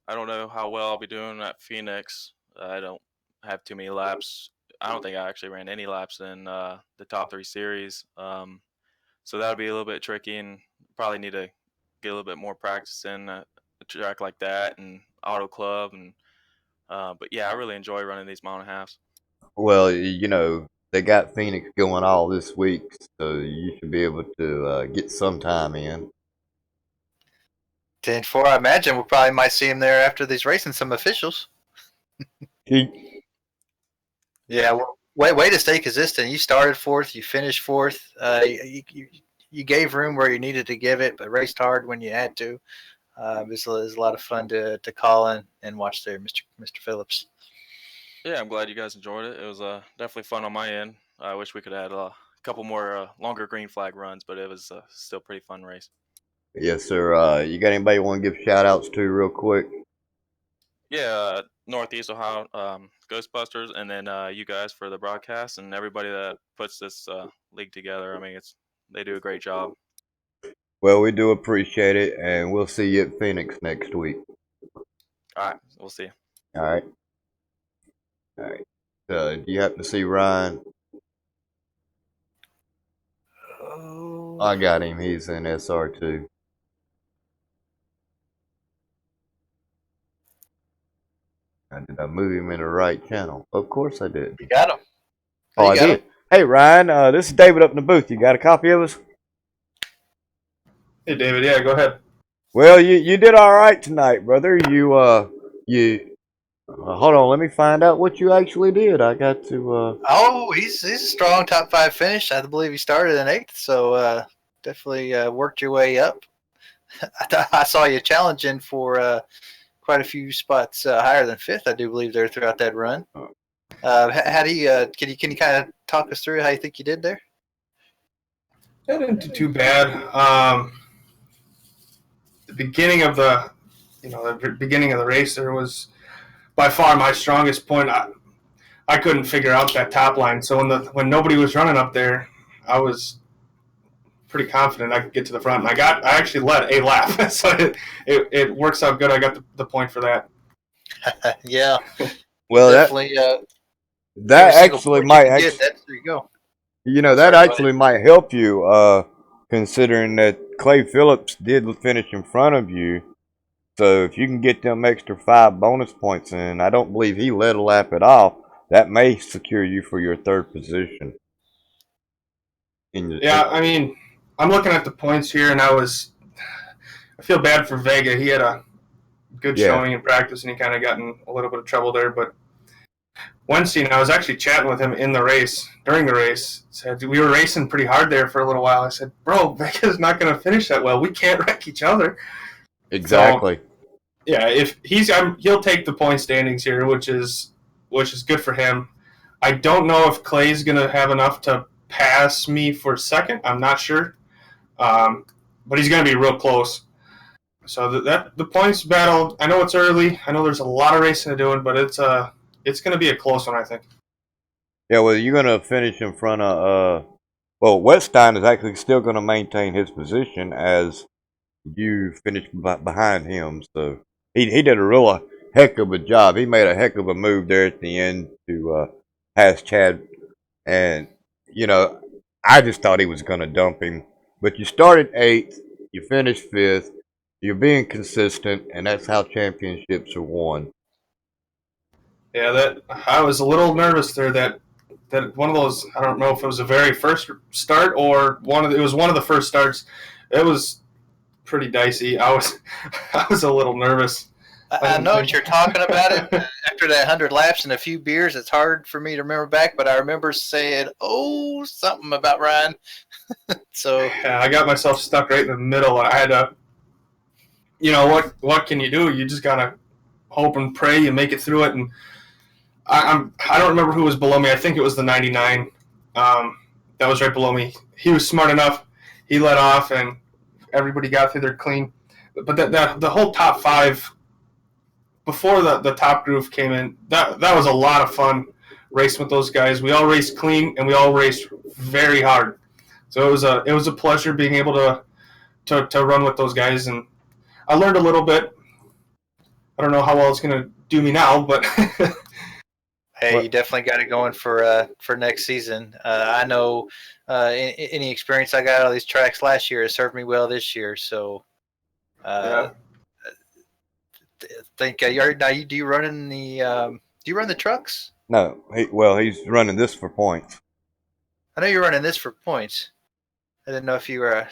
[SPEAKER 8] don't know how well I'll be doing at Phoenix. I don't have too many laps. I don't think I actually ran any laps in the top three series. So that would be a little bit tricky, and probably need to get a little bit more practice in a track like that and auto club. And but yeah, I really enjoy running these mile and a halves.
[SPEAKER 1] Well, they got Phoenix going all this week, so you should be able to get some time in.
[SPEAKER 2] 10-4, I imagine we probably might see him there after these racing some officials.
[SPEAKER 1] He,
[SPEAKER 2] Yeah, well, way to stay consistent. You started fourth, you finished fourth. You gave room where you needed to give it, but raced hard when you had to. It was a lot of fun to call and watch there, Mr. Phillips.
[SPEAKER 8] Yeah, I'm glad you guys enjoyed it. It was definitely fun on my end. I wish we could have had a couple more longer green flag runs, but it was still a pretty fun race.
[SPEAKER 1] yes, sir. You got anybody you want to give shout outs to real quick?
[SPEAKER 8] Yeah, Northeast Ohio Ghostbusters, and then you guys for the broadcast and everybody that puts this league together. I mean, they do a great job.
[SPEAKER 1] Well, we do appreciate it, and we'll see you at Phoenix next week.
[SPEAKER 8] All right, we'll see.
[SPEAKER 1] All right. All right. Do you happen to see Ryan?
[SPEAKER 2] Oh,
[SPEAKER 1] I got him. He's in SR2. Did I move him in the right channel? Of course I did.
[SPEAKER 2] you got him.
[SPEAKER 1] Oh, I did. Hey, Ryan, this is David up in the booth. You got a copy of us?
[SPEAKER 9] Hey, David. Yeah, go ahead.
[SPEAKER 1] Well, you did all right tonight, brother. Hold on. Let me find out what you actually did. I got to.
[SPEAKER 2] Oh, he's a strong top 5 finish. I believe he started in 8th, so definitely worked your way up. I saw you challenging for quite a few spots higher than 5th, I do believe, there throughout that run. How do you can you kind of talk us through how you think you did there?
[SPEAKER 9] I didn't do too bad. The beginning of the race, there was by far my strongest point. I couldn't figure out that top line. So when nobody was running up there, I was pretty confident I could get to the front. And I actually led a lap, so it works out good. I got the point for that.
[SPEAKER 2] Yeah.
[SPEAKER 1] Well,
[SPEAKER 2] definitely.
[SPEAKER 1] That actually might
[SPEAKER 2] there you go.
[SPEAKER 1] That actually might help you, considering that Clay Phillips did finish in front of you. So if you can get them extra 5 bonus points in, I don't believe he led a lap at all. That may secure you for your 3rd position.
[SPEAKER 9] I mean, I'm looking at the points here, and I feel bad for Vega. He had a good showing in practice, and he kind of got in a little bit of trouble there. But Wednesday, I was actually chatting with him during the race. Said we were racing pretty hard there for a little while. I said, "Bro, Vega's not going to finish that well. We can't wreck each other."
[SPEAKER 1] Exactly.
[SPEAKER 9] So, yeah, if he'll take the point standings here, which is good for him. I don't know if Clay's going to have enough to pass me for 2nd. I'm not sure, but he's going to be real close. So the points battle. I know it's early. I know there's a lot of racing to do, but it's going to be a close one, I think.
[SPEAKER 1] Yeah, well, you're going to finish in front of. Wetstein is actually still going to maintain his position as you finish behind him. So he did a real heck of a job. He made a heck of a move there at the end to pass Chad. And, I just thought he was going to dump him. But you started 8th, you finished 5th, you're being consistent, and that's how championships are won.
[SPEAKER 9] Yeah, I was a little nervous there that one of those, I don't know if it was the very first start or it was one of the first starts. It was pretty dicey. I was a little nervous.
[SPEAKER 2] I know what you're talking about. It after that 100 laps and a few beers, it's hard for me to remember back, but I remember saying, "Oh, something about Ryan." So
[SPEAKER 9] yeah, I got myself stuck right in the middle. I had to, what can you do? You just gotta hope and pray you make it through it. And I don't remember who was below me. I think it was the 99. That was right below me. He was smart enough. He let off, and everybody got through there clean. but the whole top 5 before the top group came in, that was a lot of fun racing with those guys. We all raced clean and we all raced very hard. So it was a pleasure being able to run with those guys, and I learned a little bit. I don't know how well it's going to do me now, but
[SPEAKER 2] Hey, you definitely got it going for next season. I know any experience I got out of these tracks last year has served me well this year. So,
[SPEAKER 9] yeah.
[SPEAKER 2] think do you run in the do you run the trucks?
[SPEAKER 1] No, he's running this for points.
[SPEAKER 2] I know you're running this for points. I didn't know if you were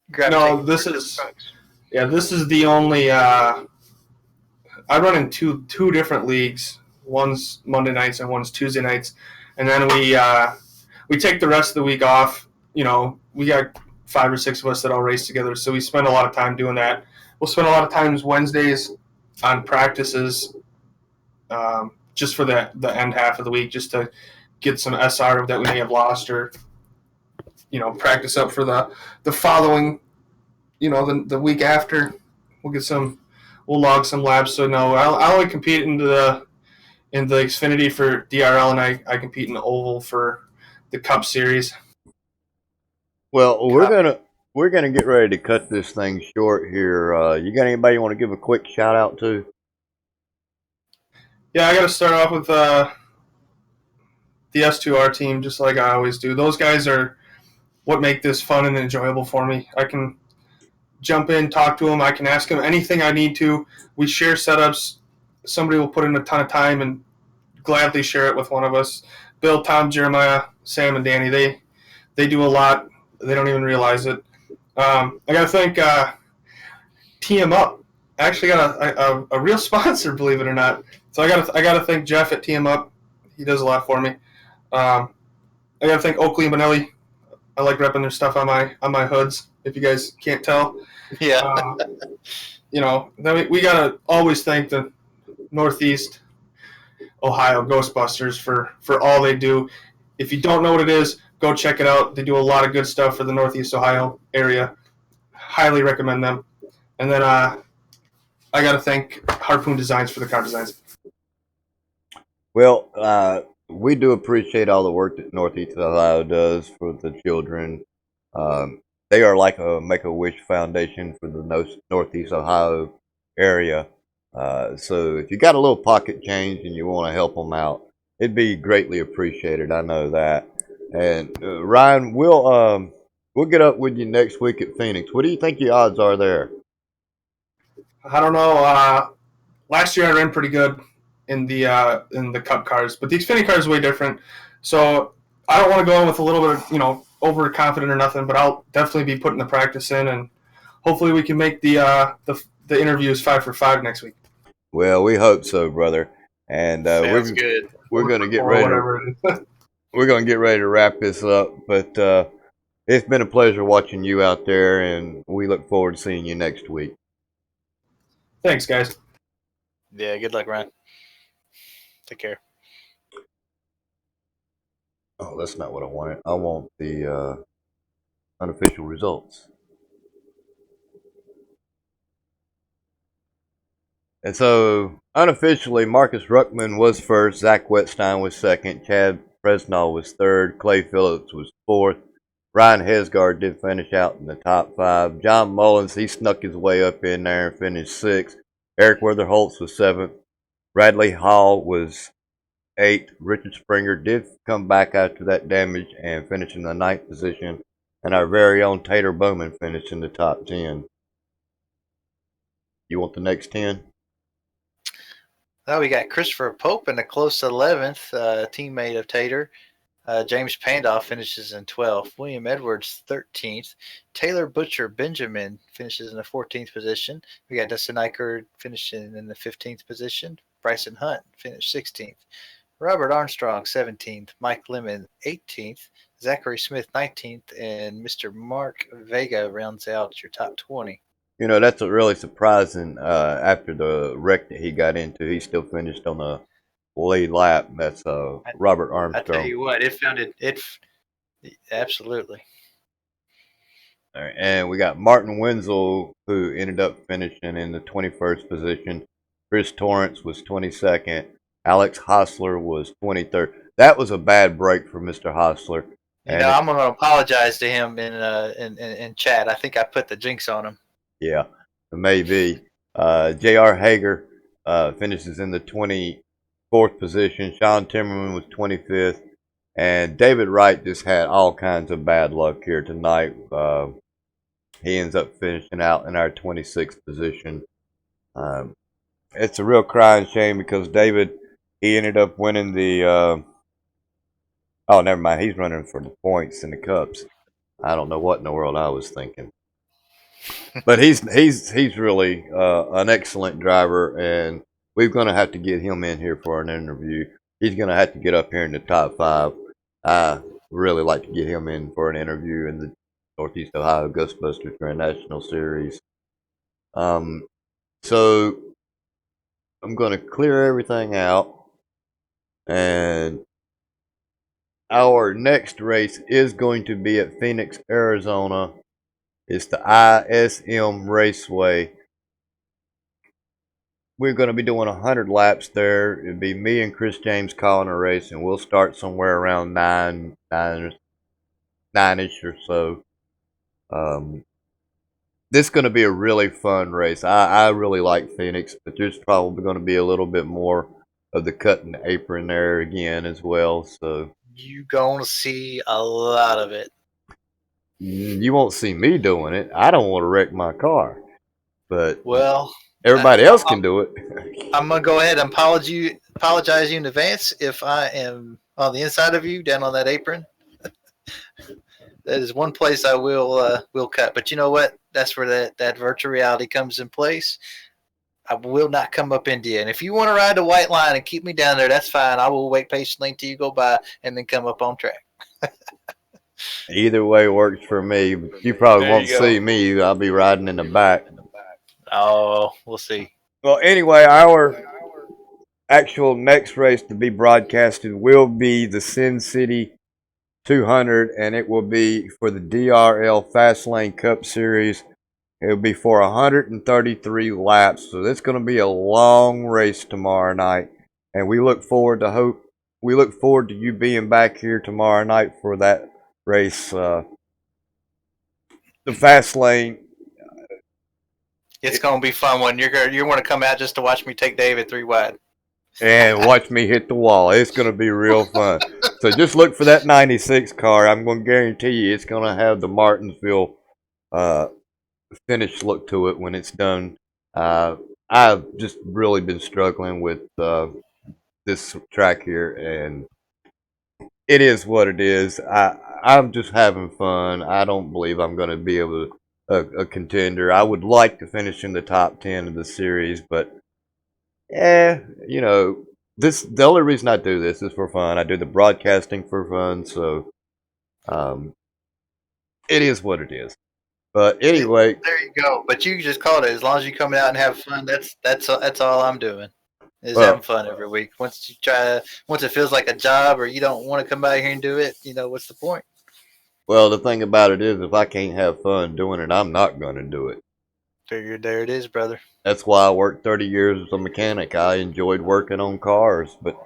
[SPEAKER 9] No,
[SPEAKER 2] gravitating.
[SPEAKER 9] this is the only. I run in two different leagues. One's Monday nights and one's Tuesday nights, and then we take the rest of the week off. You know, we got 5 or 6 of us that all race together, so we spend a lot of time doing that. We'll spend a lot of times Wednesdays on practices, just for the end half of the week, just to get some SR that we may have lost, or practice up for the following, the week after. We'll log some laps. So no, I only compete in the Xfinity for DRL, and I compete in the oval for the Cup Series.
[SPEAKER 1] Well, we're gonna get ready to cut this thing short here. You got anybody you want to give a quick shout out to?
[SPEAKER 9] Yeah, I got to start off with the S2R team, just like I always do. Those guys are what make this fun and enjoyable for me. I can jump in, talk to them. I can ask them anything I need to. We share setups. Somebody will put in a ton of time and gladly share it with one of us. Bill, Tom, Jeremiah, Sam, and Danny, they do a lot. They don't even realize it. I got to thank TM Up. I actually got a real sponsor, believe it or not. So I got to thank Jeff at TM Up. He does a lot for me. I got to thank Oakley and Benelli. I like repping their stuff on my hoods, if you guys can't tell.
[SPEAKER 2] Yeah.
[SPEAKER 9] Then we got to always thank the Northeast Ohio Ghostbusters for all they do. If you don't know what it is, go check it out. They do a lot of good stuff for the Northeast Ohio area. Highly recommend them. And then I got to thank Harpoon Designs for the car designs.
[SPEAKER 1] Well, we do appreciate all the work that Northeast Ohio does for the children. They are like a Make-A-Wish Foundation for the Northeast Ohio area. So if you got a little pocket change and you want to help them out, it'd be greatly appreciated. I know that. And Ryan, we'll get up with you next week at Phoenix. What do you think your odds are there?
[SPEAKER 9] I don't know. Last year I ran pretty good in the Cup cars, but the Xfinity car is way different. So I don't want to go in with a little bit of overconfident or nothing, but I'll definitely be putting the practice in, and hopefully we can make the interviews 5 for 5 next week.
[SPEAKER 1] Well, we hope so, brother. And
[SPEAKER 2] Sounds good.
[SPEAKER 1] We're going to get ready. We're going to get ready to wrap this up. But it's been a pleasure watching you out there, and we look forward to seeing you next week.
[SPEAKER 9] Thanks, guys.
[SPEAKER 2] Yeah, good luck, Ryan. Take care.
[SPEAKER 1] Oh, that's not what I wanted. I want the unofficial results. And so, unofficially, Marcus Ruckman was first, Zach Wetstein was second, Chad Presnall was third, Clay Phillips was fourth, Ryan Hesgard did finish out in the top 5, John Mullins, he snuck his way up in there and finished 6th, Eric Weatherholtz was 7th, Bradley Hall was 8th, Richard Springer did come back after that damage and finish in the 9th position, and our very own Tater Bowman finished in the top 10. You want the next 10?
[SPEAKER 2] Now we got Christopher Pope in a close 11th, teammate of Tater. James Pandoff finishes in 12th. William Edwards, 13th. Taylor Butcher Benjamin finishes in the 14th position. We got Dustin Eichert finishing in the 15th position. Bryson Hunt finished 16th. Robert Armstrong, 17th. Mike Lemon, 18th. Zachary Smith, 19th. And Mr. Mark Vega rounds out your top 20.
[SPEAKER 1] You know, that's really surprising. After the wreck that he got into, he still finished on the lead lap. That's Robert Armstrong.
[SPEAKER 2] I tell you what, it absolutely.
[SPEAKER 1] All right, and we got Martin Wenzel, who ended up finishing in the 21st position. Chris Torrance was 22nd. Alex Hostler was 23rd. That was a bad break for Mr. Hostler. And
[SPEAKER 2] I'm going to apologize to him in chat. I think I put the jinx on him.
[SPEAKER 1] Yeah, maybe. J.R. Hager finishes in the 24th position. Sean Timmerman was 25th. And David Wright just had all kinds of bad luck here tonight. He ends up finishing out in our 26th position. It's a real crying shame because David, he ended up winning the. Oh, never mind. He's running for the points and the cups. I don't know what in the world I was thinking. But he's really an excellent driver, and we're going to have to get him in here for an interview. He's going to have to get up here in the top 5. I really like to get him in for an interview in the Northeast Ohio Ghostbusters International Series. So I'm going to clear everything out, and our next race is going to be at Phoenix, Arizona. It's the ISM Raceway. We're going to be doing 100 laps there. It'll be me and Chris James calling a race, and we'll start somewhere around 9-ish or so. This is going to be a really fun race. I really like Phoenix, but there's probably going to be a little bit more of the cut and apron there again as well. So
[SPEAKER 2] You're going to see a lot of it.
[SPEAKER 1] You won't see me doing it. I don't want to wreck my car, but
[SPEAKER 2] well,
[SPEAKER 1] everybody else can do it.
[SPEAKER 2] I'm gonna go ahead and apologize you in advance if I am on the inside of you, down on that apron. That is one place I will cut. But you know what? That's where that virtual reality comes in place. I will not come up into you. And if you want to ride the white line and keep me down there, that's fine. I will wait patiently until you go by and then come up on track.
[SPEAKER 1] Either way works for me. You probably won't see me. I'll be riding in the back.
[SPEAKER 2] Oh, we'll see.
[SPEAKER 1] Well, anyway, our actual next race to be broadcasted will be the Sin City 200, and it will be for the DRL Fastlane Cup Series. It will be for 133 laps, so it's going to be a long race tomorrow night, and we look forward to you being back here tomorrow night for that race. The Fastlane.
[SPEAKER 2] It's going to be fun when you want to come out just to watch me take David 3 wide.
[SPEAKER 1] And watch me hit the wall. It's going to be real fun. So just look for that 96 car. I'm going to guarantee you it's going to have the Martinsville finish look to it when it's done. I've just really been struggling with this track here, and it is what it is. I'm just having fun. I don't believe I'm going to be able to a contender. I would like to finish in the top 10 of the series, but the only reason I do this is for fun. I do the broadcasting for fun, so it is what it is. But anyway,
[SPEAKER 2] there you go. But you just called it. As long as you come out and have fun, that's all I'm doing. Is having fun every week. Once it feels like a job or you don't want to come out here and do it, what's the point?
[SPEAKER 1] Well, the thing about it is, if I can't have fun doing it, I'm not going to do it.
[SPEAKER 2] Figured there it is, brother.
[SPEAKER 1] That's why I worked 30 years as a mechanic. I enjoyed working on cars, but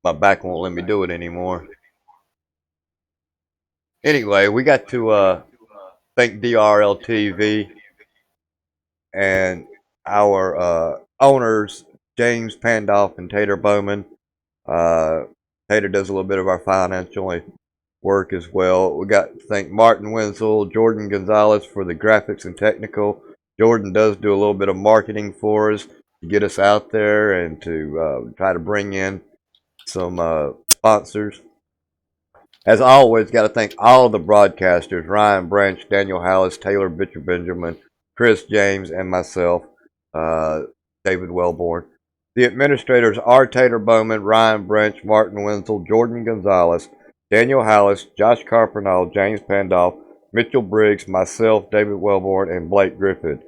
[SPEAKER 1] my back won't let me do it anymore. Anyway, we got to thank DRL TV and our owners, James Pandolf and Tater Bowman. Tater does a little bit of our financial work as well. We got to thank Martin Wenzel, Jordan Gonzalez for the graphics and technical. Jordan does do a little bit of marketing for us to get us out there and to try to bring in some sponsors. As always, got to thank all the broadcasters, Ryan Branch, Daniel Hallis, Taylor Bitcher Benjamin, Chris James, and myself, David Wellborn. The administrators are Taylor Bowman, Ryan Branch, Martin Wenzel, Jordan Gonzalez, Daniel Hallis, Josh Carpernall, James Pandolf, Mitchell Briggs, myself, David Wellborn, and Blake Griffith.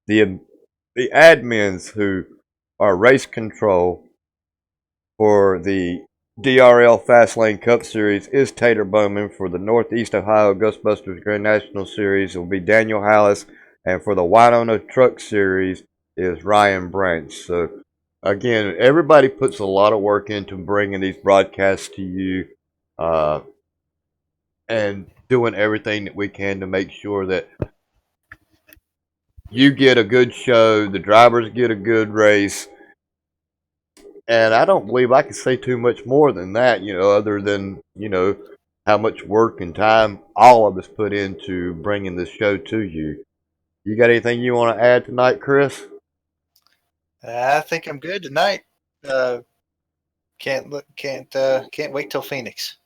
[SPEAKER 1] The admins who are race control for the DRL Fastlane Cup Series is Tater Bowman. For the Northeast Ohio Ghostbusters Grand National Series, it will be Daniel Hallis. And for the Winona Truck Series is Ryan Branch. So, again, everybody puts a lot of work into bringing these broadcasts to you and doing everything that we can to make sure that you get a good show, the drivers get a good race. And I don't believe I can say too much more than that, other than, how much work and time all of us put into bringing this show to you. You got anything you want to add tonight, Chris?
[SPEAKER 2] I think I'm good tonight. Can't wait till Phoenix.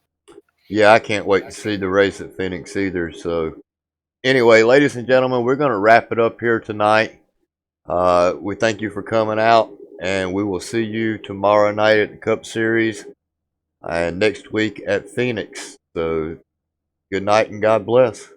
[SPEAKER 1] Yeah, I can't wait to see the race at Phoenix either. So, anyway, ladies and gentlemen, we're going to wrap it up here tonight. We thank you for coming out, and we will see you tomorrow night at the Cup Series and next week at Phoenix. So, good night and God bless.